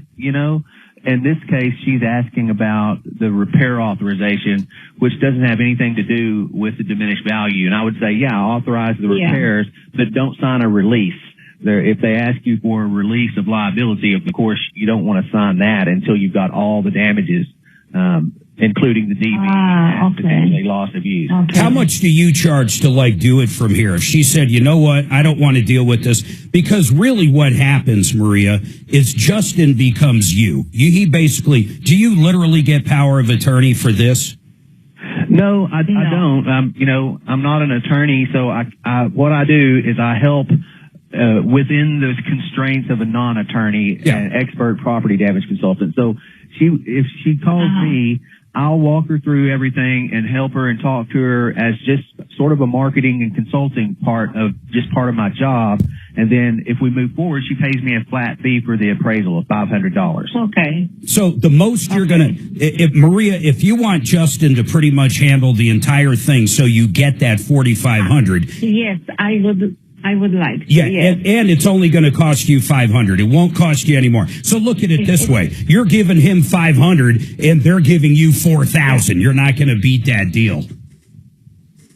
In this case, she's asking about the repair authorization, which doesn't have anything to do with the diminished value. And I would say, authorize the repairs, but don't sign a release. If they ask you for a release of liability, of course, you don't want to sign that until you've got all the damages, including the DV and potentially loss of use. Okay. How much do you charge to do it from here? If she said, you know what, I don't want to deal with this, because really what happens, Maria, is Justin becomes you. He basically, do you literally get power of attorney for this? No, I don't. I'm not an attorney, so what I do is I help within the constraints of a non-attorney, an expert property damage consultant. So if she calls me, I'll walk her through everything and help her and talk to her as just sort of a marketing and consulting part of my job. And then if we move forward, she pays me a flat fee for the appraisal of $500. Okay. So the most you're going to, Maria, if you want Justin to pretty much handle the entire thing so you get that $4,500. Yes, I would like to. Yeah, yes. and it's only going to cost you $500. It won't cost you any more. So look at it this way. You're giving him $500 and they're giving you $4,000. You're not going to beat that deal.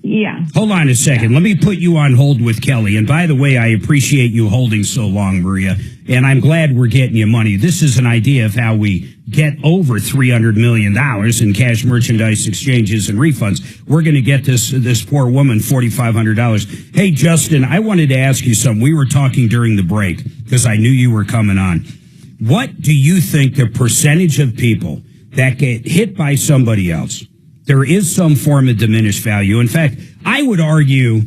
Yeah. Hold on a second. Let me put you on hold with Kelly. And by the way, I appreciate you holding so long, Maria. And I'm glad we're getting you money. This is an idea of how we get over $300 million in cash merchandise exchanges and refunds. We're going to get this poor woman $4,500. Hey, Justin, I wanted to ask you something. We were talking during the break because I knew you were coming on. What do you think the percentage of people that get hit by somebody else? There is some form of diminished value. In fact, I would argue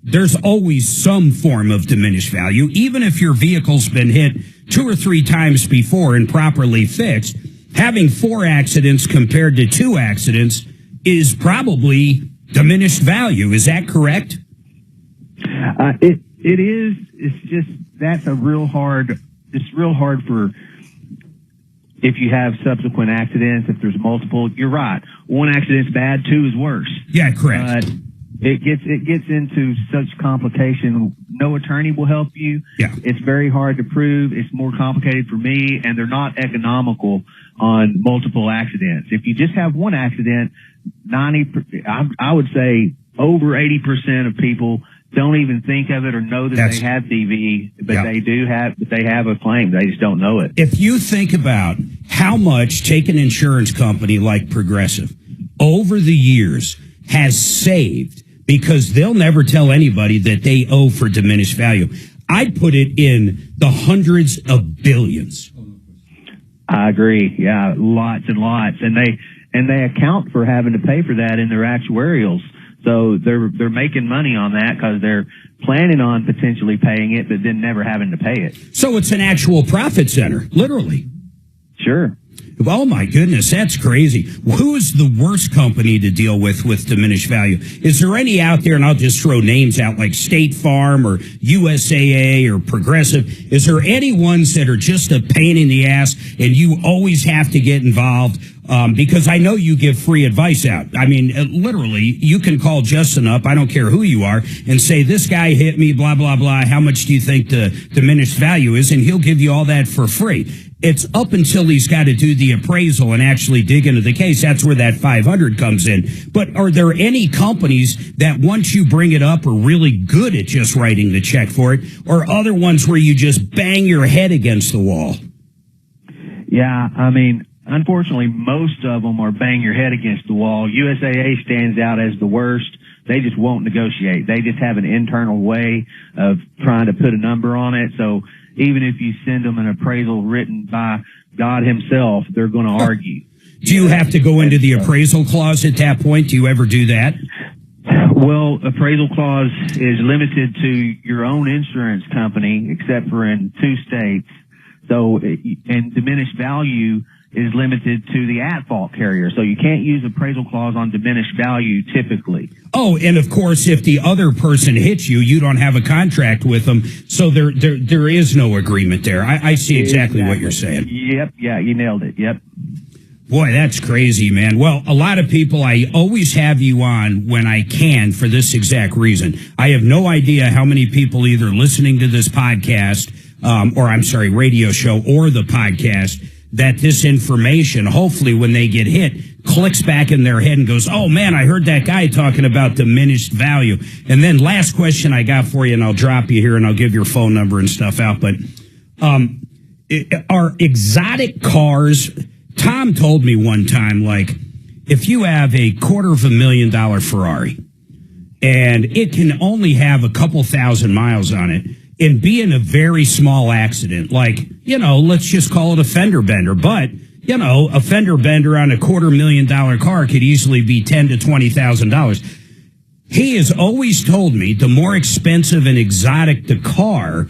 there's always some form of diminished value. Even if your vehicle's been hit 2 or 3 times before and properly fixed, having 4 accidents compared to 2 accidents is probably diminished value. Is that correct? It is. It's just that's it's real hard for if you have subsequent accidents, if there's multiple. You're right. 1 accident's bad, 2 is worse. Yeah, correct. It gets into such complication. No attorney will help you. Yeah. It's very hard to prove. It's more complicated for me, and they're not economical on multiple accidents. If you just have 1 accident, I would say over 80% of people don't even think of it or know that they have DV, but they have a claim. They just don't know it. If you think about how much take an insurance company like Progressive over the years has saved because they'll never tell anybody that they owe for diminished value, I'd put it in the hundreds of billions. I agree. Yeah, lots and lots. And they account for having to pay for that in their actuarials. So they're making money on that because they're planning on potentially paying it, but then never having to pay it. So it's an actual profit center, literally. Sure. Oh my goodness, that's crazy. Who's the worst company to deal with diminished value? Is there any out there, and I'll just throw names out like State Farm or USAA or Progressive? Is there any ones that are just a pain in the ass and you always have to get involved? Because I know you give free advice out. I mean, literally, you can call Justin up, I don't care who you are, and say, this guy hit me, blah, blah, blah. How much do you think the diminished value is? And he'll give you all that for free. It's up until he's got to do the appraisal and actually dig into the case. That's where that 500 comes in. But are there any companies that once you bring it up are really good at just writing the check for it, or other ones where you just bang your head against the wall? Yeah, I mean, unfortunately, most of them are bang your head against the wall. USAA stands out as the worst. They just won't negotiate. They just have an internal way of trying to put a number on it. So even if you send them an appraisal written by God himself, they're going to argue. Do you have to go into the appraisal clause at that point? Do you ever do that? Well, appraisal clause is limited to your own insurance company, except for in 2 states. So, and diminished value is limited to the at-fault carrier. So you can't use appraisal clause on diminished value typically. Oh, and of course, if the other person hits you, you don't have a contract with them. So there is no agreement there. I see exactly what you're saying. Yep. Yeah, you nailed it. Yep. Boy, that's crazy, man. Well, a lot of people, I always have you on when I can for this exact reason. I have no idea how many people either listening to this podcast, radio show or the podcast, that this information, hopefully when they get hit, clicks back in their head and goes, oh man, I heard that guy talking about diminished value. And then last question I got for you, and I'll drop you here and I'll give your phone number and stuff out. But are exotic cars, Tom told me one time, like, if you have a $250,000 Ferrari and it can only have a couple thousand miles on it, and be in a very small accident, like, let's just call it a fender bender. But, a fender bender on a $250,000 car could easily be $10,000 to $20,000. He has always told me the more expensive and exotic the car,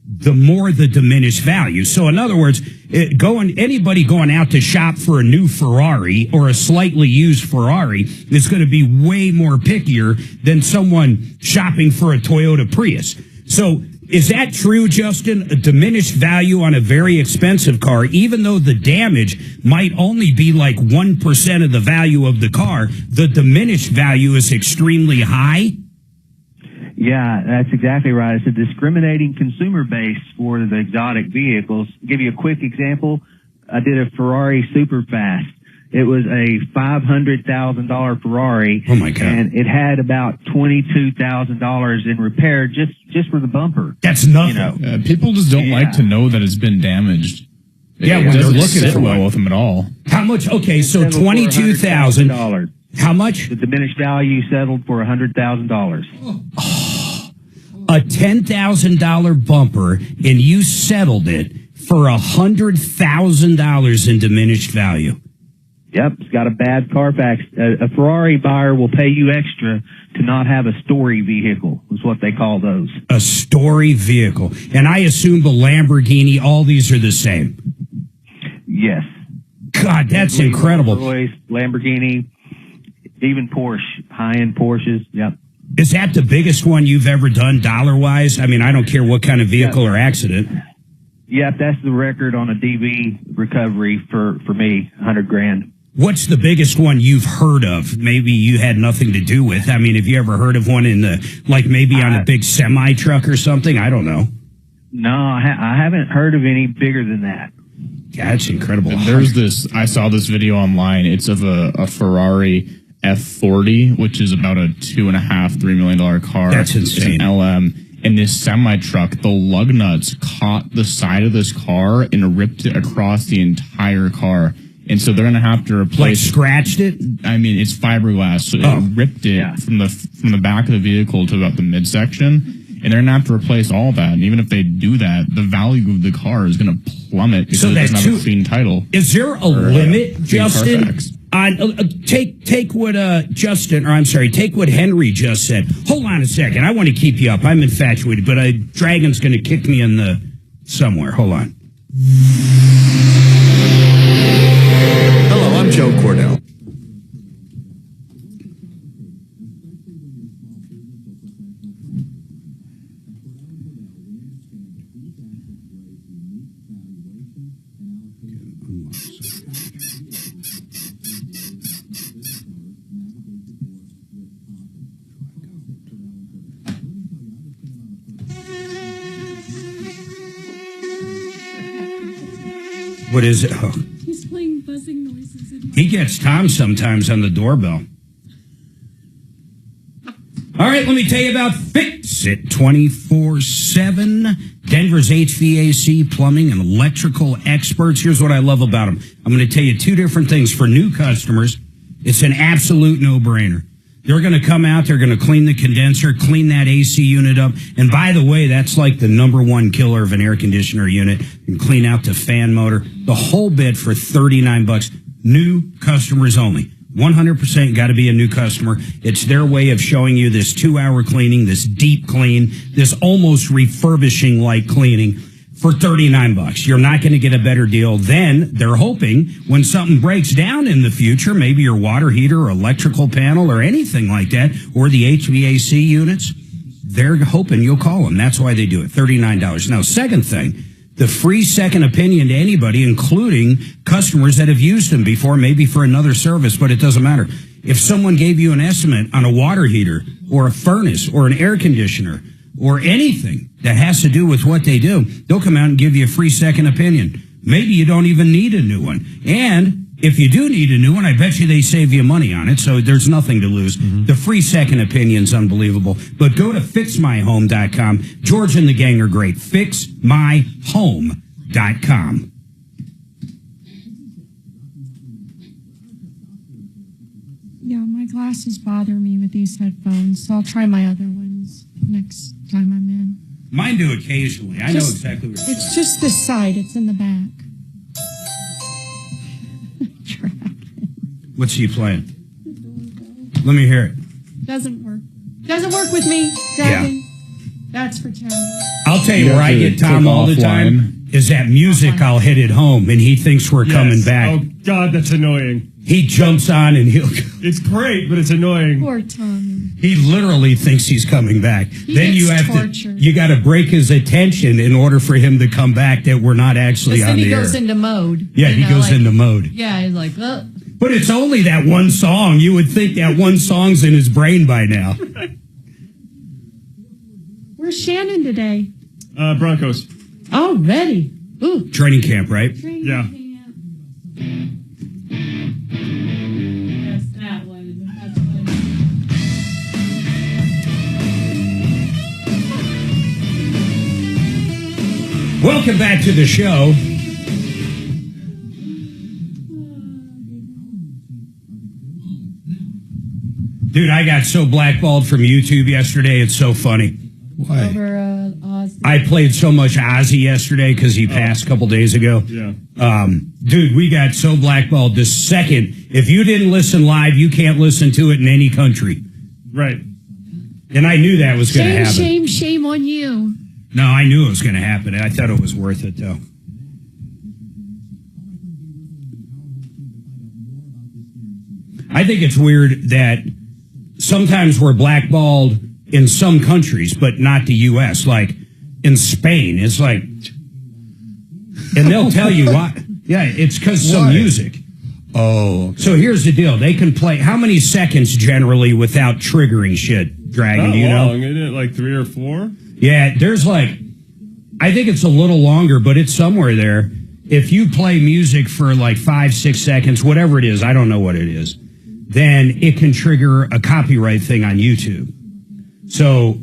the more the diminished value. So in other words, anybody going out to shop for a new Ferrari or a slightly used Ferrari is going to be way more pickier than someone shopping for a Toyota Prius. So is that true, Justin? A diminished value on a very expensive car, even though the damage might only be like 1% of the value of the car, the diminished value is extremely high? Yeah, that's exactly right. It's a discriminating consumer base for the exotic vehicles. I'll give you a quick example. I did a Ferrari Superfast, It was a $500,000 Ferrari. Oh my God! And it had about $22,000 in repair just for the bumper. That's nothing. You know? People just don't like to know that it's been damaged. Yeah, it when they're doesn't looking sit for well one. with them at all. How much? Okay, so $22,000. How much? The diminished value settled for $100,000. A $10,000 bumper, and you settled it for $100,000 in diminished value. Yep, it's got a bad Carfax. A Ferrari buyer will pay you extra to not have a story vehicle, is what they call those. A story vehicle. And I assume the Lamborghini, all these are the same. Yes. God, that's incredible. Rolls-Royce, Lamborghini, even Porsche, high-end Porsches. Yep. Is that the biggest one you've ever done dollar-wise? I mean, I don't care what kind of vehicle or accident. Yep, that's the record on a DV recovery for me, $100,000. What's the biggest one you've heard of? Maybe you had nothing to do with. I mean, have you ever heard of one in the, like maybe on a big semi truck or something? I don't know. No, I haven't heard of any bigger than that. Yeah, that's incredible. There's this, I saw this video online. It's of a Ferrari F40, which is about a $2.5–3 million car. That's insane. It's an LM. And this semi truck, the lug nuts caught the side of this car and ripped it across the entire car. And so they're going to have to replace. Like scratched it? I mean, it's fiberglass. So it ripped it from the back of the vehicle to about the midsection. And they're going to have to replace all that. And even if they do that, the value of the car is going to plummet because it doesn't have a clean title. Is there a limit, Justin? Take what take what Henry just said. Hold on a second. I want to keep you up. I'm infatuated, but Dragon's going to kick me in the somewhere. Hold on. Hello, I'm Joe Cordell. What is it? Oh. He's playing buzzing noises. He gets Tom sometimes on the doorbell. All right, let me tell you about Fix It 24/7. Denver's HVAC, plumbing, and electrical experts. Here's what I love about them. I'm going to tell you two different things. For new customers, it's an absolute no-brainer. They're going to come out, they're going to clean the condenser, clean that AC unit up. And by the way, that's like the #1 killer of an air conditioner unit. And clean out the fan motor. The whole bit for $39. New customers only. 100% got to be a new customer. It's their way of showing you this 2-hour cleaning, this deep clean, this almost refurbishing-like cleaning for $39. You're not going to get a better deal. Then they're hoping when something breaks down in the future, maybe your water heater or electrical panel or anything like that, or the HVAC units, they're hoping you'll call them. That's why they do it. $39. Now, second thing, the free second opinion to anybody, including customers that have used them before, maybe for another service, but it doesn't matter. If someone gave you an estimate on a water heater or a furnace or an air conditioner or anything that has to do with what they do, they'll come out and give you a free second opinion. Maybe you don't even need a new one. And if you do need a new one, I bet you they save you money on it, so there's nothing to lose. The free second opinion's unbelievable. But go to fixmyhome.com. George and the gang are great. Fixmyhome.com. Yeah, my glasses bother me with these headphones, so I'll try my other ones next time I'm in. Mine do occasionally. I know exactly what you're It's just this side. It's in the back. What's he playing? Let me hear it. Doesn't work. Doesn't work with me. Dragon. That's for Chad. I'll tell you where I get Tom all the time is that music I'll hit at home and he thinks we're coming back. Oh, God, that's annoying. He jumps on and he'll... It's great, but it's annoying. Poor Tommy. He literally thinks he's coming back. Then you have tortured. you got to break his attention in order for him to come back that we're not actually on Then the he air. goes into mode. Yeah, he goes into mode. Yeah, he's like, oh. But it's only that one song. You would think that one song's in his brain by now. Where's Shannon today? Broncos. Oh, ready. Ooh. Training camp, right? Yeah. Welcome back to the show. Dude, I got so blackballed from YouTube yesterday. It's so funny. Why? Over Ozzy. I played so much Ozzy yesterday because he passed a couple days ago. Yeah. Dude, we got so blackballed this second. If you didn't listen live, you can't listen to it in any country. Right. And I knew that was going to happen. Shame on you. No, I knew it was going to happen. I thought it was worth it, though. I think it's weird that sometimes we're blackballed in some countries, but not the U.S. Like in Spain, it's like, and they'll tell you why. Yeah, it's because some music. Oh. So here's the deal. They can play how many seconds generally without triggering shit, Dragon? Not Do you know? long, isn't it? Like 3 or 4? Yeah, there's like, I think it's a little longer, but it's somewhere there. If you play music for like 5-6 seconds, whatever it is, I don't know what it is, then it can trigger a copyright thing on YouTube. So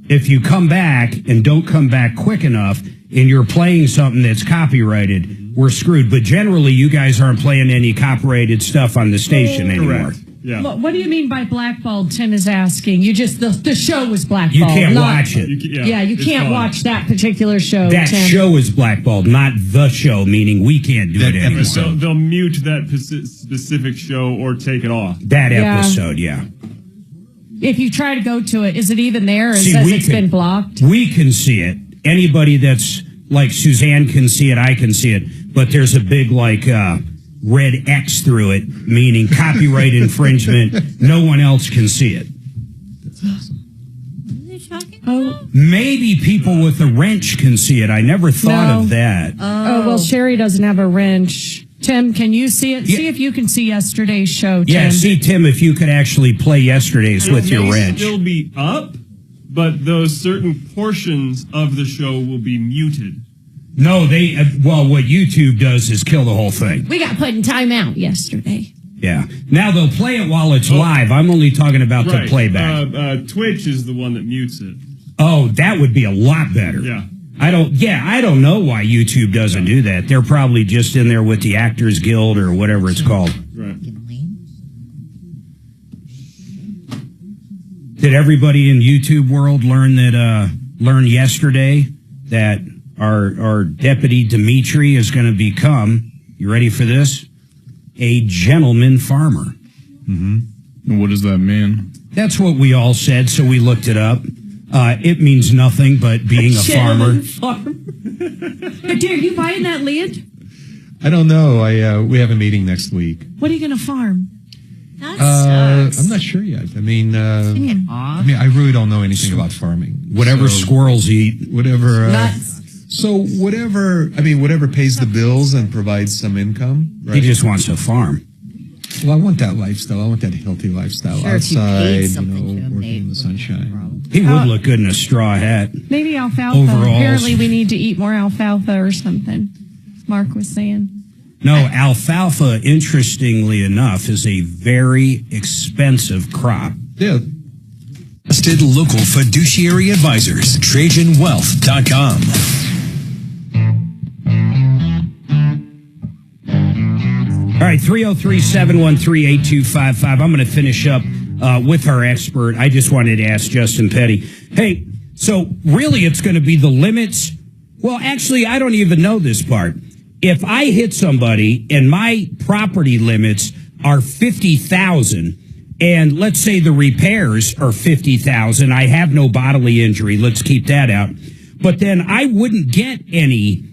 if you come back and don't come back quick enough and you're playing something that's copyrighted, we're screwed. But generally, you guys aren't playing any copyrighted stuff on the station anymore. Yeah. What do you mean by blackballed? Tim is asking. You just the show was blackballed. You can't watch it. You can't watch that particular show. That Tim. show is blackballed, not the show, meaning we can't do it anymore. They'll mute that specific show or take it off. That episode, yeah. If you try to go to it, is it even there? It says it's been blocked. We can see it. Anybody that's like Suzanne can see it, I can see it. But there's a big like red X through it, meaning copyright infringement. No one else can see it. What are they talking about? Maybe people with a wrench can see it. I never thought of that. Oh, well, Sherry doesn't have a wrench. Tim, can you see it? Yeah. See if you can see yesterday's show, Tim. Yeah, see, Tim, if you could actually play yesterday's with your wrench. It will still be up, but those certain portions of the show will be muted. No, what YouTube does is kill the whole thing. We got put in timeout yesterday. Yeah. Now they'll play it while it's live. I'm only talking about the playback. Twitch is the one that mutes it. Oh, that would be a lot better. Yeah. I don't know why YouTube doesn't do that. They're probably just in there with the Actors Guild or whatever it's called. Right. Did everybody in YouTube world learn yesterday that our deputy Dimitri is going to become, you ready for this? A gentleman farmer. Mm-hmm. And what does that mean? That's what we all said, so we looked it up. It means nothing but being a farmer. Dude, are you buying that land? I don't know. We have a meeting next week. What are you going to farm? That sucks. I'm not sure yet. I mean, I really don't know anything about farming. Whatever squirrels eat. Whatever. Nuts. So whatever pays the bills and provides some income. Right? He just wants to farm. Well, I want that lifestyle. I want that healthy lifestyle outside, working in the sunshine. He would look good in a straw hat. Maybe alfalfa. Overalls. Apparently, we need to eat more alfalfa or something. Mark was saying. No, alfalfa, interestingly enough, is a very expensive crop. Yeah. Trusted local fiduciary advisors. TrajanWealth.com. All right, 303-713-8255. I'm going to finish up with our expert. I just wanted to ask Justin Petty. Hey, so really it's going to be the limits. Well, actually, I don't even know this part. If I hit somebody and my property limits are $50,000, and let's say the repairs are $50,000, I have no bodily injury. Let's keep that out. But then I wouldn't get any.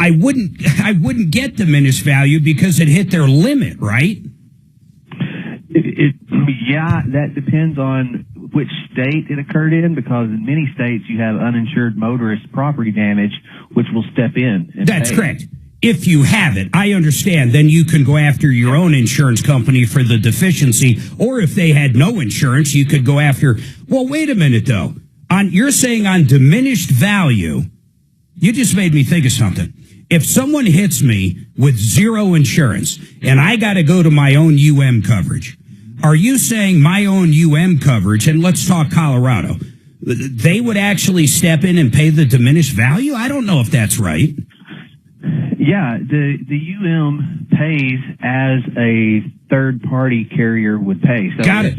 I wouldn't get diminished value because it hit their limit, right? Yeah, that depends on which state it occurred in, because in many states you have uninsured motorist property damage, which will step in. That's correct. If you have it, I understand. Then you can go after your own insurance company for the deficiency. Or if they had no insurance, you could go after. Well, wait a minute, though. You're saying on diminished value, you just made me think of something. If someone hits me with zero insurance and I got to go to my own UM coverage, are you saying my own UM coverage, and let's talk Colorado, they would actually step in and pay the diminished value? I don't know if that's right. Yeah, the UM pays as a third-party carrier would pay. So Got it.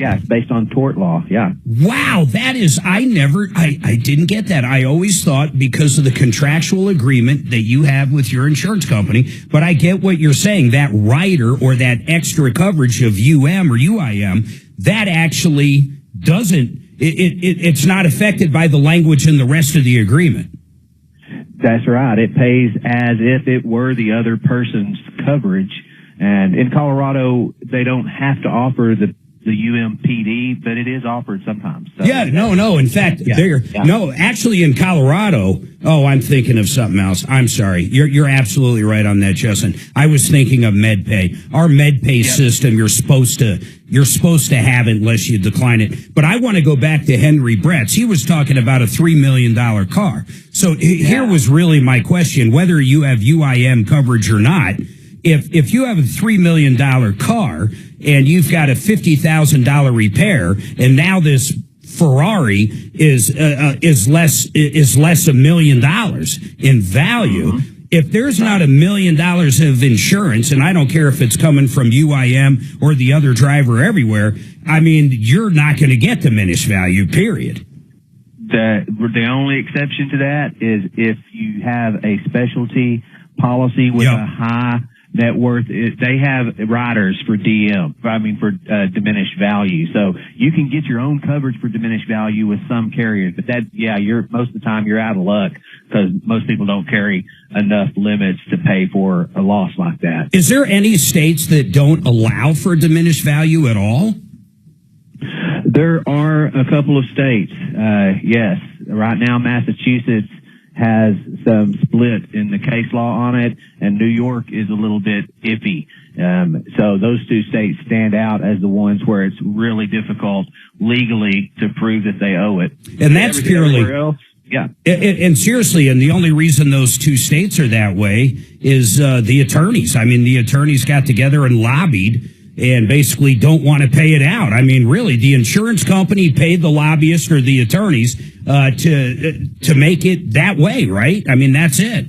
It's based on tort law. Yeah. Wow, that is, I didn't get that. I always thought because of the contractual agreement that you have with your insurance company, but I get what you're saying. That rider or that extra coverage of UM or UIM, that actually doesn't, it's not affected by the language in the rest of the agreement. That's right. It pays as if it were the other person's coverage. And in Colorado, they don't have to offer the UMPD, but it is offered sometimes. So No. In fact, no, actually in Colorado, I'm thinking of something else. I'm sorry. You're absolutely right on that, Justin. I was thinking of MedPay. Our MedPay system, you're supposed to have it unless you decline it. But I want to go back to Henry Bretz. He was talking about a $3 million car. So here was really my question, whether you have UIM coverage or not. If you have a $3 million car and you've got a $50,000 repair, and now this Ferrari is less $1 million in value. If there's not $1 million of insurance, and I don't care if it's coming from UIM or the other driver everywhere, I mean, you're not going to get diminished value, period. The only exception to that is if you have a specialty policy with a high net worth. They have riders for diminished value. So you can get your own coverage for diminished value with some carriers, but most of the time you're out of luck because most people don't carry enough limits to pay for a loss like that. Is there any states that don't allow for diminished value at all? There are a couple of states. Yes. Right now, Massachusetts has some split in the case law on it, and New York is a little bit iffy. So those two states stand out as the ones where it's really difficult legally to prove that they owe it. And that's purely... Yeah. And seriously, and the only reason those two states are that way is the attorneys. I mean, the attorneys got together and lobbied and basically don't want to pay it out. I mean, really, the insurance company paid the lobbyist or the attorneys to make it that way, right? I mean, that's it.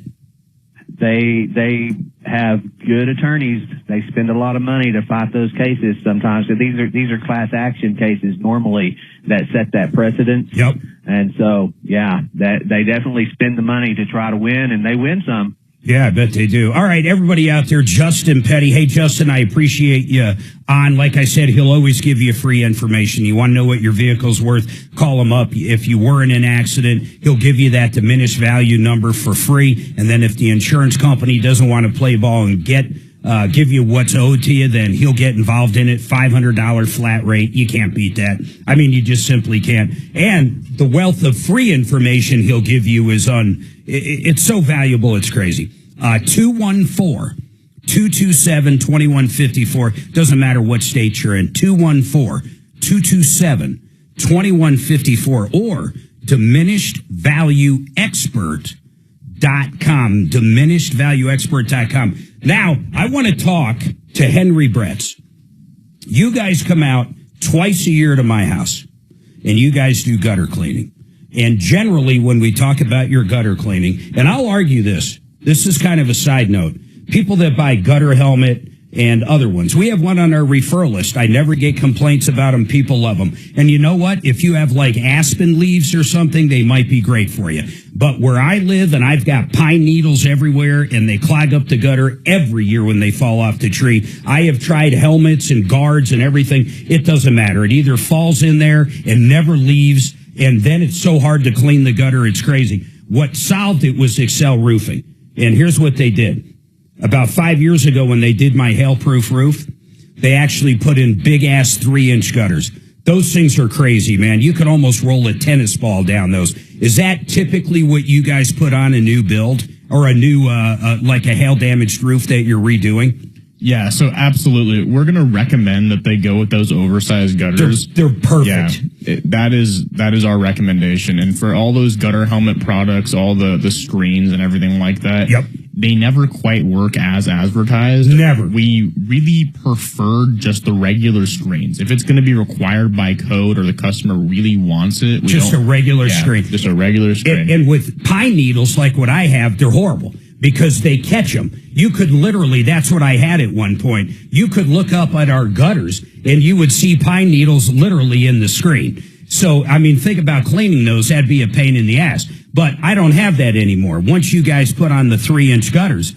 They have good attorneys. They spend a lot of money to fight those cases sometimes. So these are class action cases normally that set that precedent. Yep. And so, that they definitely spend the money to try to win, and they win some. Yeah, I bet they do. All right, everybody out there, Justin Petty. Hey, Justin, I appreciate you on. Like I said, he'll always give you free information. You want to know what your vehicle's worth, call him up. If you were in an accident, he'll give you that diminished value number for free. And then if the insurance company doesn't want to play ball and give you what's owed to you, then he'll get involved in it. $500 flat rate. You can't beat that. I mean, you just simply can't. And the wealth of free information he'll give you is it's so valuable, it's crazy. 214-227-2154. Doesn't matter what state you're in. 214-227-2154 or diminishedvalueexpert.com. Diminishedvalueexpert.com. Now, I want to talk to Henry Bretz. You guys come out twice a year to my house, and you guys do gutter cleaning. And generally, when we talk about your gutter cleaning, and I'll argue this is kind of a side note. People that buy Gutter Helmet and other ones, we have one on our referral list. I never get complaints about them. People love them. And you know what? If you have like aspen leaves or something, they might be great for you. But where I live, and I've got pine needles everywhere, and they clog up the gutter every year when they fall off the tree. I have tried helmets and guards and everything. It doesn't matter. It either falls in there and never leaves, and then it's so hard to clean the gutter, it's crazy. What solved it was Excel Roofing. And here's what they did. About 5 years ago when they did my hail-proof roof, they actually put in big-ass 3-inch gutters. Those things are crazy, man. You could almost roll a tennis ball down those. Is that typically what you guys put on a new build or a new, like a hail-damaged roof that you're redoing? Yeah, so absolutely. We're going to recommend that they go with those oversized gutters. They're perfect. Yeah, that is our recommendation. And for all those gutter helmet products, all the screens and everything like that, they never quite work as advertised. Never. We really prefer just the regular screens. If it's going to be required by code or the customer really wants it, just a regular screen. Just a regular screen. And with pine needles like what I have, they're horrible because they catch them. You could literally, that's what I had at one point. You could look up at our gutters and you would see pine needles literally in the screen. So, I mean, think about cleaning those. That'd be a pain in the ass. But I don't have that anymore. Once you guys put on the 3-inch gutters,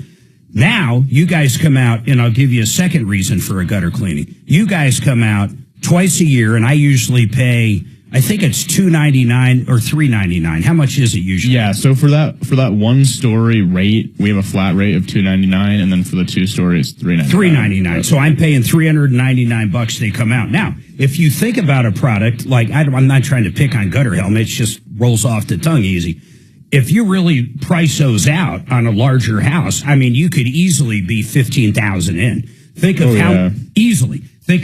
now you guys come out, and I'll give you a second reason for a gutter cleaning. You guys come out twice a year, and I usually pay, I think it's $2.99 or $3.99. How much is it usually? Yeah, so for that 1-story rate, we have a flat rate of $2.99, and then for the 2-story, it's $3.99. $3.99. So I'm paying $399. They come out. Now, if you think about a product like I'm not trying to pick on gutter helmets, just rolls off the tongue easy. If you really price those out on a larger house, I mean, you could easily be $15,000 in. Think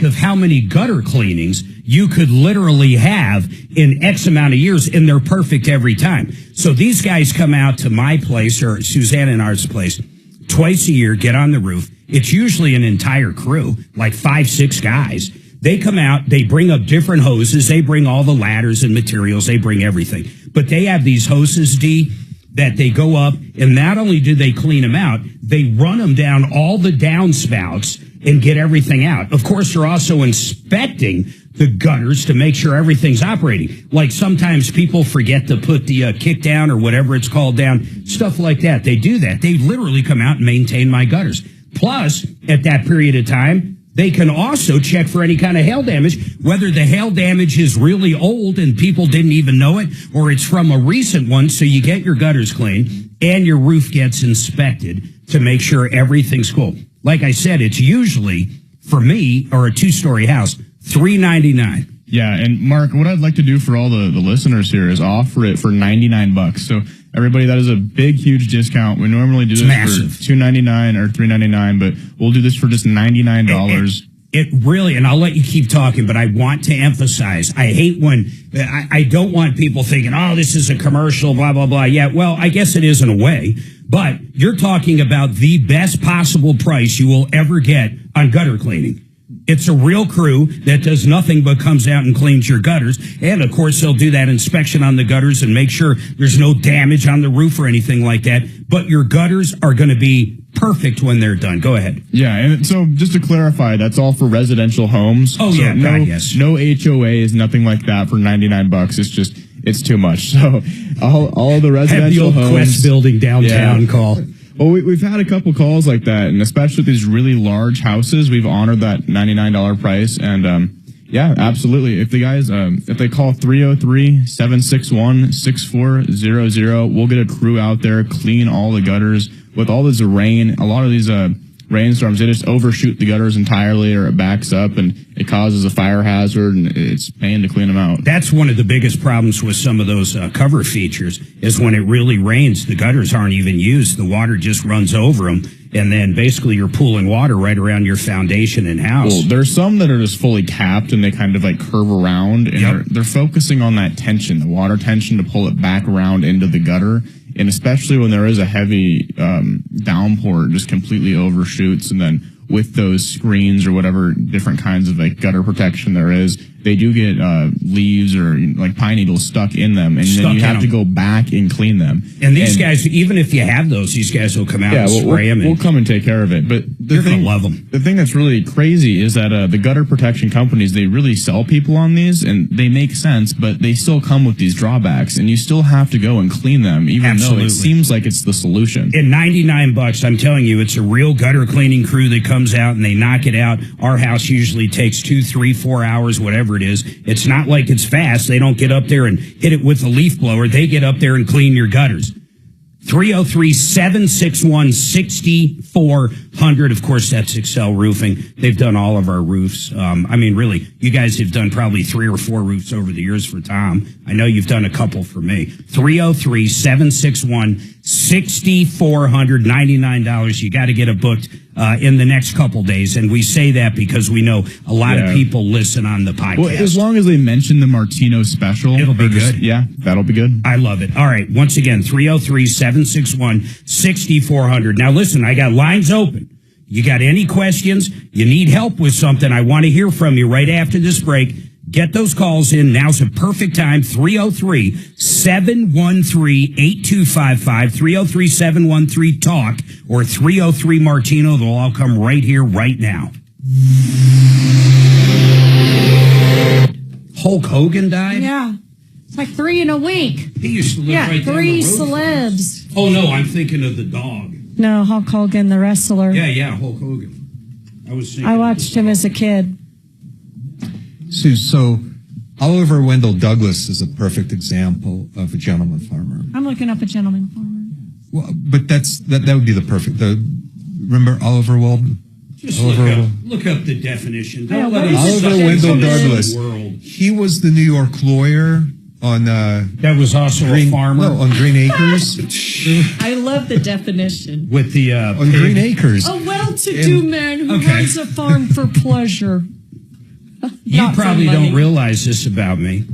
of how many gutter cleanings you could literally have in X amount of years, and they're perfect every time. So these guys come out to my place or Suzanne and ours place twice a year, get on the roof. It's usually an entire crew, like 5-6 guys. They come out, they bring up different hoses, they bring all the ladders and materials, they bring everything. But they have these hoses, D, that they go up, and not only do they clean them out, they run them down all the downspouts and get everything out. Of course, they're also inspecting the gutters to make sure everything's operating. Like sometimes people forget to put the kick down or whatever it's called down, stuff like that. They do that. They literally come out and maintain my gutters. Plus, at that period of time, they can also check for any kind of hail damage, whether the hail damage is really old and people didn't even know it, or it's from a recent one, so you get your gutters cleaned and your roof gets inspected to make sure everything's cool. Like I said, it's usually, for me, or a 2-story house, $3.99. Yeah, and Mark, what I'd like to do for all the listeners here is offer it for $99. So everybody, that is a big, huge discount. We normally do this for $2.99 or $3.99, but we'll do this for just $99. It really, and I'll let you keep talking, but I want to emphasize, I hate when, I don't want people thinking, oh, this is a commercial, blah, blah, blah. Yeah, well, I guess it is in a way, but you're talking about the best possible price you will ever get on gutter cleaning. It's a real crew that does nothing but comes out and cleans your gutters. And, of course, they'll do that inspection on the gutters and make sure there's no damage on the roof or anything like that. But your gutters are going to be perfect when they're done. Go ahead. Yeah, and so just to clarify, that's all for residential homes. Oh, so yeah, God, yes. No HOAs, nothing like that for $99. It's just, it's too much. So all the residential have the old homes. Quest building downtown call. Well, we've had a couple calls like that, and especially with these really large houses, we've honored that $99 price. And yeah, absolutely. If the guys, if they call 303-761-6400, we'll get a crew out there, clean all the gutters. With all this rain, a lot of these rainstorms, they just overshoot the gutters entirely, or it backs up and it causes a fire hazard, and it's a pain to clean them out. That's one of the biggest problems with some of those cover features is when it really rains, the gutters aren't even used. The water just runs over them, and then basically you're pooling water right around your foundation and house. Well, there's some that are just fully capped and they kind of like curve around, and they're focusing on that tension, the water tension, to pull it back around into the gutter. And especially when there is a heavy downpour, it just completely overshoots. And then with those screens or whatever different kinds of like gutter protection there is, they do get leaves or like pine needles stuck in them, and then you have to go back and clean them. And these guys, even if you have those, these guys will come out and spray them. We'll come and take care of it. But you're going to love them. The thing that's really crazy is that the gutter protection companies, they really sell people on these, and they make sense, but they still come with these drawbacks, and you still have to go and clean them, even though it seems like it's the solution. And $99, I'm telling you, it's a real gutter cleaning crew that comes out and they knock it out. Our house usually takes 2, 3, 4 hours, whatever it is. It's not like it's fast. They don't get up there and hit it with a leaf blower. They get up there and clean your gutters. 303-761-6400. Of course, that's Excel Roofing. They've done all of our roofs. I mean, really, you guys have done probably 3 or 4 roofs over the years for Tom. I know you've done a couple for me. 303-761-6400. $99. You got to get it booked in the next couple days. And we say that because we know a lot of people listen on the podcast. Well, as long as they mention the Martino special. It'll be good. Yeah, that'll be good. I love it. All right. Once again, 303-761-6400. Now, listen, I got lines open. You got any questions? You need help with something? I want to hear from you right after this break. Get those calls in. Now's a perfect time. 303-713-8255, 303-713-TALK, or 303-MARTINO. They'll all come right here, right now. Hulk Hogan died? Yeah. It's like 3 in a week. He used to live right down 3 the road from us. celebs. Oh, no, I'm thinking of the dog. No, Hulk Hogan, the wrestler. Yeah, Hulk Hogan. I was thinking I watched him as a kid. Sue, so Oliver Wendell Douglas is a perfect example of a gentleman farmer. I'm looking up a gentleman farmer. Well, but that would be the perfect. Remember Oliver Wendell? Just look up the definition. Don't let him Oliver Wendell Douglas. World. He was the New York lawyer on. That was also a farmer. No, on Green Acres. I love the definition. With the on Green Acres. A well-to-do man who runs a farm for pleasure. You probably don't realize this about me.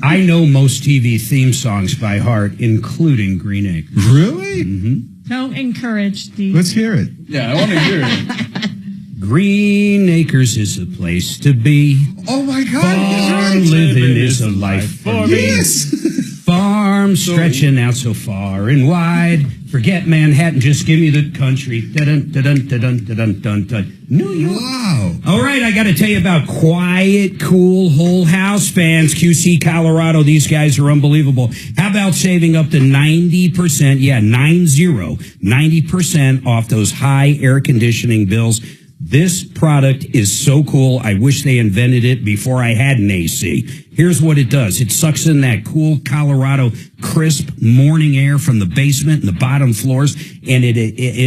I know most TV theme songs by heart, including Green Acres. Really? Mm-hmm. Don't encourage these. Let's hear it. Yeah, I want to hear it. Green Acres is a place to be. Oh my God! Farm living is a life for me. Yes. Farm stretching out so far and wide. Forget Manhattan, just give me the country. Dun dun dun dun dun dun dun. New York. Wow. All right, I got to tell you about Quiet Cool Whole House fans, QC Colorado. These guys are unbelievable. How about saving up to 90%? Yeah, 90% off those high air conditioning bills. This product is so cool. I wish they invented it before I had an AC. Here's what it does. It sucks in that cool Colorado crisp morning air from the basement and the bottom floors, and it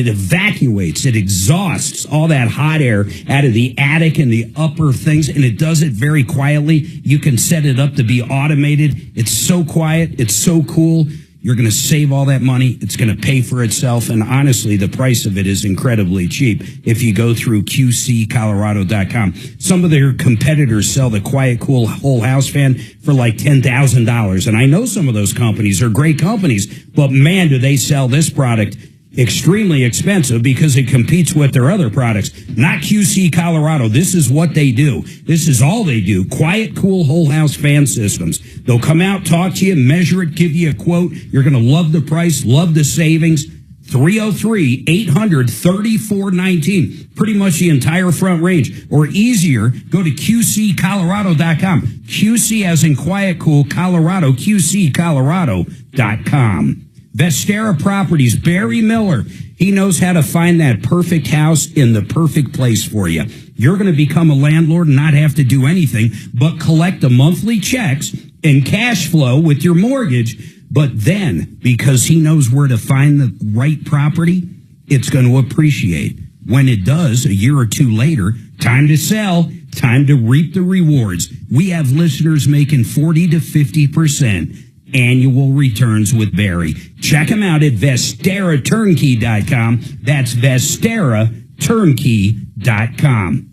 evacuates, it exhausts all that hot air out of the attic and the upper things, and it does it very quietly. You can set it up to be automated. It's so quiet. It's so cool. You're going to save all that money. It's going to pay for itself. And honestly, the price of it is incredibly cheap if you go through QCcolorado.com. Some of their competitors sell the Quiet Cool Whole House fan for like $10,000. And I know some of those companies are great companies, but man, do they sell this product extremely expensive because it competes with their other products. Not QC Colorado. This is what they do. This is all they do. Quiet, cool, whole house fan systems. They'll come out, talk to you, measure it, give you a quote. You're going to love the price, love the savings. 303-800-3419. Pretty much the entire front range. Or easier, go to QCcolorado.com. QC as in Quiet Cool, Colorado, QCcolorado.com. Vestera Properties, Barry Miller. He knows how to find that perfect house in the perfect place for you. You're going to become a landlord and not have to do anything but collect the monthly checks and cash flow with your mortgage. But then, because he knows where to find the right property, it's going to appreciate. When it does, a year or two later, time to sell, time to reap the rewards. We have listeners making 40 to 50% annual returns with Barry. Check him out at VesteraTurnkey.com. That's VesteraTurnkey.com.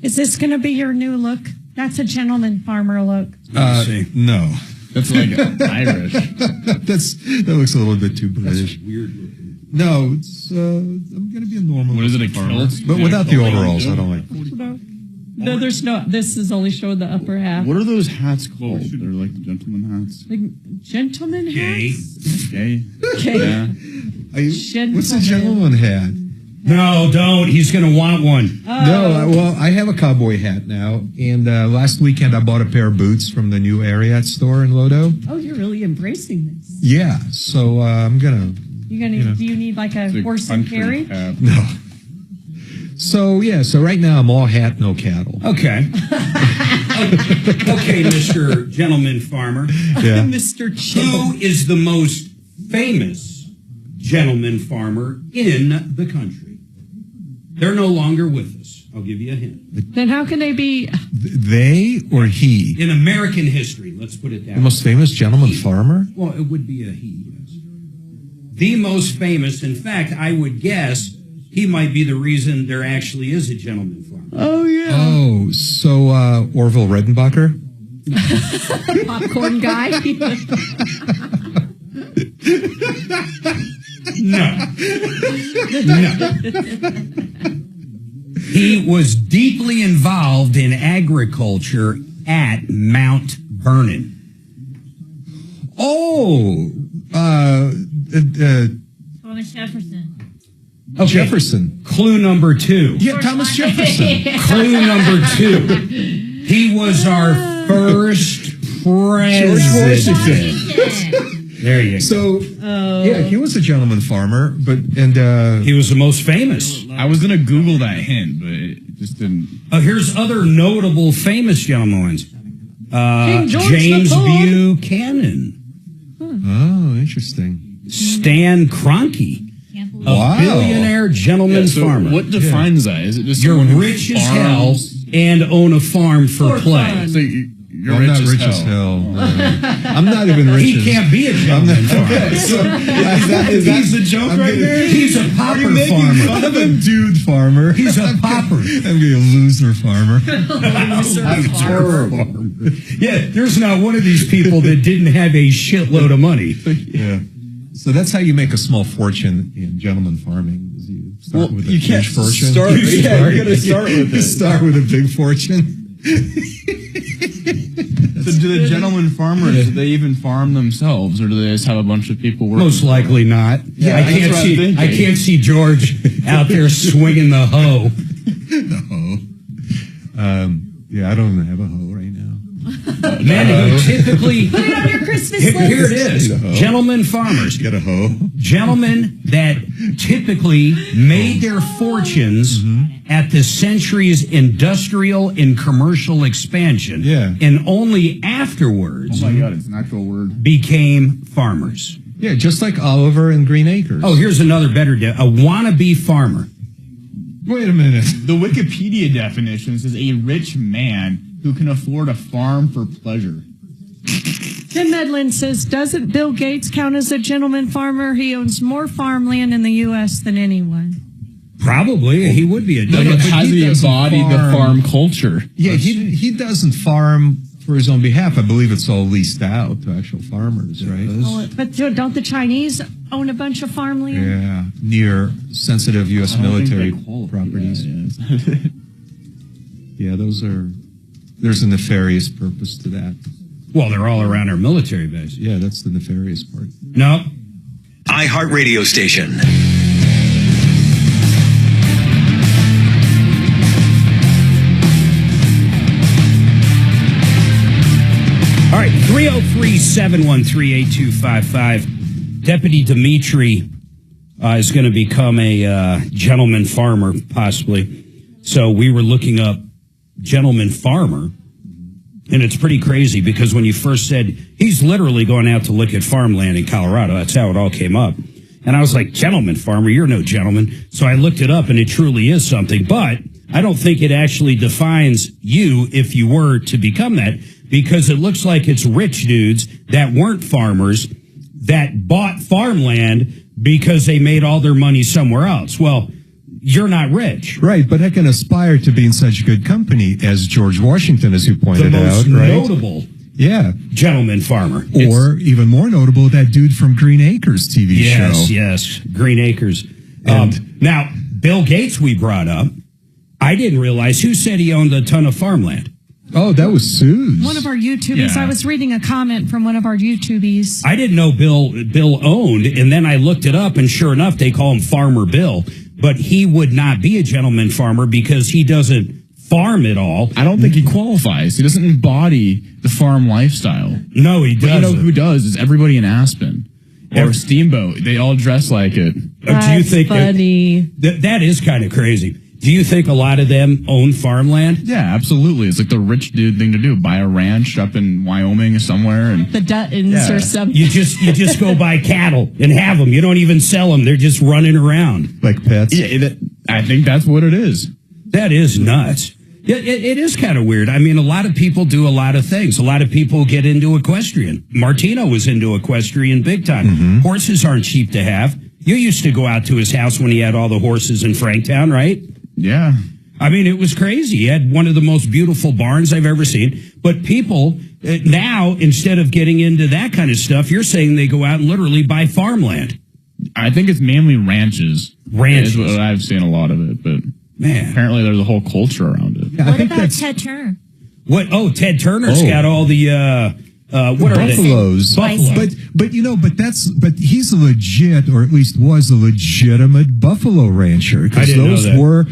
Is this going to be your new look? That's a gentleman farmer look. No. That's like Irish. That looks a little bit too British. Weird. No, it's I'm going to be a normal. What is it, a farmer, kilt? but without the overalls. I don't like. No, there's no. This is only showing the upper half. What are those hats called? They're like the gentleman hats. Like gentleman hats? Gay. Okay. Yeah. What's a gentleman hat? No, don't. He's going to want one. No, well, I have a cowboy hat now, and last weekend I bought a pair of boots from the new Ariat store in Lodo. Oh, you're really embracing this. Yeah, so I'm gonna. Do you need like a horse and carriage? No. So right now I'm all hat, no cattle. Okay. Okay, Mr. Gentleman Farmer. Yeah. Mr. Who is the most famous gentleman farmer in the country? They're no longer with us. I'll give you a hint. Then how can they be? They or he? In American history, let's put it that way. The most famous gentleman farmer? Well, it would be a he, yes. The most famous, in fact, I would guess he might be the reason there actually is a gentleman farmer. Oh, yeah. Oh, so Orville Redenbacher? Popcorn guy. No. He was deeply involved in agriculture at Mount Vernon. Oh, Thomas Jefferson. Okay. Jefferson. Clue number 2. Yeah, Thomas Jefferson. Clue number 2. He was our first president. There you go. So, yeah, he was a gentleman farmer, he was the most famous. I was going to Google that hint, but it just didn't. Here's other notable famous gentlemen ones. King George James IV. Buchanan. Oh, interesting. Stan Kroenke. A Wow. billionaire gentleman farmer. What defines that? Is it just You're someone who rich as hell farms? and own a farm for play. So you're I'm rich not as rich hell. as hell. I'm not even rich He can't be a gentleman farmer. He's a joke right there? He's a pauper You're making farmer. fun of a dude farmer. He's a pauper. I'm being a loser farmer. Yeah, there's not one of these people that didn't have a shitload of money. Yeah. So that's how you make a small fortune in gentleman farming. Is you start with a you can't huge fortune. start- yeah, you gotta start with it. Start with a big fortune. So do the gentleman farmers, do they even farm themselves, or do they just have a bunch of people working? Most likely not. Yeah, I that's can't what I'm see. thinking. I can't see George out there swinging the hoe. The hoe. Yeah, I don't even have a hoe right now. Men who typically Put it on your Christmas here list. it is. Gentlemen farmers. Get a hoe. Gentlemen that typically made their fortunes at the century's industrial and commercial expansion. Yeah. And only afterwards Oh my God, it's an actual word. became farmers. Yeah, just like Oliver and Green Acres. Oh, here's another better a wannabe farmer. Wait a minute. The Wikipedia definition says a rich man who can afford a farm for pleasure. Tim Medlin says, doesn't Bill Gates count as a gentleman farmer? He owns more farmland in the U.S. than anyone. Probably. He would be a But has he embodied the farm culture? Yeah, he doesn't farm for his own behalf. I believe it's all leased out to actual farmers, right? Oh, but don't the Chinese own a bunch of farmland? Yeah, near sensitive U.S. I don't think military they qualify properties. that, Yeah, there's a nefarious purpose to that. Well, they're all around our military base. Yeah, that's the nefarious part. No. iHeartRadio station. All right, 303-713-8255. Deputy Dimitri is going to become a gentleman farmer, possibly. So we were looking up gentleman farmer, and it's pretty crazy because when you first said he's literally going out to look at farmland in Colorado, that's how it all came up. And I was like, gentleman farmer, you're no gentleman. So I looked it up, and it truly is something. But I don't think it actually defines you if you were to become that, because it looks like it's rich dudes that weren't farmers that bought farmland because they made all their money somewhere else. Well, you're not rich. Right, but I can aspire to be in such good company as George Washington, as you pointed The most out, right? notable gentleman farmer. Or even more notable, that dude from Green Acres TV show. Yes, Green Acres. Now, Bill Gates we brought up. I didn't realize who said he owned a ton of farmland. Oh, that was Suze. One of our YouTubies. Yeah. I was reading a comment from one of our YouTubies. I didn't know Bill owned, and then I looked it up, and sure enough, they call him Farmer Bill. But he would not be a gentleman farmer because he doesn't farm at all. I don't think he qualifies. He doesn't embody the farm lifestyle. No, he doesn't. But you know who does? Is everybody in Aspen. Or Steamboat. They all dress like it. Do you think funny? That is kind of crazy. Do you think a lot of them own farmland? Yeah, absolutely. It's like the rich dude thing to do. Buy a ranch up in Wyoming or somewhere. And The Duttons or something. You just go buy cattle and have them. You don't even sell them. They're just running around. Like pets? Yeah, I think that's what it is. That is nuts. Yeah, it is kind of weird. I mean, a lot of people do a lot of things. A lot of people get into equestrian. Martino was into equestrian big time. Horses aren't cheap to have. You used to go out to his house when he had all the horses in Franktown, right? Yeah. I mean, it was crazy. He had one of the most beautiful barns I've ever seen. But people now, instead of getting into that kind of stuff, you're saying they go out and literally buy farmland. I think it's mainly ranches. Ranches. Is what I've seen a lot of it, but man, apparently there's a whole culture around it. What about Ted Turner? What? Oh, Ted Turner's got all the what are buffaloes. Buffalo. But he's a legit, or at least was a legitimate buffalo rancher, because those were,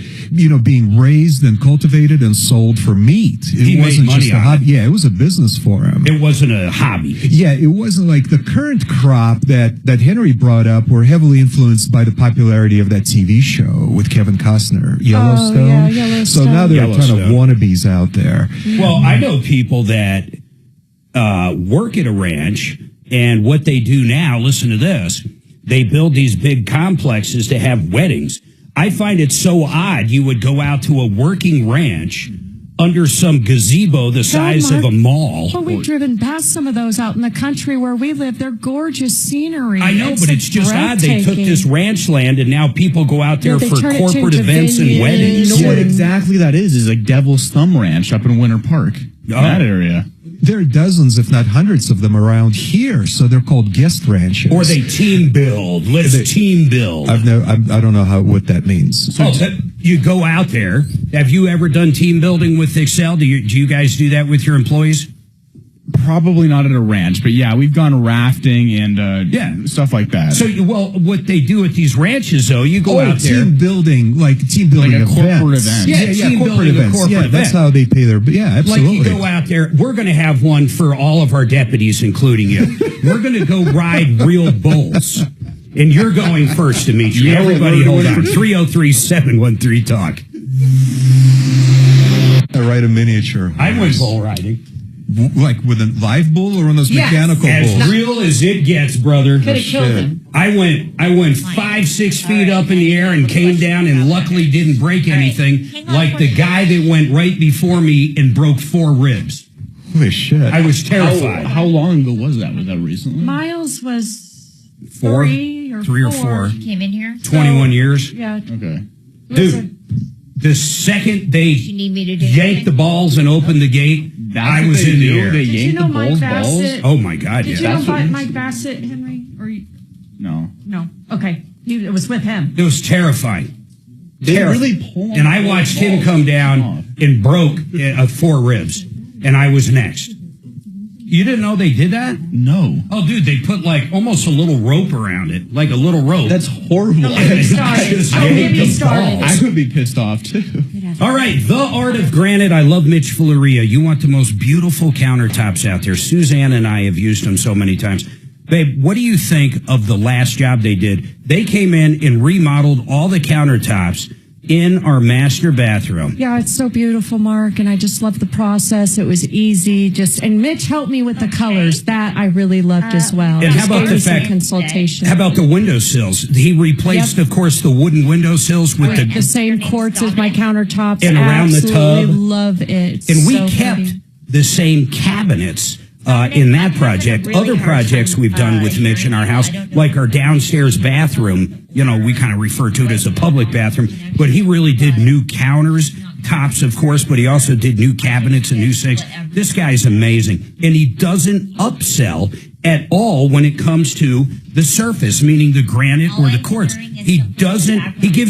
being raised and cultivated and sold for meat. It wasn't just a hobby. Yeah, it was a business for him. It wasn't a hobby. Yeah, it wasn't like the current crop that Henry brought up were heavily influenced by the popularity of that TV show with Kevin Costner, Yellowstone. Oh, yeah, Yellowstone. So now there are a ton of wannabes out there. Well, I know people that work at a ranch, and what they do now, listen to this, they build these big complexes to have weddings. I find it so odd you would go out to a working ranch under some gazebo the size of a mall. Well, we've driven past some of those out in the country where we live. They're gorgeous scenery. I know, but it's just odd. They took this ranch land, and now people go out there for corporate events and weddings. You know what exactly that is like Devil's Thumb Ranch up in Winter Park. That area. There are dozens, if not hundreds of them around here, so they're called guest ranches. Or they team build. Team build. I don't know what that means. So you go out there. Have you ever done team building with Excel? Do you guys do that with your employees? Probably not at a ranch, but yeah, we've gone rafting and stuff like that. So, what they do at these ranches, though, you go out there. Team building, like a corporate event. Yeah, corporate events. That's how they pay their. Yeah, absolutely. Like you go out there. We're going to have one for all of our deputies, including you. We're going to go ride real bulls. And you're going first, Dimitri. Yeah, everybody hold on. 303-713-TALK. I ride a miniature horse. I went bull riding. Like with a live bull or one of those mechanical bulls? As real as it gets, brother. Could have killed him. I went 5-6 feet up in the air and came down and luckily didn't break anything, like the guy that went right before me and broke 4 ribs. Holy shit. I was terrified. How long ago was that? Was that recently? Miles was 3 or 4. Came in here. 21 years. Yeah. Okay. Dude, the second they You need me to do yanked the balls and opened the gate, I was in the air. They Did you yanked know the Mike bull's Bassett? balls? Oh my God! Did Yeah. you know Mike Bassett, Henry? Or No. no? Okay, it was with him. It was terrifying. They really pulled. And I watched him come down and broke 4 ribs, and I was next. You didn't know they did that? No. Oh, dude, they put like almost a little rope around it, like a little rope. That's horrible. Don't get me started. I would be pissed off too. All right, The Art of Granite. I love Mitch Fulleria. You want the most beautiful countertops out there. Suzanne and I have used them so many times. Babe, what do you think of the last job they did? They came in and remodeled all the countertops in our master bathroom. Yeah, it's so beautiful, Mark, and I just love the process. It was easy, and Mitch helped me with the colors. That I really loved as well. And how about the fact? Consultation? How about the windowsills? He replaced, of course, the wooden windowsills with the same quartz as my countertops. And around the tub. Absolutely love it. And we kept the same cabinets in that project. Other projects we've done with Mitch in our house, like our downstairs bathroom, we kind of refer to it as a public bathroom, but he really did new counters, tops, of course, but he also did new cabinets and new sinks. This guy's amazing. And he doesn't upsell at all when it comes to the surface, meaning the granite or the quartz. He gives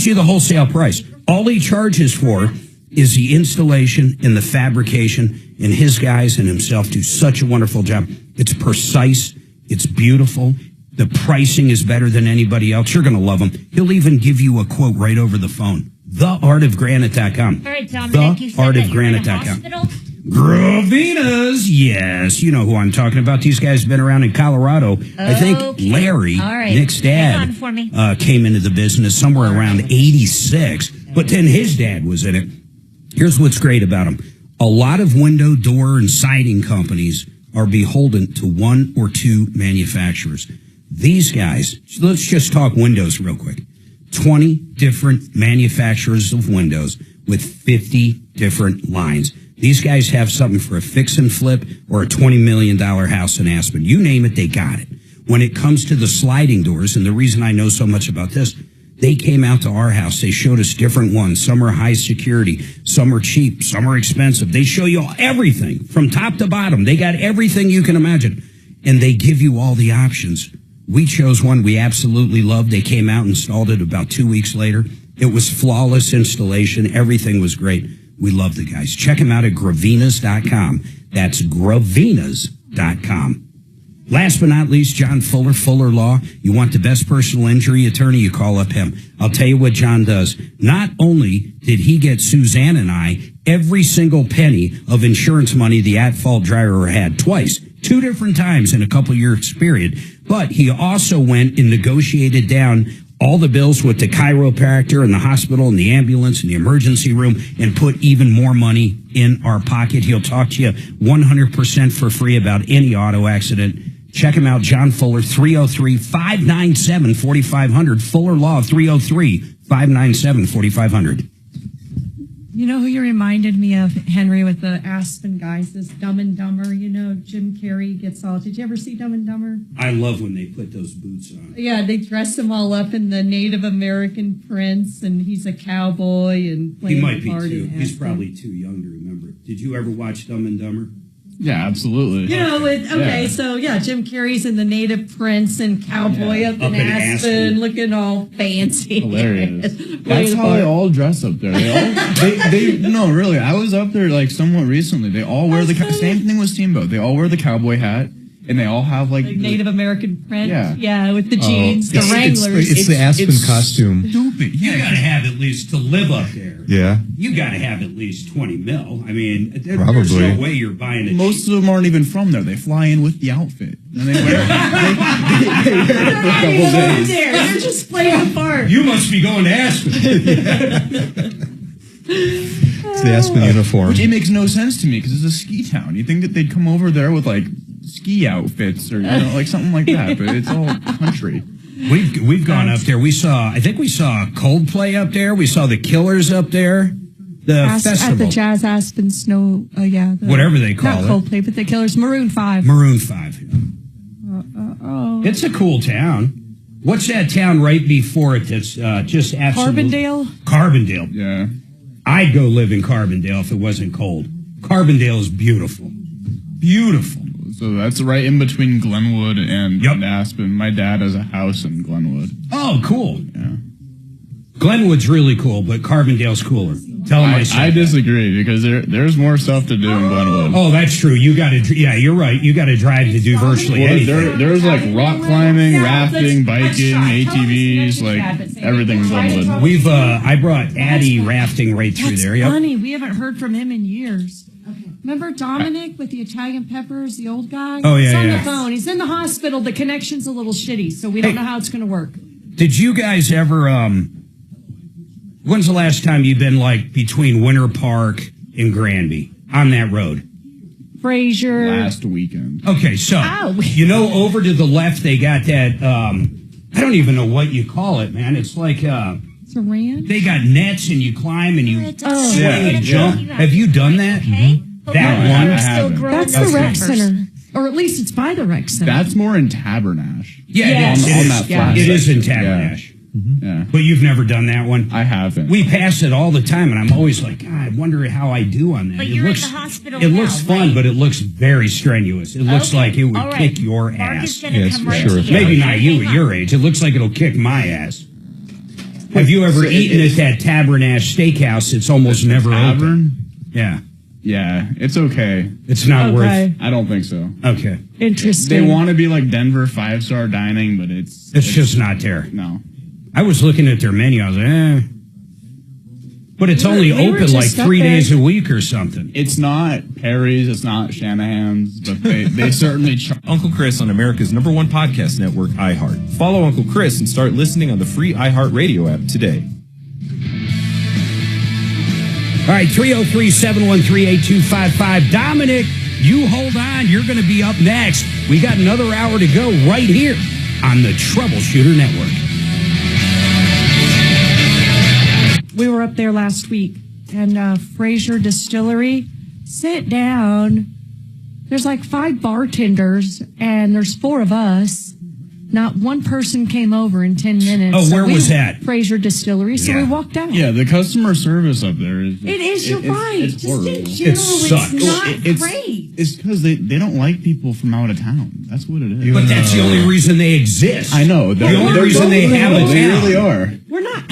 you the wholesale price. All he charges for is the installation and the fabrication, and his guys and himself do such a wonderful job. It's precise. It's beautiful. The pricing is better than anybody else. You're going to love him. He'll even give you a quote right over the phone. TheArtofGranite.com. All right, Dominic, you said that you're in a hospital? Gravina's, yes. You know who I'm talking about. These guys have been around in Colorado. I think Larry, Nick's dad, came into the business somewhere around 86, but then his dad was in it. Here's what's great about them. A lot of window, door, and siding companies are beholden to 1 or 2 manufacturers. These guys, let's just talk windows real quick. 20 different manufacturers of windows with 50 different lines. These guys have something for a fix and flip or a $20 million house in Aspen. You name it, they got it. when it comes to the sliding doors, and the reason I know so much about this, they came out to our house. They showed us different ones. Some are high security. Some are cheap. Some are expensive. They show you everything from top to bottom. They got everything you can imagine. And they give you all the options. We chose one we absolutely loved. They came out and installed it about 2 weeks later. It was flawless installation. Everything was great. We love the guys. Check them out at Gravinas.com. That's Gravinas.com. Last but not least, John Fuller, Fuller Law. You want the best personal injury attorney, you call up him. I'll tell you what John does. Not only did he get Suzanne and I every single penny of insurance money the at-fault driver had twice, 2 different times in a couple years period, but he also went and negotiated down all the bills with the chiropractor and the hospital and the ambulance and the emergency room and put even more money in our pocket. He'll talk to you 100% for free about any auto accident. Check him out, John Fuller, 303-597-4500. Fuller Law, 303-597-4500. You know who you reminded me of, Henry, with the Aspen guys, this Dumb and Dumber. You know, Jim Carrey gets all... Did you ever see Dumb and Dumber? I love when they put those boots on. Yeah, they dress him all up in the Native American prince, and he's a cowboy and playing He might the be part too. in He's Aspen. probably too young to remember it. Did you ever watch Dumb and Dumber? Yeah, absolutely. You know, so Jim Carrey's in the Native Prince and cowboy up in Aspen, looking all fancy. Hilarious. That's how they all dress up there. They no, really. I was up there like somewhat recently. They all wear the same thing with Steamboat. They all wear the cowboy hat, and they all have like Native American print. Yeah. With the jeans, the Wranglers. It's the Aspen costume. Stupid. You got to have at least, to live up there, Yeah. you got to have at least 20 mil. I mean, there's Probably. no way you're buying it. Most of them aren't even from there. They fly in with the outfit, and they wear it. they wear it for a couple days. They're just playing a part. You must be going to Aspen. It's the Aspen uniform. Which it makes no sense to me because it's a ski town. You think that they'd come over there with like ski outfits or like something like that, but it's all country. We've gone up there. I think we saw Coldplay up there. We saw the Killers up there. The festival. At the Jazz Aspen Snow, whatever they call it. Not Coldplay, but the Killers, Maroon 5. Maroon 5. It's a cool town. What's that town right before it that's just absolutely... Carbondale? Carbondale. Yeah. I'd go live in Carbondale if it wasn't cold. Carbondale is beautiful. Beautiful. So that's right in between Glenwood and Aspen. My dad has a house in Glenwood. Oh, cool. Yeah. Glenwood's really cool, but Carbondale's cooler. Tell him I disagree because there's more stuff to do in Glenwood. Oh, that's true. You got to. Yeah, you're right. You got to drive to do virtually anything. There's like rock climbing, rafting, biking, ATVs, like everything in Glenwood. I brought Addie rafting right through there. Yep. Funny, we haven't heard from him in years. Remember Dominic with the Italian peppers, the old guy? Oh, yeah, He's on yeah. the phone. He's in the hospital. The connection's a little shitty, so we don't know how it's going to work. Did you guys ever? When's the last time you've been like between Winter Park and Granby on that road? Frazier. Last weekend. Okay, so you know, over to the left they got that. I don't even know what you call it, man. It's like It's a ranch. they got nets and you climb and you Oh. swing and jump. Have you done that? That one. That's the rec center. Or at least it's by the rec center. That's more in Tabernash. Yeah, Yes. it is. On that flat It is in section. Tabernash. Yeah. But you've never done that one? I haven't. We pass it all the time, and I'm always like, God, I wonder how I do on that. But it you're looks, in the hospital It now, looks fun, right? but it looks very strenuous. It looks like it would All right. kick your Mark ass. is gonna come right to you. Maybe not you at your age. It looks like it'll kick my ass. Have you ever eaten at that Tabernash Steakhouse? It's almost never open. Yeah. Yeah, it's okay. It's not worth. I don't think so. Okay. Interesting. They want to be like Denver 5-star dining, but it's just not there. No. I was looking at their menu. I was like, But it's only We were open like just up 3 there. days a week or something. It's not Perry's, it's not Shanahan's, but they certainly Uncle Chris on America's #1 podcast network, iHeart. Follow Uncle Chris and start listening on the free iHeart Radio app today. All right, 303-713-8255. Dominic, you hold on. You're going to be up next. We got another hour to go right here on the Troubleshooter Network. We were up there last week, and Frazier Distillery, sit down. There's like 5 bartenders, and there's 4 of us. Not one person came over in 10 minutes. Oh, where was that? Fraser Distillery. So we walked out. Yeah, the customer service up there is. It is, you're right. It's Just horrible. in general, It sucks. it's not great. It's because they don't like people from out of town. That's what it is. But that's the only reason they exist. I know. The only reason they have a town. They really are. We're not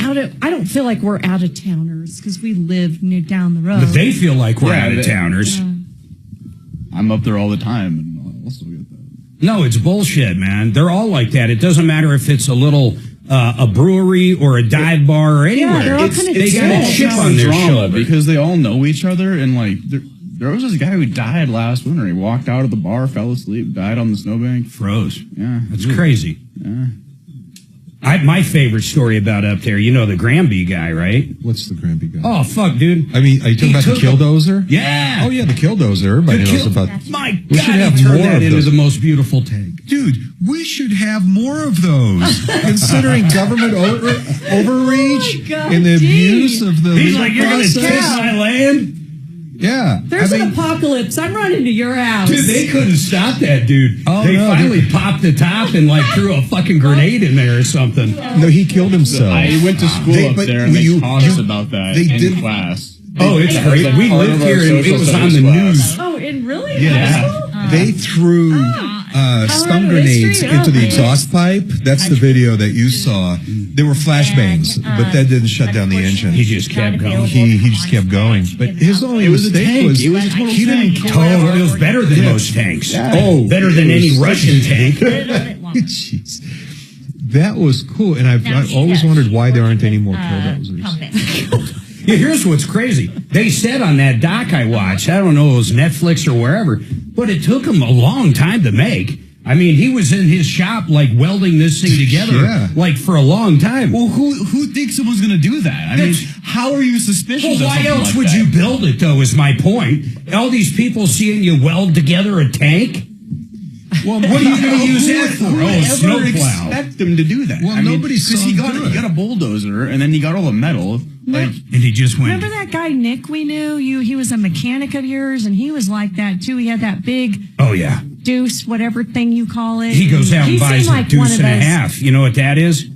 I don't feel like we're out of towners because we live down the road. But they feel like we're out of towners. Yeah. I'm up there all the time, and I'll also get that. No, it's bullshit, man. They're all like that. It doesn't matter if it's a little a brewery or a dive bar or anywhere. they're all kinda they got a chill. chip on their shoulder because they all know each other, and like there was this guy who died last winter. He walked out of the bar, fell asleep, died on the snowbank, froze. Yeah, That's crazy. Yeah. My favorite story about up there, you know the Granby guy, right? What's the Granby guy? Oh, fuck, dude. I mean, are you talking about the Killdozer? Yeah. Oh, yeah, the Killdozer. Everybody knows about. My We God, should have he turned more that of into those. the most beautiful tank. Dude, we should have more of those. Considering government overreach and the abuse of the He's legal like, you're going to process. take my land? Yeah. There's an apocalypse. I'm running to your house. Dude, they couldn't stop that, dude. Oh, they no, finally popped the top and like threw a fucking grenade in there or something. No, he killed himself. I went to school up there, and they taught us about that in class. Oh, it's great. We lived here, and it was on the news. Oh, and really? Yeah. They threw stun grenades into the exhaust pipe. That's the video that you saw. They were flashbangs, but that didn't shut down the engine. He just kept going. He just kept going. But his only mistake was It was a total he didn't Total. It was better than most tanks. Oh, better than any Russian tank. Jeez. That was cool, and I've always wondered why there aren't any more Killdozers. Yeah, here's what's crazy. They said on that doc I watched, I don't know if it was Netflix or wherever, but it took him a long time to make. I mean, he was in his shop, like, welding this thing together, like, for a long time. Well, who thinks someone's going to do that? I mean, how are you suspicious Well, of why something else like would that? you build it, though, is my point. All these people seeing you weld together a tank? Well, what are you going to use that for? Oh, snowplow. Expect them to do that? Well, I mean, nobody saw 'cause he him got do he got a bulldozer, and then he got all the metal. Like, and he just went. Remember that guy Nick we knew? He was a mechanic of yours, and he was like that too. He had that big Oh, yeah. deuce, whatever thing you call it. He goes out and buys seemed a like one deuce of and a those- half. You know what that is?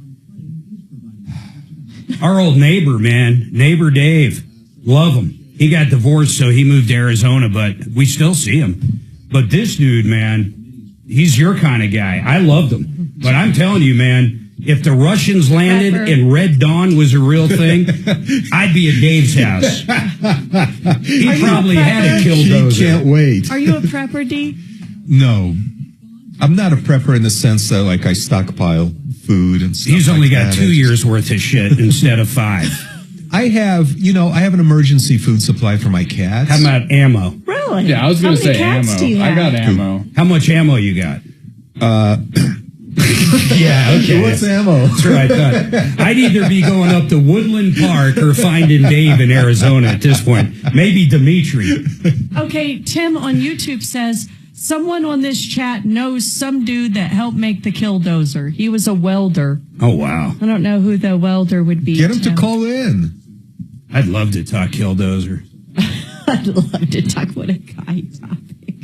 Our old neighbor, man. Neighbor Dave. Love him. He got divorced, so he moved to Arizona, but we still see him. But this dude, man, he's your kind of guy. I loved him. But I'm telling you, man, if the Russians landed and Red Dawn was a real thing, I'd be at Dave's house. He probably had a Killdozer. Can't wait. Are you a prepper, D? No, I'm not a prepper in the sense that like I stockpile food and stuff. He's only like got that. 2 years worth of shit instead of 5. I have an emergency food supply for my cats. How about ammo? Really? yeah, I was going to say ammo. I got ammo. How much ammo you got? Yeah, okay. What's ammo? That's what I thought. I'd either be going up to Woodland Park or finding Dave in Arizona at this point. Maybe Dimitri. Okay, Tim on YouTube says, someone on this chat knows some dude that helped make the Killdozer. He was a welder. Oh, wow. I don't know who the welder would be. Get him Tim. to call in. I'd love to talk Killdozer. I'd love to talk what a guy topic.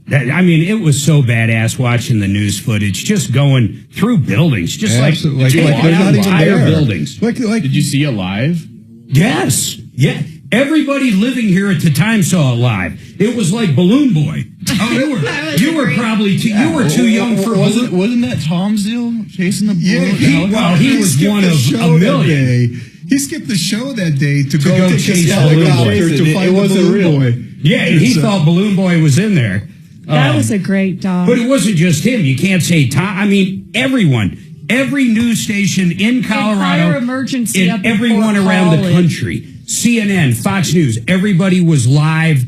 I mean, it was so badass watching the news footage, just going through buildings, just Absolutely. like they're not even entire there. buildings. Like Did you see it live? Yes. Yeah. Everybody living here at the time saw it live. It was like Balloon Boy. Oh, you were probably you were too young for Wasn't that Tom's deal chasing the balloon? he was one of a million. He skipped the show that day to go chase his Balloon helicopter Boy. to find the Balloon Boy. Yeah, and he thought Balloon Boy was in there. That was a great dog. But it wasn't just him. You can't say Tom. I mean, everyone. Every news station in Colorado, Fire emergency up and in everyone Fort around the College. country, CNN, Fox News, everybody was live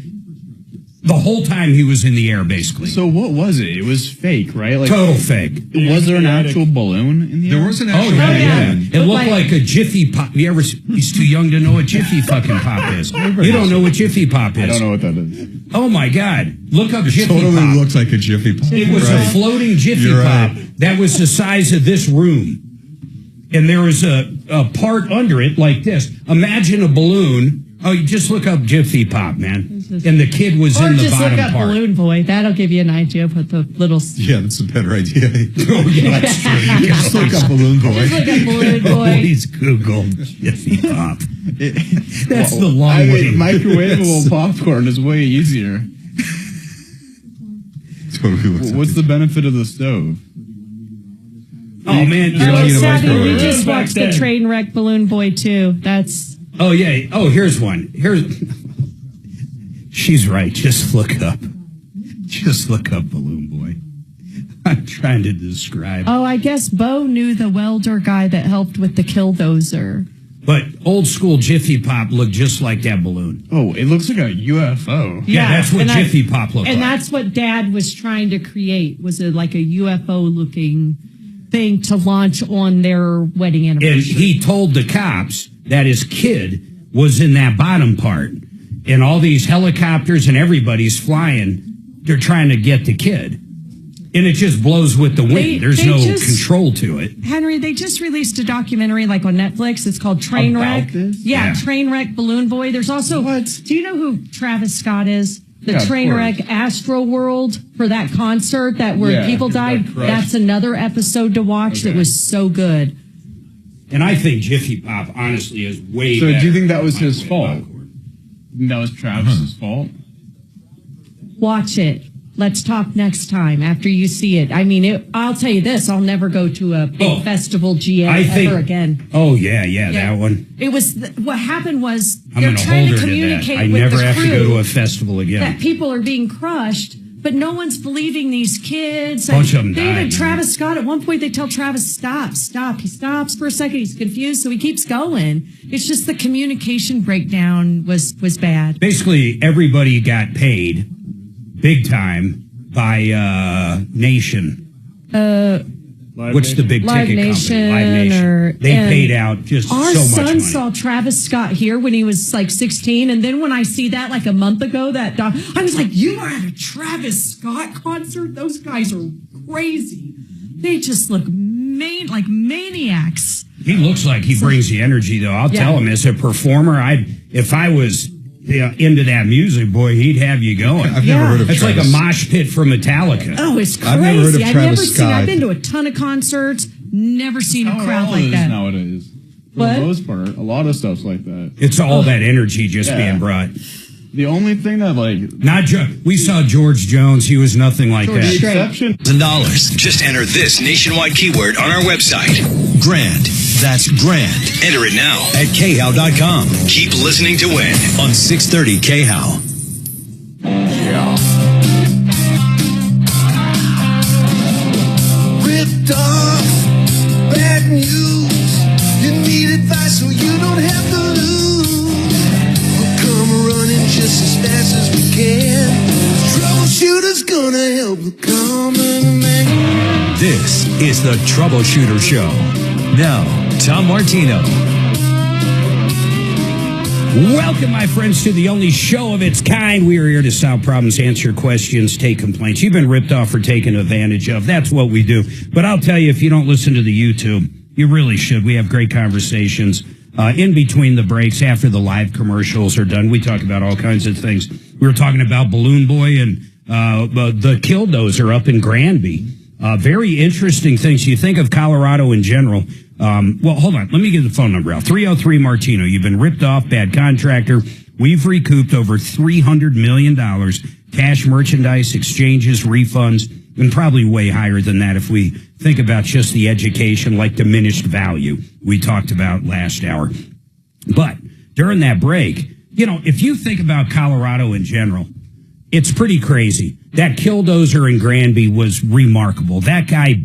the whole time he was in the air, basically. So what was it? It was fake, right? Like Total fake. Was there an actual balloon in the air? There was an Oh, actual yeah. balloon. It looked like a Jiffy Pop. You ever? He's too young to know what Jiffy fucking Pop is. You don't know what Jiffy Pop is. I don't know what that is. Oh my God! Look up Jiffy Totally Pop. looks like a Jiffy Pop. It was a Right. floating Jiffy You're Pop right. that was the size of this room. And there was a part under it like this. Imagine a balloon. Oh, you just look up Jiffy Pop, man. And the kid was or in the just bottom look up part. Balloon Boy. That'll give you an idea of what the little. Yeah, that's a better idea. Oh, yeah, that's true. You just look up Balloon Boy. Just look up Balloon Boy. Please Google Jiffy Pop. That's the long way. Microwavable popcorn is way easier. Totally. What's the benefit of the stove? Oh man, Oh, Savvy, we just watched the train wreck Balloon Boy too. That's. Oh yeah. Oh, here's one. She's right. Just look up Balloon Boy. I'm trying to describe. Oh, I guess Bo knew the welder guy that helped with the killdozer. But old school Jiffy Pop looked just like that balloon. Oh, it looks like a UFO. Yeah, that's what Jiffy Pop looked like. And that's what Dad was trying to create, was like a UFO looking thing to launch on their wedding anniversary. And he told the cops that his kid was in that bottom part. And all these helicopters and everybody's flying. They're trying to get the kid. And it just blows with the wind. There's no control to it. Henry, they just released a documentary like on Netflix. It's called Trainwreck. Yeah, Trainwreck Balloon Boy. There's also, do you know who Travis Scott is? The Trainwreck Astro World for that concert where people died. That's another episode to watch that was so good. And I think Jiffy Pop, honestly, is way better. So do you think that was his fault? That was Travis's fault? Watch it. Let's talk next time after you see it. I mean, I'll tell you this. I'll never go to a big festival ever again. Oh, yeah, that one. It was, what happened was, I'm they're going to trying hold to her to that. communicate I with never the have to crew go to a festival again. that people are being crushed, but no one's believing these kids. Bunch of them They even died, Travis Scott, at one point they tell Travis, stop. He stops for a second. He's confused, so he keeps going. It's just the communication breakdown was bad. Basically, everybody got paid big time by Nation. What's the big Live ticket Nation company? Live Nation. They paid out just so much money. Our son saw Travis Scott here when he was like 16, and then when I see that like a month ago, I was like, you were at a Travis Scott concert? Those guys are crazy. They just look like maniacs. He looks like he brings the energy, though. I'll tell him, as a performer, if I was into that music, boy, he'd have you going. I've never heard of Travis. It's like a mosh pit from Metallica. Oh, it's crazy. I've never heard of Travis Scott. I've been to a ton of concerts, never seen a crowd like that. Nowadays. For What? the most part, a lot of stuff's like that. It's all that energy just being brought. The only thing that, we saw George Jones. He was nothing like that. Exception. $1,000. Just enter this nationwide keyword on our website. Grand. That's grand. Enter it now at khow.com. Keep listening to win on 630 KHOW. Ripped off, bad news. You need advice so you don't have to lose. We'll come running just as fast as we can. Troubleshooter's gonna help the common man. This is the Troubleshooter Show. Now, Tom Martino. Welcome, my friends, to the only show of its kind. We are here to solve problems, answer questions, take complaints. You've been ripped off or taken advantage of. That's what we do. But I'll tell you, if you don't listen to the YouTube, you really should. We have great conversations in between the breaks, after the live commercials are done. We talk about all kinds of things. We were talking about Balloon Boy and the Killdozer up in Granby. Very interesting things. You think of Colorado in general. Well, hold on. Let me get the phone number out. 303 Martino. You've been ripped off, bad contractor. We've recouped over $300 million. Cash, merchandise, exchanges, refunds, and probably way higher than that if we think about just the education, like diminished value we talked about last hour. But during that break, if you think about Colorado in general, it's pretty crazy. That Killdozer in Granby was remarkable. That guy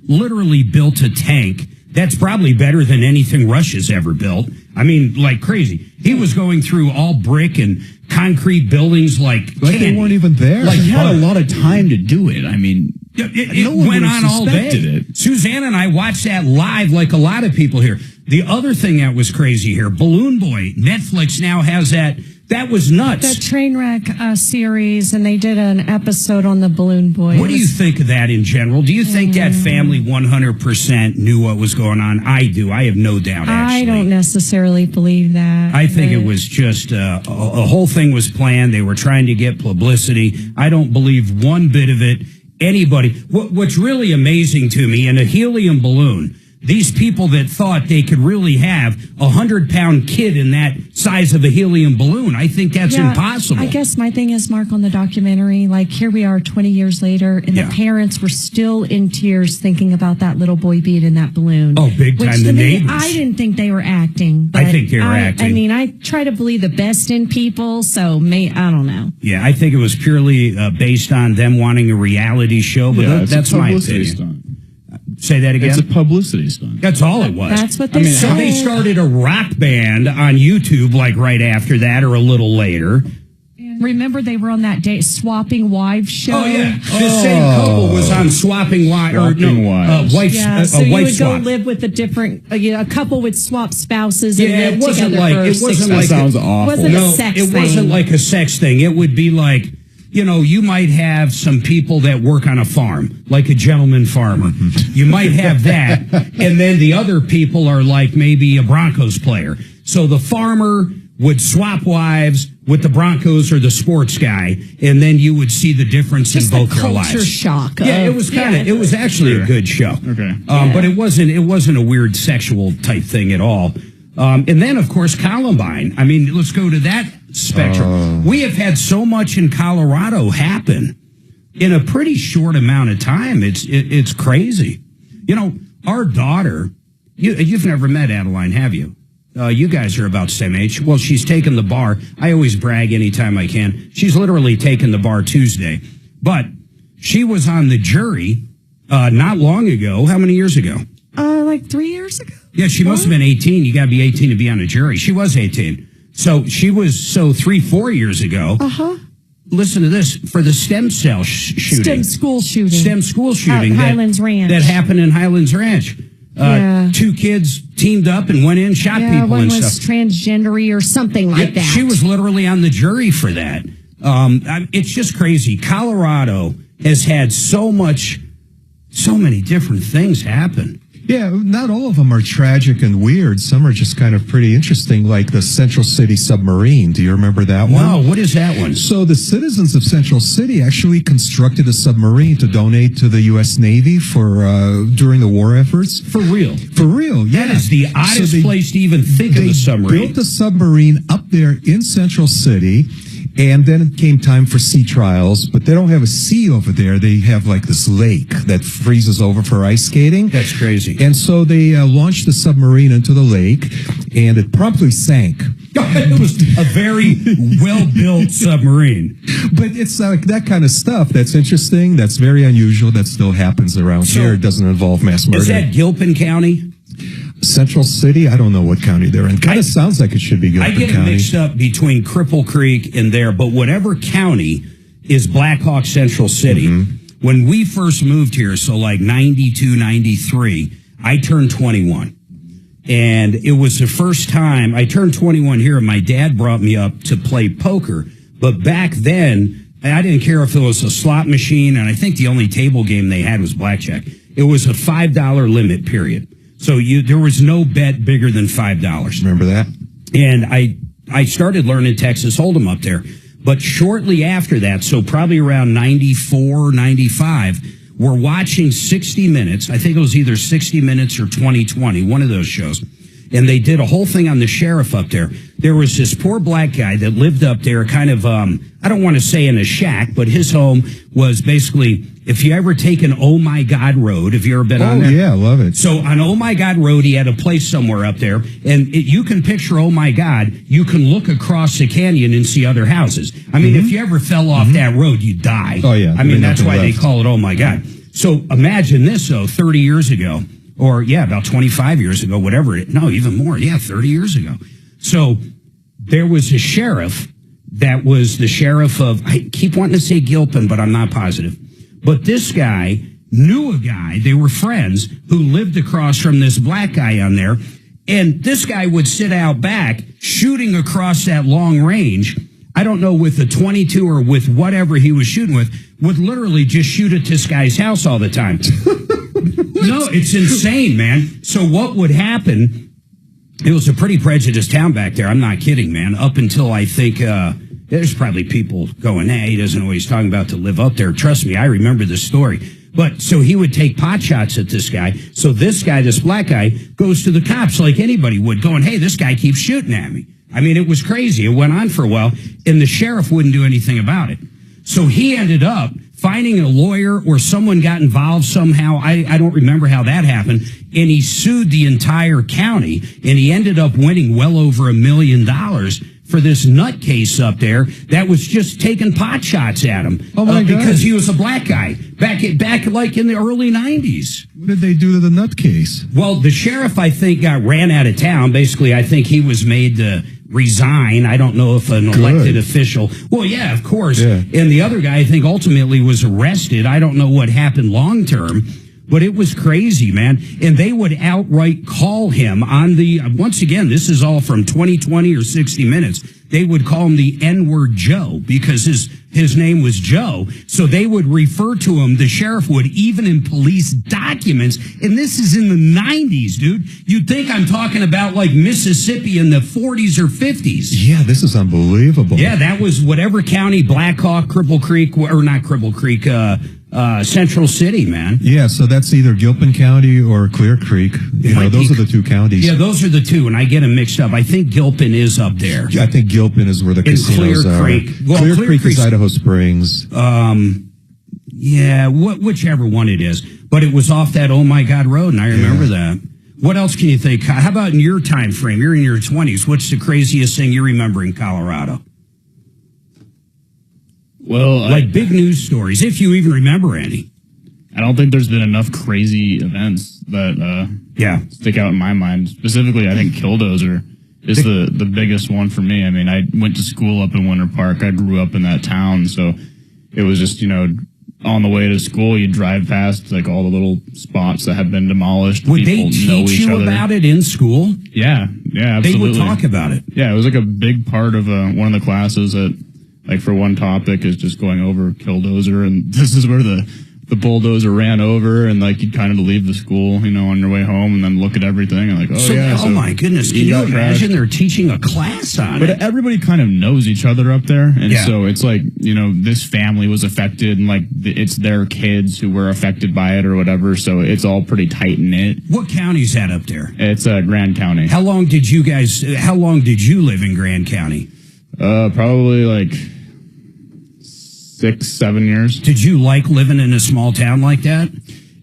literally built a tank that's probably better than anything Russia's ever built. I mean, like crazy. He was going through all brick and concrete buildings like they weren't even there. Like, he had a lot of time to do it. I mean, it went on all day. Suzanne and I watched that live like a lot of people here. The other thing that was crazy here, Balloon Boy, Netflix now has that That was nuts. The Trainwreck series, and they did an episode on the Balloon Boy. What do you think of that in general? Do you think that family 100% knew what was going on? I do. I have no doubt, actually. I don't necessarily believe that. I think it was just a whole thing was planned. They were trying to get publicity. I don't believe one bit of it. Anybody. What's really amazing to me, in a helium balloon, these people that thought they could really have a 100-pound kid in that size of a helium balloon, I think that's impossible. I guess my thing is, Mark, on the documentary, like here we are 20 years later, and the parents were still in tears thinking about that little boy being in that balloon. Oh, big time. The neighbors. I didn't think they were acting. But I think they were acting. I mean, I try to believe the best in people, so I don't know. Yeah, I think it was purely based on them wanting a reality show, but that's my opinion. Stunt. Say that again? It's a publicity stunt. That's all it was. That's what they said. So they started a rock band on YouTube like right after that or a little later. And remember, they were on that date swapping wives show. Oh, yeah. The same couple was on Swapping Wives. So you would swap. go live with a different, a couple would swap spouses and Yeah, live it wasn't together like, for it 6 wasn't months. like, sounds awful. Wasn't a sex it thing. wasn't like a sex thing. It would be like, you might have some people that work on a farm, like a gentleman farmer. You might have that. And then the other people are like maybe a Broncos player. So the farmer would swap wives with the Broncos or the sports guy, and then you would see the difference Just in both the their lives. culture shock. Yeah, it was it was actually a good show. Okay. But it wasn't a weird sexual type thing at all. And then, of course, Columbine. I mean, let's go to that spectrum. We have had so much in Colorado happen in a pretty short amount of time. It's crazy. Our daughter, you've never met Adeline, have you? You guys are about the same age. Well, she's taken the bar. I always brag anytime I can. She's literally taken the bar Tuesday. But she was on the jury not long ago. How many years ago? Like 3 years ago? Yeah, she must have been 18. You got to be 18 to be on a jury. She was 18. So she was 3-4 years ago. Listen to this, for the stem cell shooting. STEM school shooting. STEM school shooting. Highlands Ranch. That happened in Highlands Ranch. 2 kids teamed up and went in, shot people one and was stuff. Transgendery or something like that. She was literally on the jury for that. It's just crazy. Colorado has had so many different things happen. Yeah, not all of them are tragic and weird. Some are just kind of pretty interesting, like the Central City submarine. Do you remember that one? No, what is that one? So the citizens of Central City actually constructed a submarine to donate to the U.S. Navy for during the war efforts. For real? For real, yeah. That is the oddest place to even think of a submarine. They built a submarine up there in Central City. And then it came time for sea trials, but they don't have a sea over there. They have like this lake that freezes over for ice skating. That's crazy. And so they launched the submarine into the lake, and it promptly sank. It was a very well-built submarine. But it's like that kind of stuff that's interesting, that's very unusual, that still happens around here. It doesn't involve mass murder. Is that Gilpin County? Central City? I don't know what county they're in. Kind of sounds like it should be Gilpin County. I get it mixed up between Cripple Creek and there, but whatever county is Blackhawk Central City. When we first moved here, so like 92, 93, I turned 21. And it was the first time I turned 21 here, and my dad brought me up to play poker. But back then, I didn't care if it was a slot machine, and I think the only table game they had was blackjack. It was a $5 limit, period. So there was no bet bigger than $5. Remember that? And I started learning Texas Hold'em up there. But shortly after that, so probably around 94, 95, we're watching 60 Minutes. I think it was either 60 Minutes or 2020, one of those shows. And they did a whole thing on the sheriff up there. There was this poor black guy that lived up there kind of, I don't want to say in a shack, but his home was basically, if you ever take an Oh My God Road, have you ever been on there? Oh, yeah, I love it. So on Oh My God Road, he had a place somewhere up there, and you can picture Oh My God, you can look across the canyon and see other houses. I mean, if you ever fell off that road, you'd die. Oh, yeah. I mean, that's why they call it Oh My God. So imagine this, though, 30 years ago. Or, about 25 years ago, whatever. No, even more. 30 years ago. So there was a sheriff that was the sheriff of, I keep wanting to say Gilpin, but I'm not positive. But this guy knew a guy, they were friends, who lived across from this black guy on there. And this guy would sit out back shooting across that long range. I don't know, with the 22 or with whatever he was shooting with, would literally just shoot at this guy's house all the time. No, it's insane, man. So what would happen, it was a pretty prejudiced town back there. I'm not kidding, man. Up until I think, there's probably people going, he doesn't know what he's talking about to live up there. Trust me, I remember this story. But so he would take pot shots at this guy. So this guy, this black guy, goes to the cops like anybody would, going, hey, this guy keeps shooting at me. I mean, it was crazy. It went on for a while, and the sheriff wouldn't do anything about it. So he ended up finding a lawyer, or someone got involved somehow. I don't remember how that happened. And he sued the entire county, and he ended up winning well over $1 million for this nutcase up there that was just taking pot shots at him. Oh my God. Because he was a black guy back like in the early 90s. What did they do to the nutcase? Well, the sheriff, I think, got ran out of town. Basically, I think he was made to resign. I don't know if an elected official. Well, yeah, of course. Yeah. And the other guy, I think, ultimately was arrested. I don't know what happened long term. But it was crazy, man. And they would outright call him on the, once again, this is all from 2020 or 60 Minutes. They would call him the N-word Joe because his name was Joe. So they would refer to him, the sheriff would, even in police documents. And this is in the 90s, dude. You'd think I'm talking about like Mississippi in the 40s or 50s. Yeah, this is unbelievable. Yeah, that was whatever county, Black Hawk, Cripple Creek, or not Cripple Creek, Central City, man. Yeah, so that's either Gilpin County or Clear Creek. You know, those are the two counties. Yeah, those are the two, and I get them mixed up. I think Gilpin is up there. I think Gilpin is where the casinos Clear are. Creek. Well, Clear Creek Creek's, is Idaho Springs. Yeah, whichever one it is. But it was off that Oh My God road, and I remember that. What else can you think? How about in your time frame? You're in your 20s. What's the craziest thing you remember in Colorado? Well, like big news stories, if you even remember any. I don't think there's been enough crazy events that stick out in my mind. Specifically, I think Killdozer is the biggest one for me. I mean, I went to school up in Winter Park. I grew up in that town, so it was just, on the way to school, you drive past like all the little spots that have been demolished. Would they teach you about it in school? Yeah, absolutely. They would talk about it. Yeah, it was like a big part of one of the classes that, like, for one topic is just going over Killdozer, and this is where the bulldozer ran over, and like you'd kind of leave the school, on your way home, and then look at everything and like, oh my goodness, can you imagine they're teaching a class on it? But everybody kind of knows each other up there, and so it's like, this family was affected, and like it's their kids who were affected by it or whatever, so it's all pretty tight knit. What county's that up there? It's Grand County. How long did you live in Grand County? Probably like 6-7 years. Did you like living in a small town like that?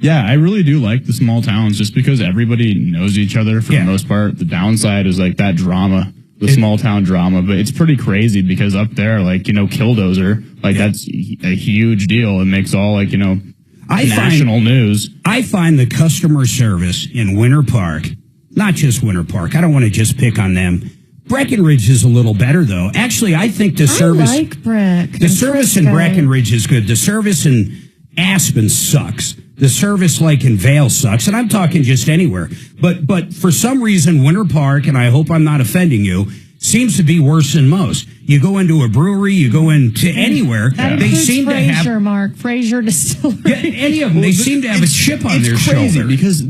Yeah, I really do like the small towns just because everybody knows each other for the most part. The downside is like that drama, the small town drama, but it's pretty crazy because up there, like, Killdozer, like that's a huge deal. It makes all like, national news. I find the customer service in Winter Park, not just Winter Park, I don't want to just pick on them. Breckenridge is a little better, though. Actually, I think the service... I like Breck. The service in Breckenridge is good. The service in Aspen sucks. The service, like, in Vail sucks. And I'm talking just anywhere. But for some reason, Winter Park, and I hope I'm not offending you, seems to be worse than most. You go into a brewery, you go into anywhere. That they includes seem Fraser, to have... Mark. Fraser Distillery. Yeah, any of them. They seem to have a chip on their crazy shoulder. Because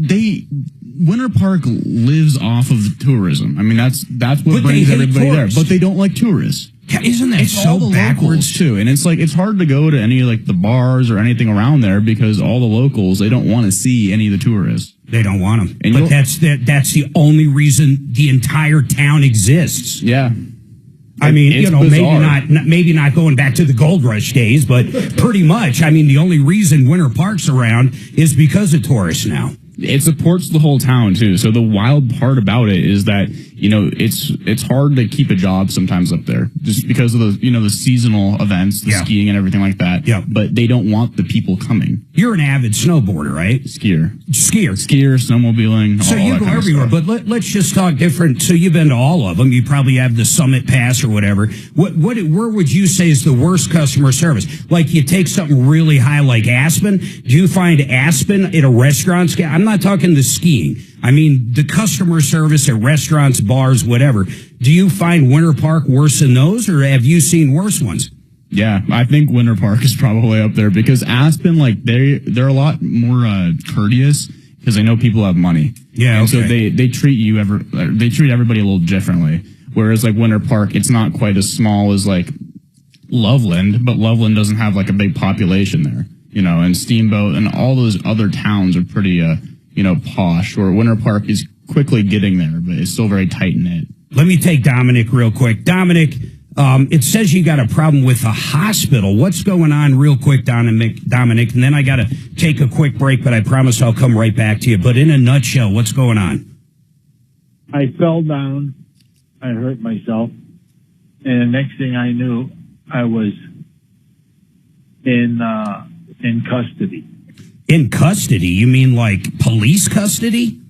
Winter Park lives off of the tourism. I mean, that's what brings everybody there. But they don't like tourists. Isn't that it's so all the backwards too? And it's like it's hard to go to any like the bars or anything around there because all the locals, they don't want to see any of the tourists. They don't want them. And but that's the only reason the entire town exists. Yeah. I mean, it's bizarre. maybe not going back to the gold rush days, but pretty much. I mean, the only reason Winter Park's around is because of tourists now. It supports the whole town too. So the wild part about it is that, it's hard to keep a job sometimes up there just because of the seasonal events, the skiing and everything like that. Yeah. But they don't want the people coming. You're an avid snowboarder, right? Skier, snowmobiling. So you go everywhere, but let's just talk different. So you've been to all of them. You probably have the Summit Pass or whatever. Where would you say is the worst customer service? Like you take something really high like Aspen. Do you find Aspen at a restaurant? I'm not talking the skiing. I mean, the customer service at restaurants, bars, whatever. Do you find Winter Park worse than those, or have you seen worse ones? Yeah, I think Winter Park is probably up there because Aspen, like they're a lot more courteous because they know people have money. Yeah, and okay. so they treat everybody a little differently. Whereas like Winter Park, it's not quite as small as like Loveland, but Loveland doesn't have like a big population there, and Steamboat and all those other towns are pretty posh. Or Winter Park is quickly getting there, but it's still very tight knit. Let me take Dominic real quick. Dominic, it says you got a problem with a hospital. What's going on real quick, Dominic? And then I got to take a quick break, but I promise I'll come right back to you. But in a nutshell, what's going on? I fell down. I hurt myself. And the next thing I knew, I was in custody. In custody? You mean like police custody?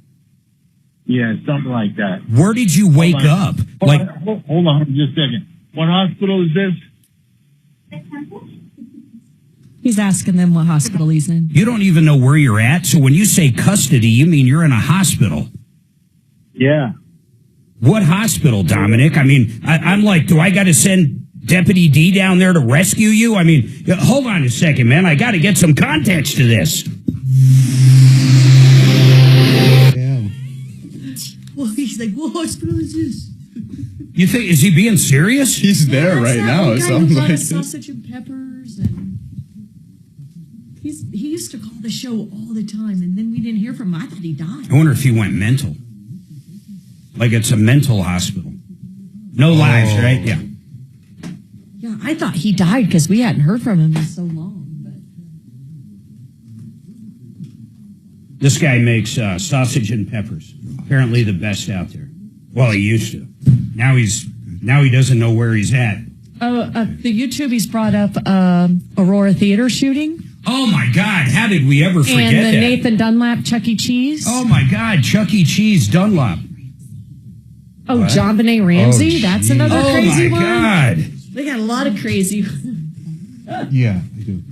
Yeah, something like that. Where did you wake up? Hold on just a second. What hospital is this? He's asking them what hospital he's in. You don't even know where you're at? So when you say custody, you mean you're in a hospital? Yeah. What hospital, Dominic? I mean, I'm like, do I got to send Deputy D down there to rescue you? I mean, hold on a second, man. I got to get some context to this. Well, he's like, what hospital is this? You think, is he being serious? He's there right now. It sounds A lot like of sausage and peppers, and he used to call the show all the time, and then we didn't hear from him. I thought he died. I wonder if he went mental. Like it's a mental hospital. No lives, right? Yeah. Yeah, I thought he died because we hadn't heard from him in so long. But This guy makes sausage and peppers. Apparently the best out there. Well, he used to. Now he doesn't know where he's at. The YouTube he's brought up Aurora Theater shooting. Oh my God! How did we ever forget and the that? Nathan Dunlap Chuck E. Cheese. Oh my God! Chuck E. Cheese Dunlop. Oh, What? John Benet Ramsey. That's another crazy one. Oh my God! They got a lot of crazy. Yeah, they do.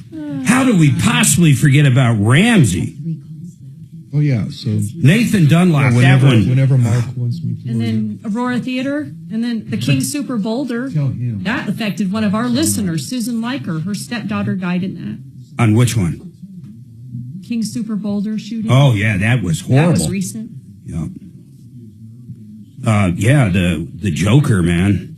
How do we possibly forget about Ramsey? Oh yeah, so Nathan Dunlop. yeah, whenever Mark wants me to. And then Aurora Theater, and then the King Super Boulder. That affected one of our listeners, Susan Liker. Her stepdaughter died in that. On which one? King Super Boulder shooting. Oh yeah, that was horrible. That was recent. Yeah. Yeah, the Joker, man.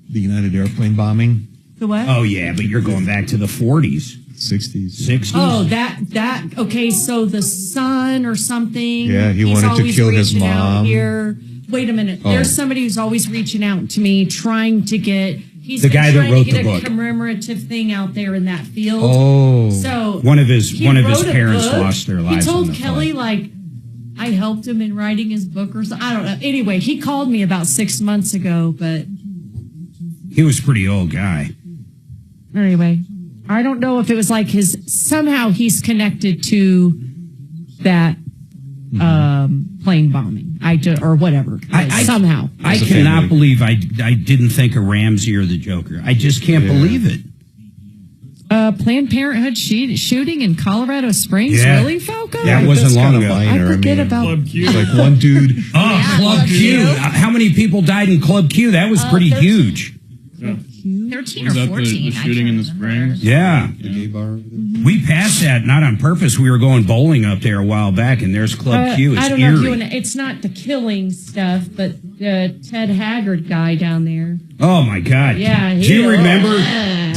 The United Airplane bombing. The what? Oh yeah, but you're going back to the 40s. 60s. Oh, that. Okay, so the son or something. Yeah, he he's wanted to always kill his reaching out mom. Here. Wait a minute. Oh. There's somebody who's always reaching out to me, trying to get. He's The been guy that trying wrote to get the a book. commemorative thing out there in that field. Oh. So One of his he parents wrote a book. lost their lives He told in the Kelly like I helped him in writing his book or something. I don't know. Anyway, he called me about 6 months ago, but He was a pretty old guy. anyway, I don't know if it was like somehow he's connected to that plane bombing. Or whatever. Somehow. I cannot believe I didn't think of Ramsey or the Joker. I just can't believe it. Planned Parenthood shooting in Colorado Springs. Yeah. Really, Falco? That wasn't long ago. I forget about It's like one dude. Oh, Club Q. How many people died in Club Q? That was pretty 13. huge. 13 Was or that 14. the shooting in the Springs? Yeah. The gay bar. We passed that, not on purpose. We were going bowling up there a while back, and there's Club Q. It's I don't know if eerie. it's not the killing stuff, but the Ted Haggard guy down there. Oh, my God. Yeah, Do you remember,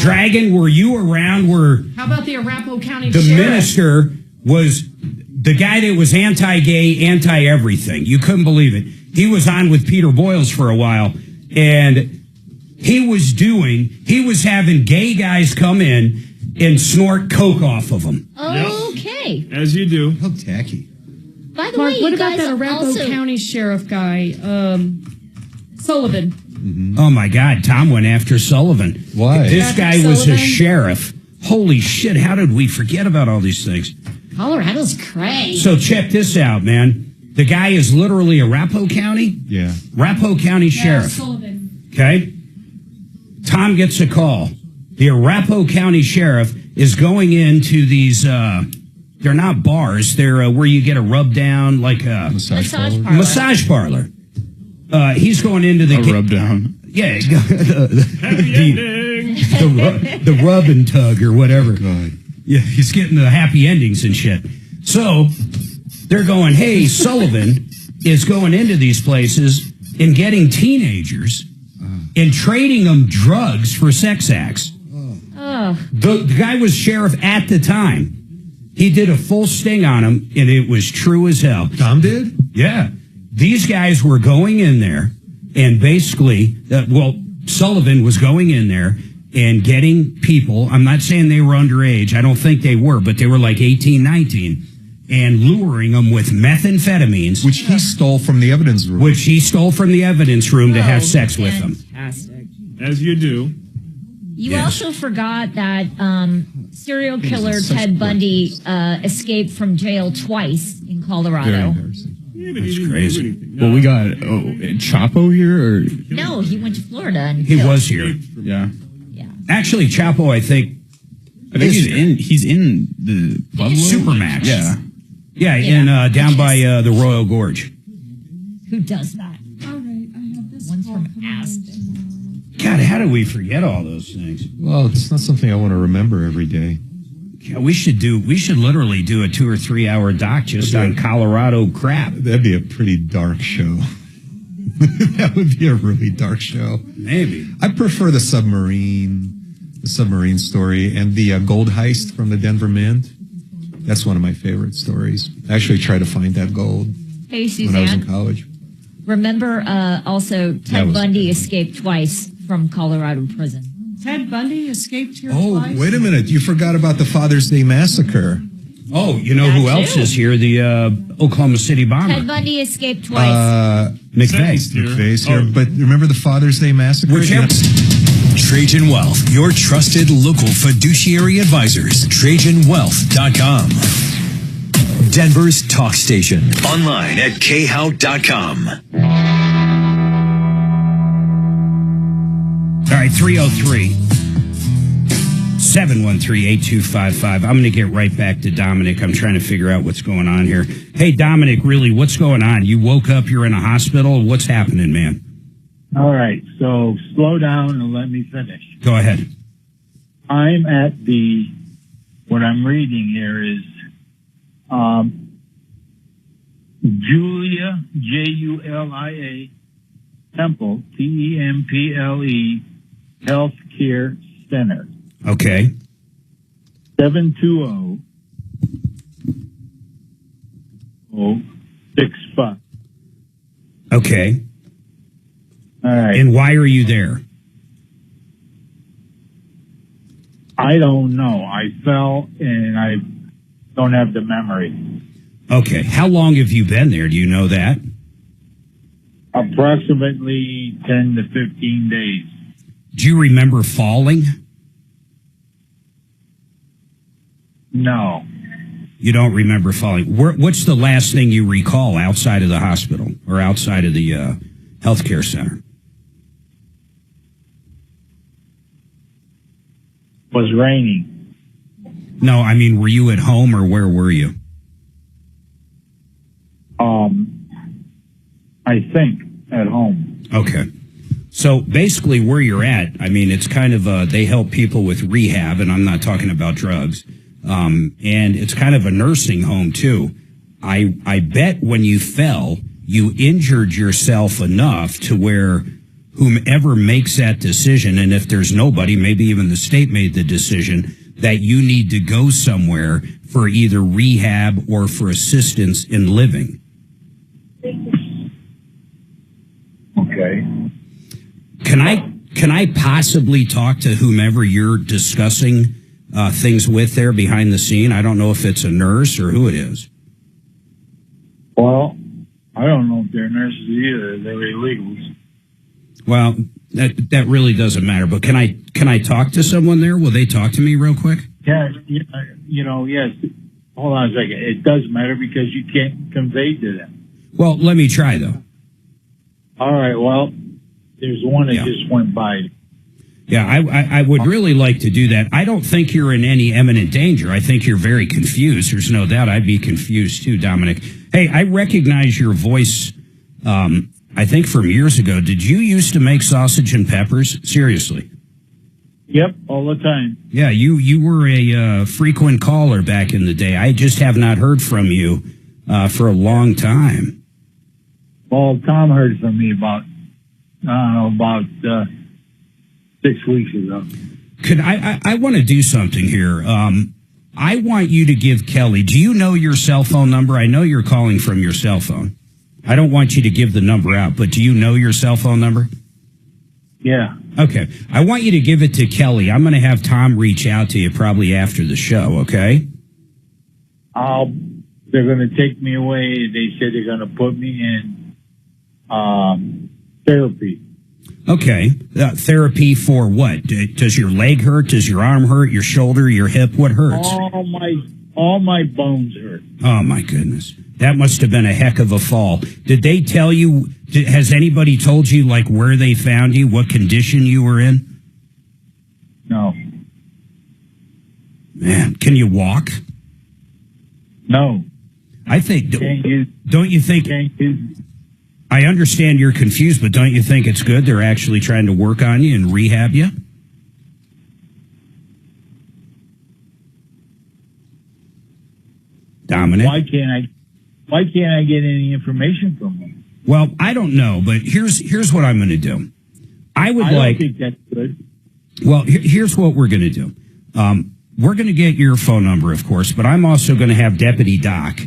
Dragon, were you around where How about the Arapahoe County the Sheriff? minister was the guy that was anti-gay, anti-everything? You couldn't believe it. He was on with Peter Boyles for a while, and he was having gay guys come in and snort coke off of them. Okay. As you do. How tacky. By the Mark, way, what you about guys that Arapahoe also County Sheriff guy, Sullivan? Oh, my God. Tom went after Sullivan. Why? This guy Patrick was a Sullivan? sheriff. Holy shit. How did we forget about all these things? Colorado's crazy. So check this out, man. The guy is literally Arapahoe County. Yeah. Arapahoe County Sheriff. Sullivan. Okay? Tom gets a call. The Arapahoe County Sheriff is going into these They're not bars. They're where you get a rub down, like a massage parlor. He's going into the rub down. Yeah, the rub and tug or whatever. God. Yeah, he's getting the happy endings and shit. So they're going, hey, Sullivan is going into these places and getting teenagers and trading them drugs for sex acts. The guy was sheriff at the time. He did a full sting on him, and it was true as hell. Tom did? Yeah. These guys were going in there, and basically, Sullivan was going in there and getting people. I'm not saying they were underage. I don't think they were, but they were like 18, 19, and luring them with methamphetamines. Which he stole from the evidence room. To have sex with them. Fantastic. As you do. You also forgot that serial killer Ted Bundy escaped from jail twice in Colorado. That's crazy. Well, we got Chapo here, or No, he went to Florida. And He killed. was here. yeah. Actually, Chapo, I think he's in the Pueblo? Supermax. Yeah. Yeah, in down by the Royal Gorge. Who does that? All right, I have this. One's from Aspen. God, how do we forget all those things? Well, it's not something I want to remember every day. Yeah, we should literally do a 2 or 3 hour doc just on Colorado crap. That'd be a pretty dark show. That would be a really dark show. Maybe. I prefer the submarine story and the gold heist from the Denver Mint. That's one of my favorite stories. I actually tried to find that gold Hey, when I was in Suzanne. college. Remember also Ted Bundy escaped twice from Colorado prison. Ted Bundy escaped here Oh, twice? wait a minute. You forgot about the Father's Day Massacre. Oh, you know who else is here? The Oklahoma City bomber. Ted Bundy escaped twice. McVeigh's here. But remember the Father's Day Massacre? Trajan Wealth, your trusted local fiduciary advisors. TrajanWealth.com. Denver's talk station. Online at khout.com. All right, 303-713-8255. I'm going to get right back to Dominic. I'm trying to figure out what's going on here. Hey, Dominic, really, what's going on? You woke up, you're in a hospital. What's happening, man? All right, so slow down and let me finish. Go ahead. I'm at what I'm reading here is Julia, Julia, Temple, Temple, Healthcare Center. Okay. 720-065. Okay. All right. And why are you there? I don't know. I fell and I don't have the memory. Okay. How long have you been there? Do you know that? Approximately 10 to 15 days. Do you remember falling? No. You don't remember falling. What's the last thing you recall outside of the hospital or outside of the healthcare center? It was raining. No, I mean, were you at home or where were you? I think at home. Okay. So basically where you're at, I mean, it's kind of they help people with rehab, and I'm not talking about drugs. And it's kind of a nursing home too. I bet when you fell, you injured yourself enough to where whomever makes that decision, and if there's nobody, maybe even the state made the decision that you need to go somewhere for either rehab or for assistance in living. Okay. Can I possibly talk to whomever you're discussing things with there behind the scene? I don't know if it's a nurse or who it is. Well, I don't know if they're nurses either. They're illegals. Well, that really doesn't matter. But can I talk to someone there? Will they talk to me real quick? Yeah, yes. Hold on a second. It does matter because you can't convey to them. Well, let me try though. All right. Well, there's one that just went by. Yeah, I would really like to do that. I don't think you're in any imminent danger. I think you're very confused. There's no doubt I'd be confused too, Dominic. Hey, I recognize your voice, I think from years ago. Did you used to make sausage and peppers? Seriously? Yep, all the time. Yeah, you were a frequent caller back in the day. I just have not heard from you for a long time. Well, Tom heard from me about 6 weeks ago. Could I want to do something here. I want you to give Kelly, do you know your cell phone number? I know you're calling from your cell phone. I don't want you to give the number out, but do you know your cell phone number? Yeah. Okay. I want you to give it to Kelly. I'm going to have Tom reach out to you probably after the show, okay? They're going to take me away. They said they're going to put me in therapy. Okay. Therapy for what? Does your leg hurt? Does your arm hurt? Your shoulder? Your hip? What hurts? All my bones hurt. Oh, my goodness. That must have been a heck of a fall. Did they tell you, has anybody told you, like, where they found you, what condition you were in? No. Man, can you walk? No. I think, don't you think, I understand you're confused, but don't you think it's good they're actually trying to work on you and rehab you? Dominic? Why can't I get any information from them? Well, I don't know, but here's what I'm going to do. I don't think that's good. Well, here's what we're going to do. We're going to get your phone number, of course, but I'm also going to have Deputy Doc.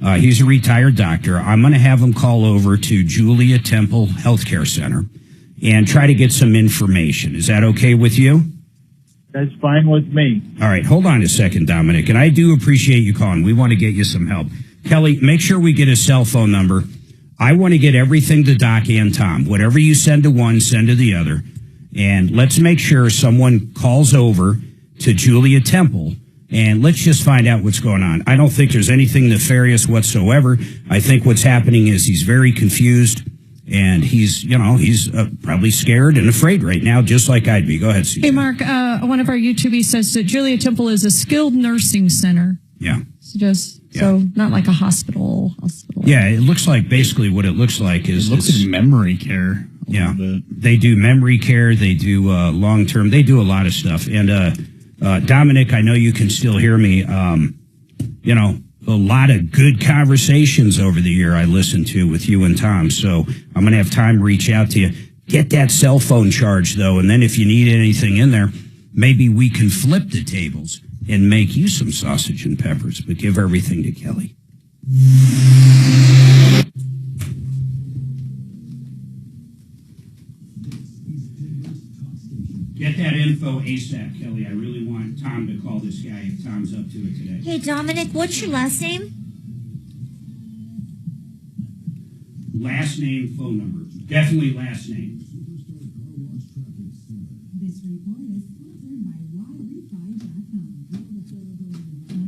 He's a retired doctor. I'm going to have him call over to Julia Temple Healthcare Center and try to get some information. Is that okay with you? That's fine with me. All right, hold on a second, Dominic, and I do appreciate you calling. We want to get you some help. Kelly, make sure we get his cell phone number. I want to get everything to Doc and Tom. Whatever you send to one, send to the other. And let's make sure someone calls over to Julia Temple, and let's just find out what's going on. I don't think there's anything nefarious whatsoever. I think what's happening is he's very confused, and he's probably scared and afraid right now, just like I'd be. Go ahead, Susan. Hey, Mark, one of our YouTubies says that Julia Temple is a skilled nursing center. Yeah. So not like a hospital. Yeah, it looks like basically what it looks like is it looks like memory care. Yeah, they do memory care. They do long term. They do a lot of stuff. And Dominic, I know you can still hear me. A lot of good conversations over the year I listened to with you and Tom. So I'm going to have time to reach out to you. Get that cell phone charged, though, and then if you need anything in there, maybe we can flip the tables and make you some sausage and peppers, but give everything to Kelly. Get that info ASAP, Kelly. I really want Tom to call this guy if Tom's up to it today. Hey, Dominic, what's your last name? Last name, phone number. Definitely last name.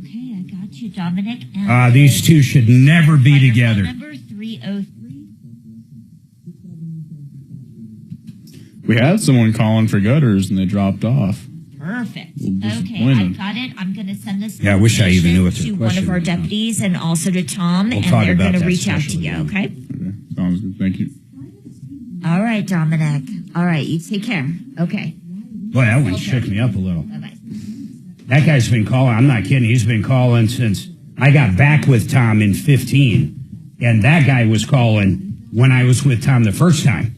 Okay, I got you, Dominic. These two should never be together. Number 303. We had someone calling for gutters and they dropped off. Perfect. Okay, I got it. I'm going to send this. Yeah, I wish I even knew what the to question one of our was. deputies and also to Tom, We'll and talk they're about going to that reach out to specially. you. Okay. Sounds good. Thank you. All right, Dominic. All right, you take care. Okay. Boy, that one shook me up a little. That guy's been calling. I'm not kidding. He's been calling since I got back with Tom in 15. And that guy was calling when I was with Tom the first time.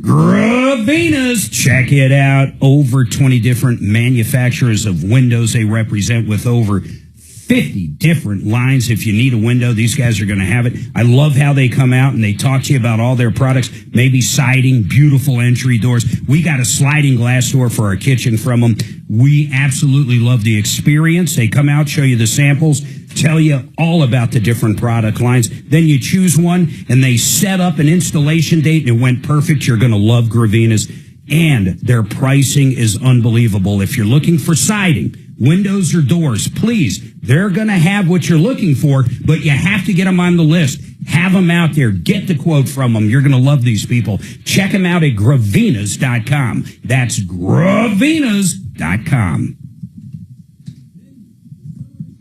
Gravina's. Check it out. Over 20 different manufacturers of windows they represent with over 50 different lines. If you need a window, these guys are going to have it. I love how they come out and they talk to you about all their products, maybe siding, beautiful entry doors. We got a sliding glass door for our kitchen from them. We absolutely love the experience. They come out, show you the samples, tell you all about the different product lines. Then you choose one and they set up an installation date and it went perfect. You're going to love Gravina's. And their pricing is unbelievable. If you're looking for siding, windows or doors, please, they're going to have what you're looking for, but you have to get them on the list. Have them out there. Get the quote from them. You're going to love these people. Check them out at gravinas.com. That's gravinas.com.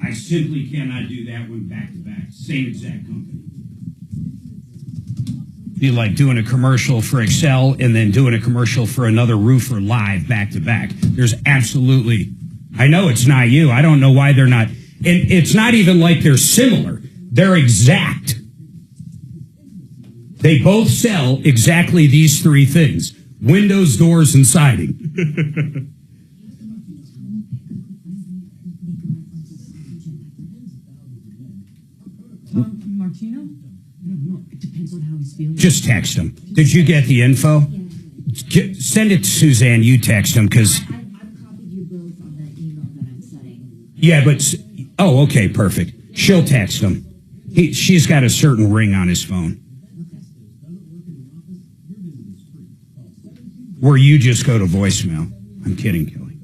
I simply cannot do that one back to back. Same exact company. Be like doing a commercial for Excel and then doing a commercial for another roofer live back to back. There's absolutely, I know it's not you. I don't know why they're not. And it's not even like they're similar. They're exact. They both sell exactly these three things: windows, doors, and siding. Martino? I don't know. It depends on how he's feeling. Just text him. Did you get the info? Send it to Suzanne. You text him because. I've copied you both on the email that I'm setting. Yeah, but oh, okay, perfect. She'll text him. She's got a certain ring on his phone. Where you just go to voicemail. I'm kidding, Kelly.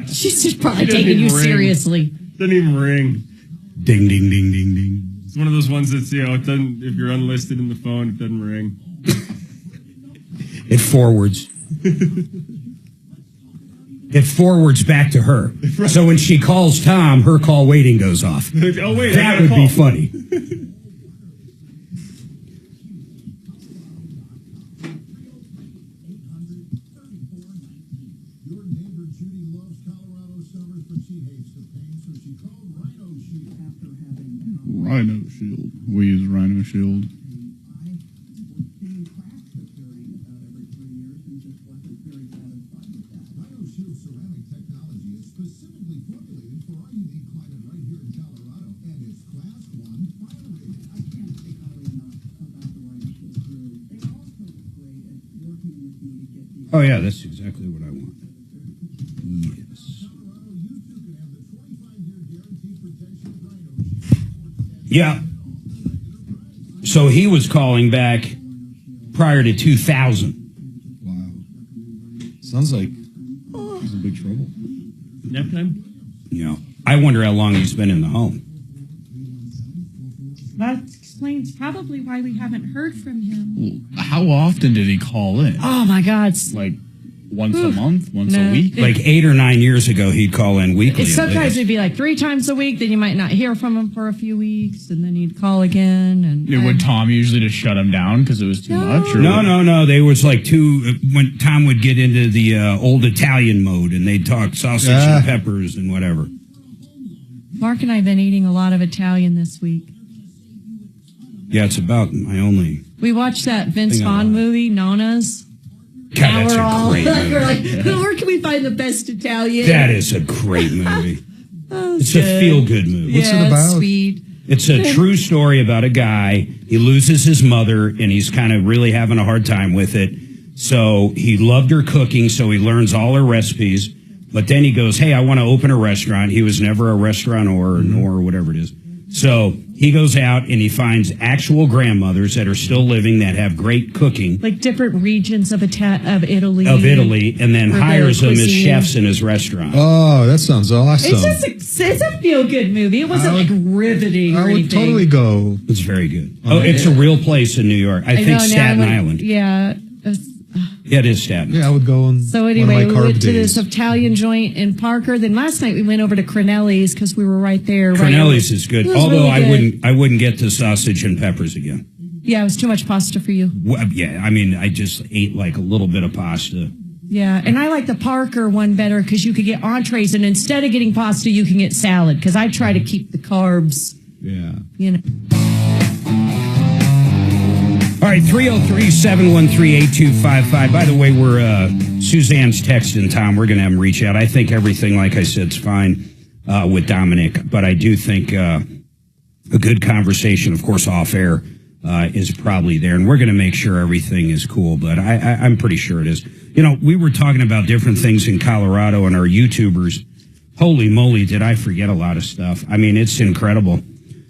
She's just probably taking you seriously. Doesn't even ring. Ding, ding, ding, ding, ding. It's one of those ones that's, it doesn't, if you're unlisted in the phone, it doesn't ring. It forwards. It forwards back to her. So when she calls Tom, her call waiting goes off. Oh, wait, that would be funny. Rhino Shield. We use Rhino Shield. Oh, yeah, that's exactly what I want. Yes. Yeah. So he was calling back prior to 2000. Wow. Sounds like he's in big trouble. Nap time? Yeah. I wonder how long he's been in the home. That explains probably why we haven't heard from him. How often did he call in? Oh, my God. Like once a month? Once a week? Like 8 or 9 years ago, he'd call in weekly. Sometimes it'd be like 3 times a week, then you might not hear from him for a few weeks, and then he'd call again. And Would Tom usually just shut him down because it was too much? Or No. They was like when Tom would get into the old Italian mode, and they'd talk sausage and peppers and whatever. Mark and I have been eating a lot of Italian this week. Yeah, it's about my only. We watched that Vince Vaughn movie, Nona's. God, now that's we're a all great movie. we're like, where can we find the best Italian? That is a great movie. It's good. a feel-good movie. What's it about? It's sweet. It's a true story about a guy. He loses his mother, and he's kind of really having a hard time with it. So he loved her cooking, so he learns all her recipes. But then he goes, hey, I want to open a restaurant. He was never a restaurateur or whatever it is. So he goes out and he finds actual grandmothers that are still living that have great cooking. Like different regions of Italy. And then hires them as chefs in his restaurant. Oh, that sounds awesome. It's a feel-good movie. It wasn't like riveting or I would anything. totally go. It's very good. Oh, it's a real place in New York. I think Staten Island. Yeah. Yeah, it is Staten. Yeah, I would go on. So anyway, we went to days. this Italian joint in Parker. Then last night we went over to Crenelli's because we were right there. Crenelli's is good. It was Although really good. I wouldn't get the sausage and peppers again. Yeah, it was too much pasta for you. Well, yeah, I mean, I just ate like a little bit of pasta. Yeah, and I like the Parker one better because you could get entrees, and instead of getting pasta, you can get salad. Because I try to keep the carbs. Yeah. You know. All right, 303-713-8255. By the way, we're Suzanne's texting Tom. We're going to have him reach out. I think everything, like I said, is fine with Dominic, but I do think a good conversation, of course, off air is probably there, and we're going to make sure everything is cool. But I'm pretty sure it is. You know, we were talking about different things in Colorado and our YouTubers. Holy moly, did I forget a lot of stuff? I mean, it's incredible.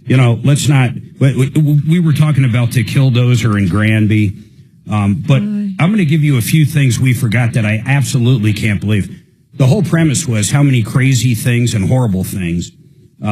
You know, let's not. We were talking about the Killdozer in Granby, but I'm going to give you a few things we forgot that I absolutely can't believe. The whole premise was how many crazy things and horrible things,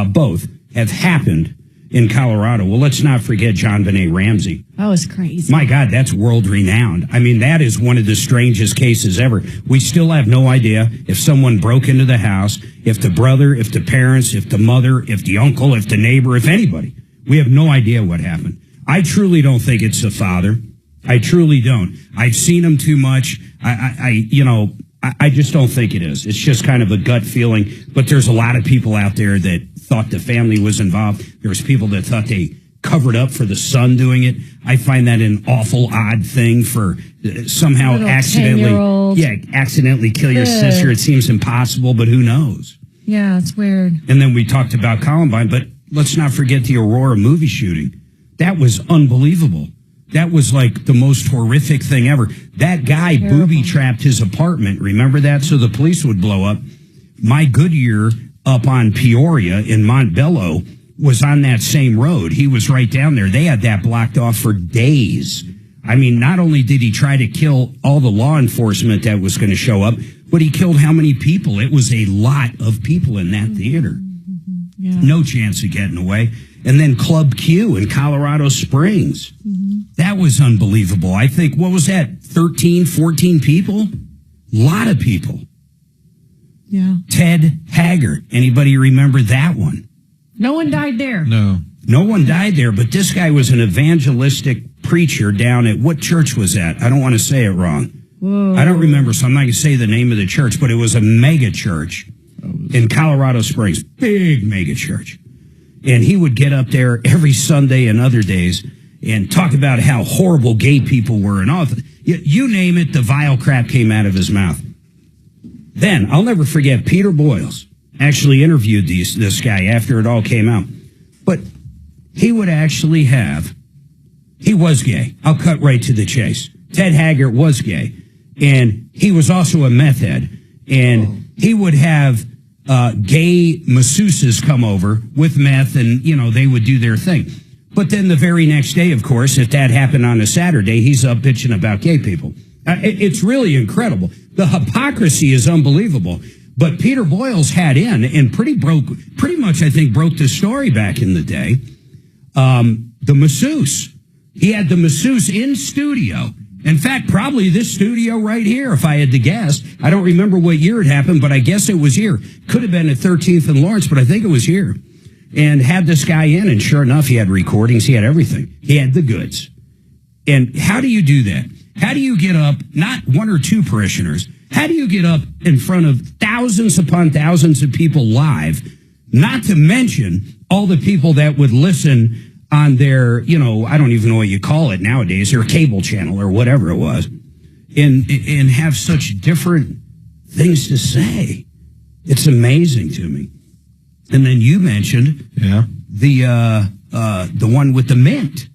both, have happened, in Colorado. Well, let's not forget John Benet Ramsey. Oh, it's crazy. My God, that's world renowned. I mean, that is one of the strangest cases ever. We still have no idea if someone broke into the house, if the brother, if the parents, if the mother, if the uncle, if the neighbor, if anybody. We have no idea what happened. I truly don't think it's the father. I truly don't. I've seen him too much. I just don't think it is. It's just kind of a gut feeling. But there's a lot of people out there that thought the family was involved. There's people that thought they covered up for the son doing it. I find that an awful odd thing for somehow accidentally kill your sister. It seems impossible, but who knows? Yeah, it's weird. And then we talked about Columbine, but let's not forget the Aurora movie shooting. That was unbelievable. That was like the most horrific thing ever. That guy booby-trapped his apartment. Remember that? So the police would blow up. My Goodyear up on Peoria in Montbello was on that same road. He was right down there. They had that blocked off for days. I mean, not only did he try to kill all the law enforcement that was going to show up, but he killed how many people? It was a lot of people in that theater. Yeah. No chance of getting away. And then Club Q in Colorado Springs. That was unbelievable. I think, what was that, 13, 14 people? A lot of people. Yeah. Ted Haggard. Anybody remember that one? No one died there. No. No one died there, but this guy was an evangelistic preacher down at, what church was that? I don't want to say it wrong. Whoa. I don't remember, so I'm not going to say the name of the church, but it was a mega church in Colorado Springs. Big mega church. And he would get up there every Sunday and other days and talk about how horrible gay people were and all. You name it, the vile crap came out of his mouth. Then, I'll never forget, Peter Boyles actually interviewed this guy after it all came out. But he would actually he was gay. I'll cut right to the chase. Ted Haggard was gay. And he was also a meth head. And he would have gay masseuses come over with meth and, they would do their thing. But then the very next day, of course, if that happened on a Saturday, he's up bitching about gay people. It's really incredible. The hypocrisy is unbelievable. But Peter Boyles had in and pretty much, I think, broke the story back in the day. The masseuse. He had the masseuse in studio. In fact, probably this studio right here, if I had to guess. I don't remember what year it happened, but I guess it was here. Could have been at 13th and Lawrence, but I think it was here. And had this guy in, and sure enough, he had recordings, he had everything. He had the goods. And how do you do that? How do you get up, not one or two parishioners, how do you get up in front of thousands upon thousands of people live, not to mention all the people that would listen on their, I don't even know what you call it nowadays, their cable channel or whatever it was, and have such different things to say? It's amazing to me. And then you mentioned the one with the Mint.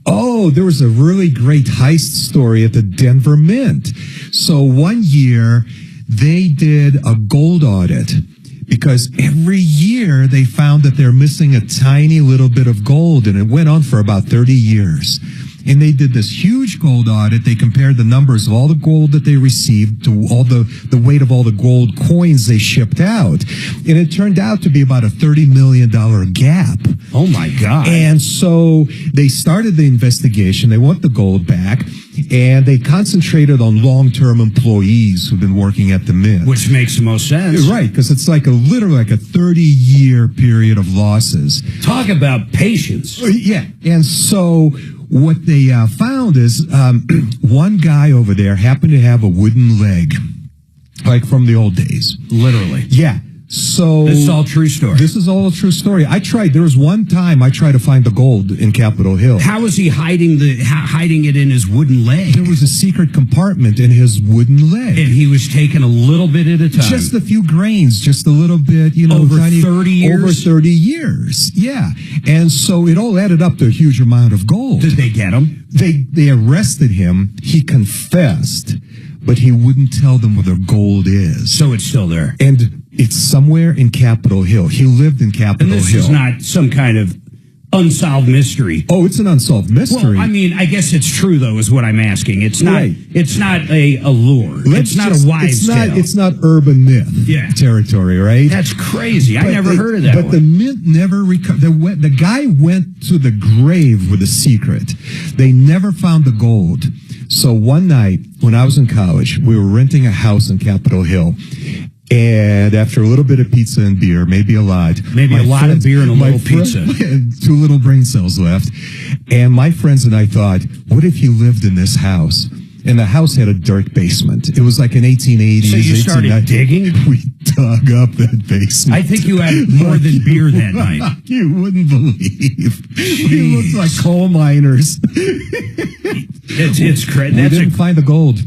Oh, there was a really great heist story at the Denver Mint. So one year they did a gold audit because every year they found that they're missing a tiny little bit of gold, and it went on for about 30 years. And they did this huge gold audit. They compared the numbers of all the gold that they received to all the weight of all the gold coins they shipped out. And it turned out to be about a $30 million gap. Oh, my God. And so they started the investigation. They want the gold back. And they concentrated on long-term employees who've been working at the Mint. Which makes the most sense. Right, because it's literally like a 30-year period of losses. Talk about patience. Yeah. And so what they found is one guy over there happened to have a wooden leg, like from the old days. Literally. Yeah. So this is all true story. This is all a true story. There was one time I tried to find the gold in Capitol Hill. How was he hiding it in his wooden leg? There was a secret compartment in his wooden leg. And he was taking a little bit at a time. Just a few grains, just a little bit, over 30 years? Over 30 years, yeah. And so it all added up to a huge amount of gold. Did they get him? They arrested him. He confessed, but he wouldn't tell them where the gold is. So it's still there. And it's somewhere in Capitol Hill. He lived in Capitol Hill. And this is not some kind of unsolved mystery. Oh, it's an unsolved mystery. Well, I mean, I guess it's true though, is what I'm asking. It's not. Right. It's not a lure. It's not a wives' tale. It's not urban myth territory, right? That's crazy. I never heard of that. But the myth never recovered. The guy went to the grave with a secret. They never found the gold. So one night when I was in college, we were renting a house in Capitol Hill. And after a little bit of pizza and beer, maybe a lot. Maybe a lot of beer and a little pizza. And 2 little brain cells left. And my friends and I thought, what if you lived in this house? And the house had a dark basement. It was like an 1880s. So you started digging? We dug up that basement. I think you had more than beer that night. You wouldn't believe. We looked like coal miners. It's crazy. We didn't find the gold.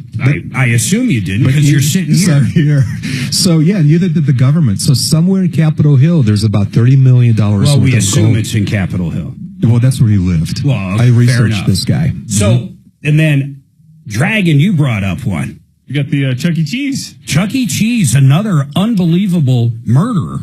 I assume you didn't because you're sitting here. So, yeah, neither did the government. So somewhere in Capitol Hill, there's about $30 million Well, we worth of assume gold. it's in Capitol Hill. Well, that's where he lived. Well, I fair researched enough. this guy. So, and then Dragon, you brought up one. You got the Chuck E. Cheese. Chuck E. Cheese, another unbelievable murderer.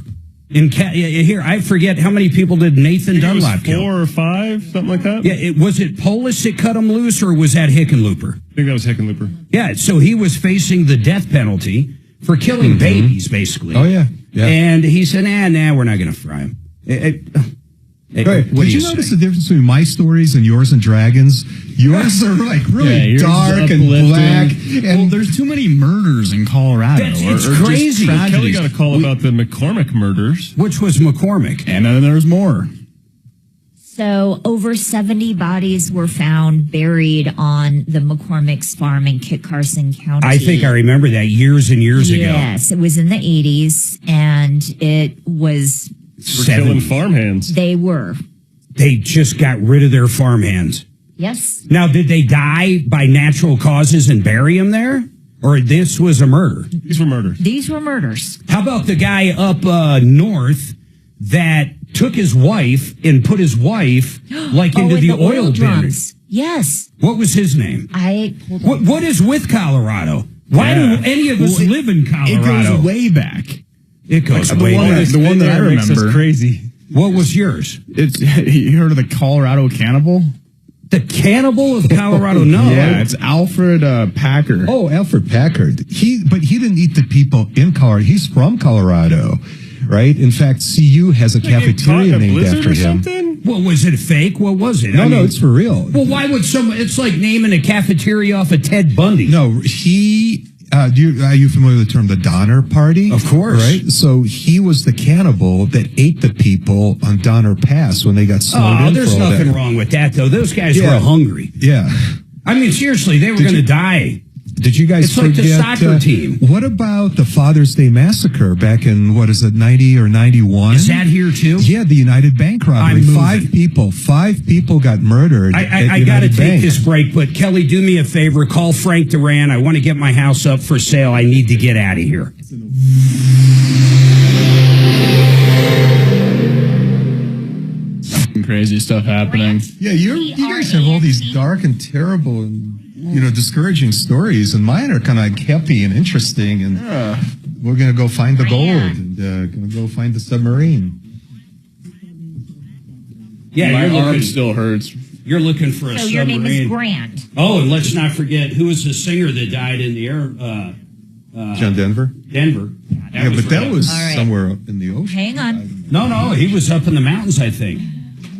Here, I forget how many people did Nathan Dunlap kill. 4 or 5, something like that. Yeah, was it Polis that cut him loose, or was that Hickenlooper? I think that was Hickenlooper. Yeah, so he was facing the death penalty for killing babies, basically. Oh, yeah. And he said, nah, we're not going to fry him. Right. What Did do you say? notice the difference between my stories and yours and Dragons? Yours are like really yours is dark and uplifting. black. And Well, there's too many murders in Colorado. It's or just crazy. Kelly tragedies. got a call about the McCormick murders. Which was McCormick. And then there's more. So over 70 bodies were found buried on the McCormick's farm in Kit Carson County. I think I remember that years and years ago. Yes, it was in the 80s, and it was... We're killing farmhands. They were. They just got rid of their farmhands. Yes. Now, did they die by natural causes and bury them there? Or this was a murder? These were murders. These were murders. How about the guy up north that took his wife and put his wife into in the oil drums. Yes. What was his name? Hold on. What is with Colorado? Why do any of us live in Colorado? It goes way back. It goes Like, way back. The one that I makes us remember. crazy. What was yours? It's you heard of the Colorado Cannibal? The Cannibal of Colorado? No. Yeah, it's Alfred Packer. oh, Alfred Packard. But he didn't eat the people in Colorado. He's from Colorado, right? In fact, CU has a cafeteria named after him. Well, was it fake? What was it? No, it's for real. Well, why would someone? It's like naming a cafeteria off of Ted Bundy. No, he. Are you familiar with the term the Donner Party? Of course. Right? So he was the cannibal that ate the people on Donner Pass when they got snowed in. There's for all nothing that. wrong with that, though. Those guys Yeah. were hungry. Yeah. I mean, seriously, they were going to die. Did you guys It's like forget, the soccer team. What about the Father's Day Massacre back in, 90 or 91? Is that here, too? Yeah, the United Bank robbery. I'm moving. 5 people got murdered. I got to take this break, but Kelly, do me a favor. Call Frank Duran. I want to get my house up for sale. I need to get out of here. Crazy stuff happening. Yeah, you guys have all these dark and terrible and discouraging stories, and mine are kind of like happy and interesting. And we're gonna go find the gold and gonna go find the submarine. Yeah, My you're arm looking, still hurts. you're looking for a So submarine. your name is Grant. Oh, and let's not forget who was the singer that died in the air. John Denver. Denver. Yeah, but that was All right. somewhere up in the ocean. Hang on. No, he was up in the mountains, I think.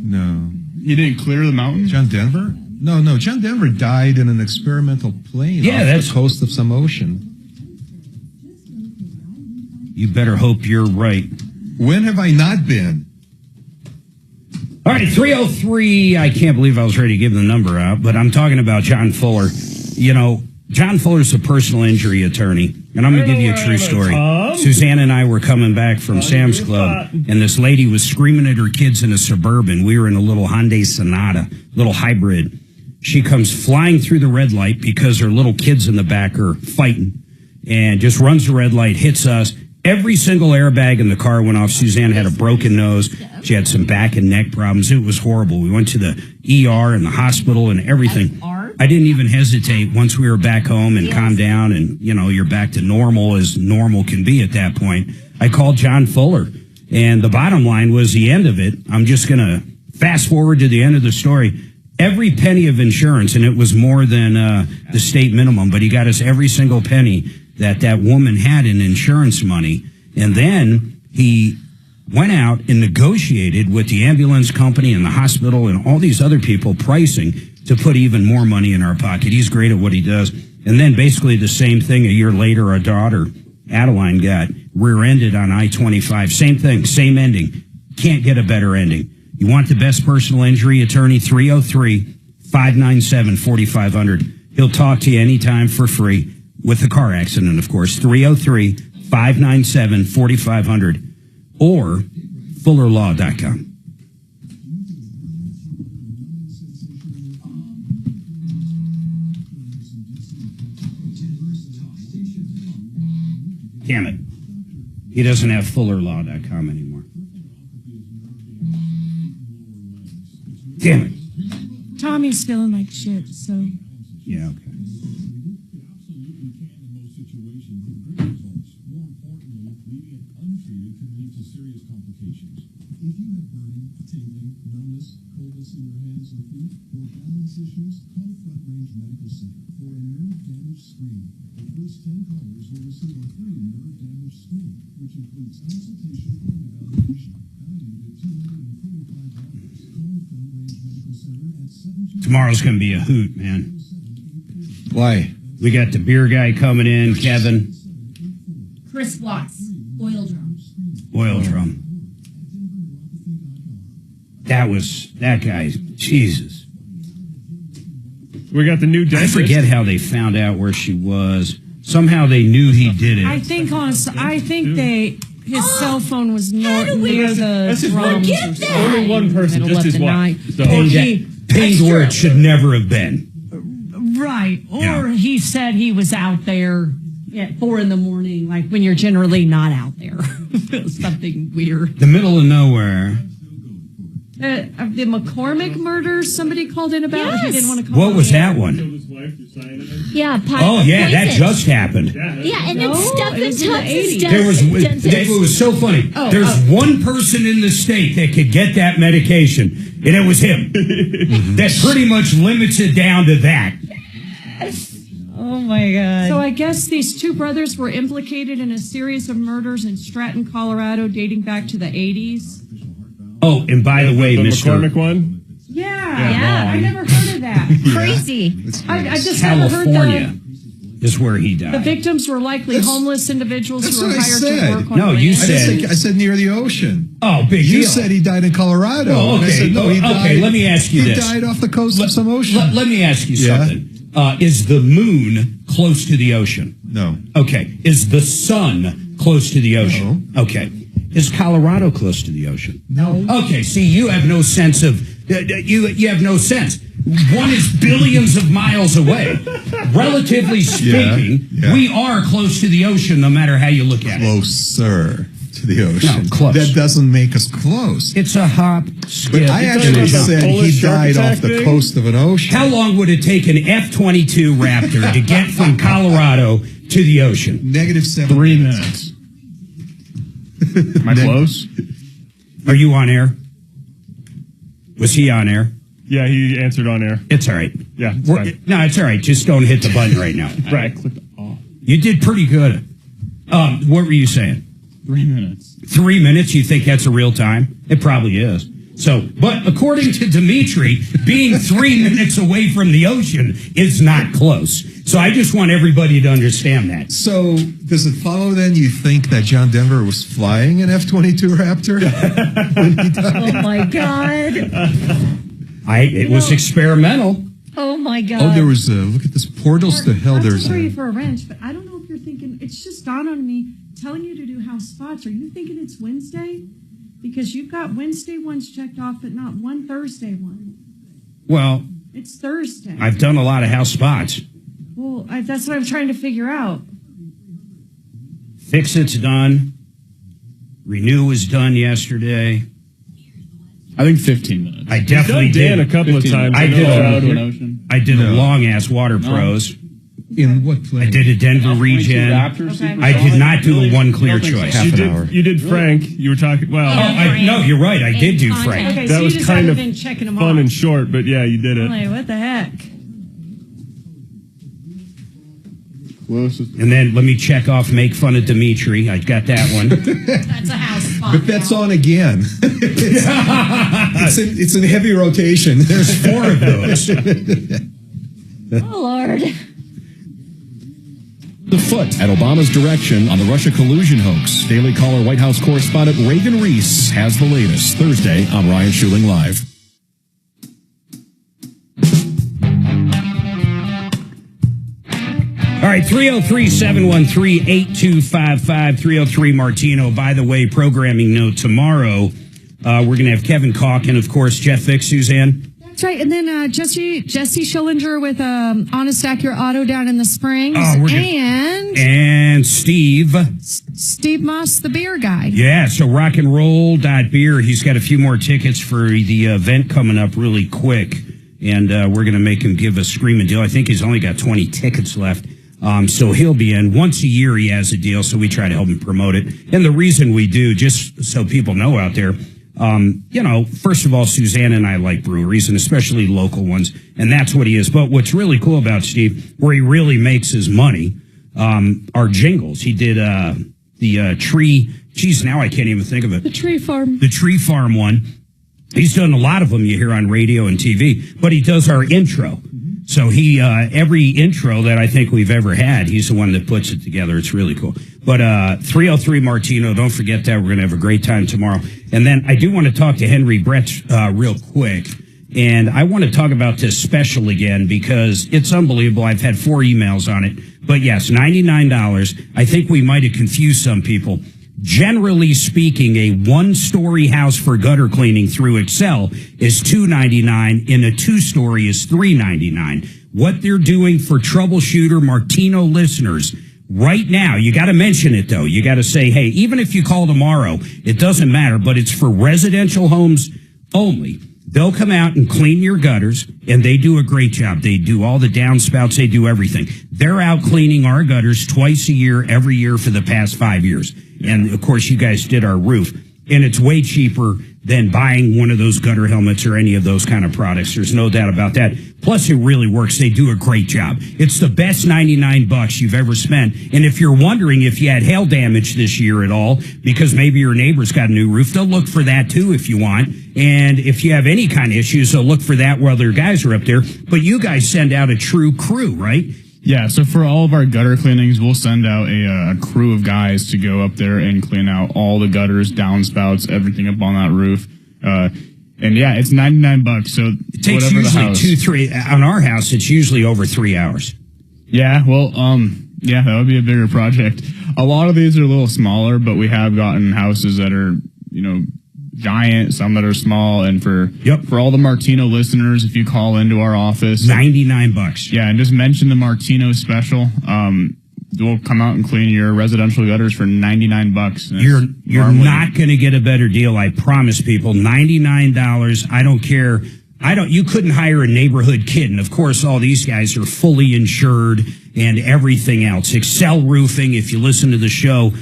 No, You didn't clear the mountain? John Denver. No, John Denver died in an experimental plane Yeah, off that's- the coast of some ocean. You better hope you're right. When have I not been? All right, 303. I can't believe I was ready to give the number out, but I'm talking about John Fuller. John Fuller's a personal injury attorney, and I'm going to give you a true story. Suzanne and I were coming back from Sam's Club, and this lady was screaming at her kids in a Suburban. We were in a little Hyundai Sonata, little hybrid. She comes flying through the red light because her little kids in the back are fighting, and just runs the red light, hits us. Every single airbag in the car went off. Suzanne had a broken nose. She had some back and neck problems. It was horrible. We went to the ER and the hospital and everything. I didn't even hesitate once we were back home and calmed down and, you're back to normal as normal can be at that point. I called John Fuller, and the bottom line was the end of it. I'm just going to Fast forward to the end of the story. Every penny of insurance, and it was more than the state minimum, but he got us every single penny that woman had in insurance money. And then he went out and negotiated with the ambulance company and the hospital and all these other people pricing to put even more money in our pocket. He's great at what he does. And then basically the same thing a year later, our daughter, Adeline, got rear-ended on I-25. Same thing, same ending. Can't get a better ending. You want the best personal injury attorney? 303-597-4500. He'll talk to you anytime for free with a car accident, of course. 303-597-4500 or fullerlaw.com. Damn it. He doesn't have fullerlaw.com anymore. Damn it. Tommy's feeling like shit, so. Yeah, okay. Tomorrow's going to be a hoot, man. Why? We got the beer guy coming in, Kevin. Chris Watts, oil drum. Oil drum. That guy, Jesus. We got the new dentist. I forget how they found out where she was. Somehow they knew he did it. I think his cell phone was near the drums. Only one person, just his wife. So. Pinged where it should never have been. Right. Or he said he was out there at 4 a.m, like when you're generally not out there. Something weird. The middle of nowhere. The McCormick murder somebody called in about. Yes. He didn't want to call. What was that one? Yeah. That just happened. Yeah, and it's stuff in Texas. It was so funny. There's one person in the state that could get that medication, and it was him. That pretty much limits it down to that. Oh my God. So I guess these two brothers were implicated in a series of murders in Stratton, Colorado, dating back to the 80s. Oh, and by the way, Mr. McCormick one? Yeah. I never heard of that. Crazy. I just California never heard is where he died. the victims were likely homeless individuals That's who were what I hired said. to work on No, land. you said- I said near the ocean. Oh, big You deal. said he died in Colorado. Oh, And I okay. said, no, he died. Okay, let me ask you he this. He died off the coast of some ocean. Let me ask you Yeah. something. Is the moon close to the ocean? No. Okay. Is the sun close to the ocean? No. Okay. Is Colorado close to the ocean? No. Okay. See, you have no sense of you have no sense. One is billions of miles away. Relatively speaking, we are close to the ocean, no matter how you look at it. Closer to the ocean. No, close. That doesn't make us close. It's a hop, skip. But I actually said he died off the coast of an ocean. How long would it take an F-22 Raptor to get from Colorado to the ocean? -7 3 minutes. Am I close? Are you on air? Was he on air? Yeah, he answered on air. It's all right. Yeah. No, it's all right. Just don't hit the button right now. Right. Click off. You did pretty good. What were you saying? 3 minutes. 3 minutes? You think that's a real time? It probably is. So, but according to Dimitri, being 3 minutes away from the ocean is not close. So I just want everybody to understand that. So does it follow then you think that John Denver was flying an F-22 Raptor when he died? Oh my God. It was experimental. Oh my God. Oh, there was look at this Portals to Hell. Not to There's throw you for a wrench, but I don't know if you're thinking. It's just dawned on me. Telling you to do house spots. Are you thinking it's Wednesday? Because you've got Wednesday ones checked off, but not one Thursday one. Well, It's Thursday. I've done a lot of house spots. Well, that's what I'm trying to figure out. Fix It's done. Renew was done yesterday. I think 15 minutes. I definitely You've done Dan did. a couple of times. I did to an ocean. I did a long ass water pros. In what plane? I did a Denver regen. I did not do a one clear choice. You did Frank. You were talking. Well, no, you're right. I did do Frank. Okay, that so was you just kind haven't of been checking them fun off. and short, but yeah, you did it. Like, what the heck? And then let me check off Make Fun of Dimitri. I got that one. That's a house spot. But that's on again. it's in heavy rotation. There's 4 of those. Oh, Lord. The foot at Obama's direction on the Russia collusion hoax. Daily Caller White House correspondent Reagan Reese has the latest. Thursday on Ryan Schuling Live. All right, 303-713-8255, 303 Martino. By the way, programming note, tomorrow we're going to have Kevin Calkin, of course, Jeff Vick, Suzanne. That's right. And then Jesse Schillinger with Honest Accurate Auto down in the Springs. And Steve Moss, the beer guy. Yeah, so rock and roll beer. He's got a few more tickets for the event coming up really quick. And we're going to make him give a screaming deal. I think he's only got 20 tickets left. So he'll be in. Once a year he has a deal, so we try to help him promote it. And the reason we do, just so people know out there, first of all, Suzanne and I like breweries, and especially local ones, and that's what he is. But what's really cool about Steve, where he really makes his money, are jingles. He did the tree, geez, now I can't even think of it. The tree farm. The tree farm one. He's done a lot of them you hear on radio and TV, but he does our intro. So he, every intro that I think we've ever had, he's the one that puts it together. It's really cool. But 303 Martino, don't forget that. We're going to have a great time tomorrow. And then I do want to talk to Henry Brett real quick. And I want to talk about this special again because it's unbelievable. I've had 4 emails on it. But yes, $99. I think we might have confused some people. Generally speaking, a 1-story house for gutter cleaning through Excel is $299, and a 2-story is $399. What they're doing for Troubleshooter Martino listeners right now, you got to mention it though. You got to say, hey, even if you call tomorrow, it doesn't matter, but it's for residential homes only. They'll come out and clean your gutters, and they do a great job. They do all the downspouts. They do everything. They're out cleaning our gutters twice a year, every year for the past 5 years. And, of course, you guys did our roof. And it's way cheaper than buying one of those gutter helmets or any of those kind of products. There's no doubt about that. Plus, it really works. They do a great job. It's the best $99 you've ever spent. And if you're wondering if you had hail damage this year at all, because maybe your neighbor's got a new roof, they'll look for that too if you want. And if you have any kind of issues, they'll look for that while their guys are up there. But you guys send out a true crew, right? Yeah, so for all of our gutter cleanings, we'll send out a crew of guys to go up there and clean out all the gutters, downspouts, everything up on that roof. And yeah, it's $99. So it takes whatever usually the house. 2-3 on our house. It's usually over 3 hours. Yeah, well, yeah, that would be a bigger project. A lot of these are a little smaller, but we have gotten houses that are, giant, some that are small, and for all the Martino listeners, if you call into our office, $99. Yeah, and just mention the Martino special. We'll come out and clean your residential gutters for $99. You're not going to get a better deal. I promise people. $99. I don't care. You couldn't hire a neighborhood kid. And of course, all these guys are fully insured and everything else. Excel Roofing. If you listen to the show,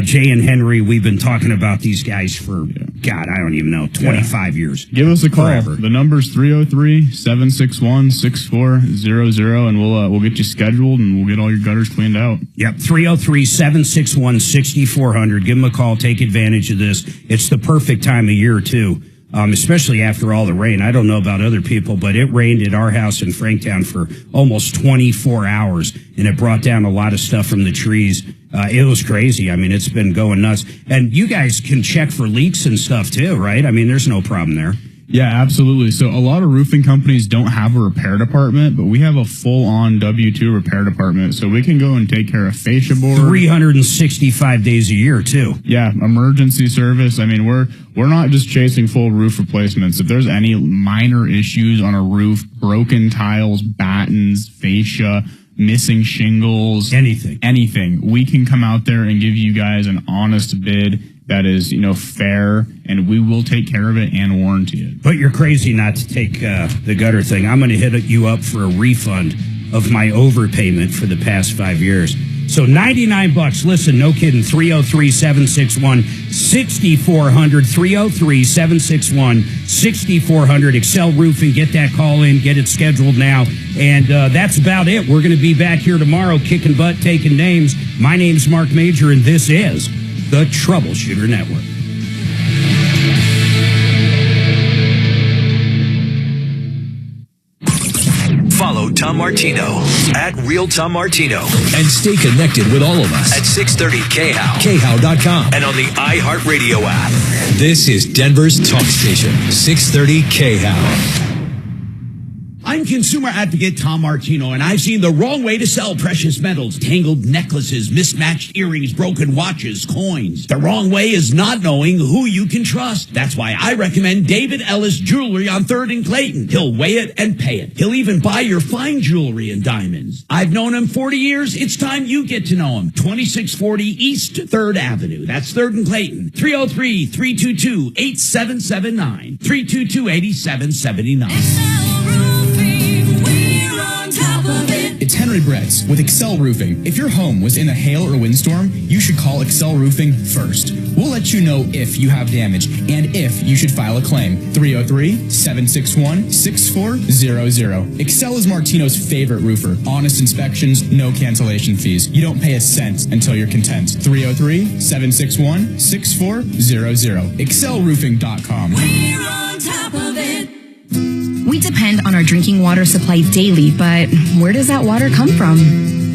Jay and Henry, we've been talking about these guys for, God, I don't even know, 25 years. Give us a call. Forever. The number's 303-761-6400, and we'll get you scheduled, and we'll get all your gutters cleaned out. Yep, 303-761-6400. Give them a call. Take advantage of this. It's the perfect time of year, too, especially after all the rain. I don't know about other people, but it rained at our house in Franktown for almost 24 hours, and it brought down a lot of stuff from the trees. It was crazy. I mean, it's been going nuts. And you guys can check for leaks and stuff, too, right? I mean, there's no problem there. Yeah, absolutely. So a lot of roofing companies don't have a repair department, but we have a full-on W-2 repair department. So we can go and take care of fascia board. 365 days a year, too. Yeah, emergency service. I mean, we're not just chasing full roof replacements. If there's any minor issues on a roof, broken tiles, battens, fascia, missing shingles, anything, we can come out there and give you guys an honest bid that is, fair, and we will take care of it and warranty it. But you're crazy not to take the gutter thing. I'm going to hit you up for a refund of my overpayment for the past 5 years. So $99. Listen, no kidding. 303-761-6400. 303-761-6400. Excel Roofing. Get that call in. Get it scheduled now. And that's about it. We're going to be back here tomorrow, kicking butt, taking names. My name's Marc Mager, and this is the Troubleshooter Network. Follow Tom Martino at Real Tom Martino And stay connected with all of us at 630 KHOW, KHOW.com. and on the iHeartRadio app. This is Denver's talk station, 630 KHOW. I'm consumer advocate Tom Martino, and I've seen the wrong way to sell precious metals, tangled necklaces, mismatched earrings, broken watches, coins. The wrong way is not knowing who you can trust. That's why I recommend David Ellis Jewelry on 3rd and Clayton. He'll weigh it and pay it. He'll even buy your fine jewelry and diamonds. I've known him 40 years. It's time you get to know him. 2640 East 3rd Avenue. That's 3rd and Clayton. 303-322-8779. 322-8779. It's Henry Bretz with Excel Roofing. If your home was in a hail or windstorm, you should call Excel Roofing first. We'll let you know if you have damage and if you should file a claim. 303-761-6400. Excel is Martino's favorite roofer. Honest inspections, no cancellation fees. You don't pay a cent until you're content. 303-761-6400. ExcelRoofing.com. We're on top of it. We depend on our drinking water supply daily, but where does that water come from?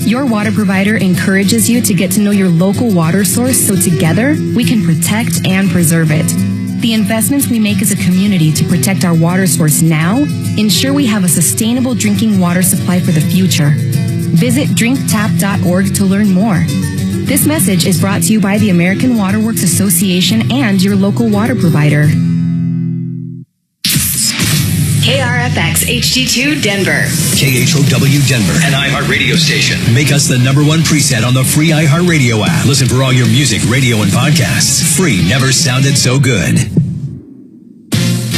Your water provider encourages you to get to know your local water source so together we can protect and preserve it. The investments we make as a community to protect our water source now ensure we have a sustainable drinking water supply for the future. Visit drinktap.org to learn more. This message is brought to you by the American Water Works Association and your local water provider. KRFX HD2 Denver. KHOW Denver, an iHeart radio station. Make us the #1 preset on the free iHeartRadio app. Listen for all your music, radio, and podcasts. Free never sounded so good.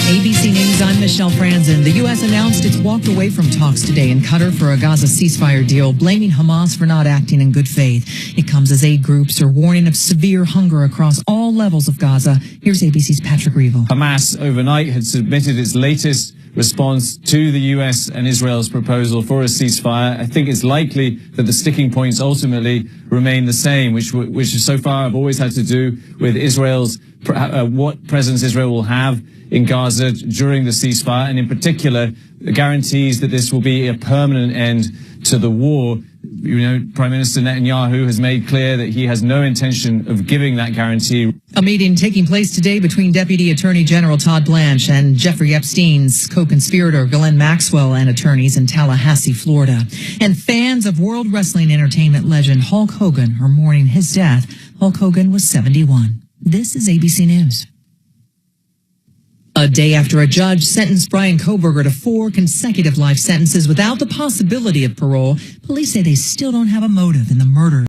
ABC News, I'm Michelle Franzen. The U.S. announced it's walked away from talks today in Qatar for a Gaza ceasefire deal, blaming Hamas for not acting in good faith. It comes as aid groups are warning of severe hunger across all levels of Gaza. Here's ABC's Patrick Reevell. Hamas overnight had submitted its latest response to the U.S. and Israel's proposal for a ceasefire. I think it's likely that the sticking points ultimately remain the same, which so far have always had to do with Israel's what presence Israel will have in Gaza during the ceasefire, and in particular, the guarantees that this will be a permanent end to the war. You know, Prime Minister Netanyahu has made clear that he has no intention of giving that guarantee. A meeting taking place today between Deputy Attorney General Todd Blanche and Jeffrey Epstein's co-conspirator Ghislaine Maxwell and attorneys in Tallahassee, Florida. And fans of World Wrestling Entertainment legend Hulk Hogan are mourning his death. Hulk Hogan was 71. This is ABC News. A day after a judge sentenced Brian Kohberger to 4 consecutive life sentences without the possibility of parole, police say they still don't have a motive in the murder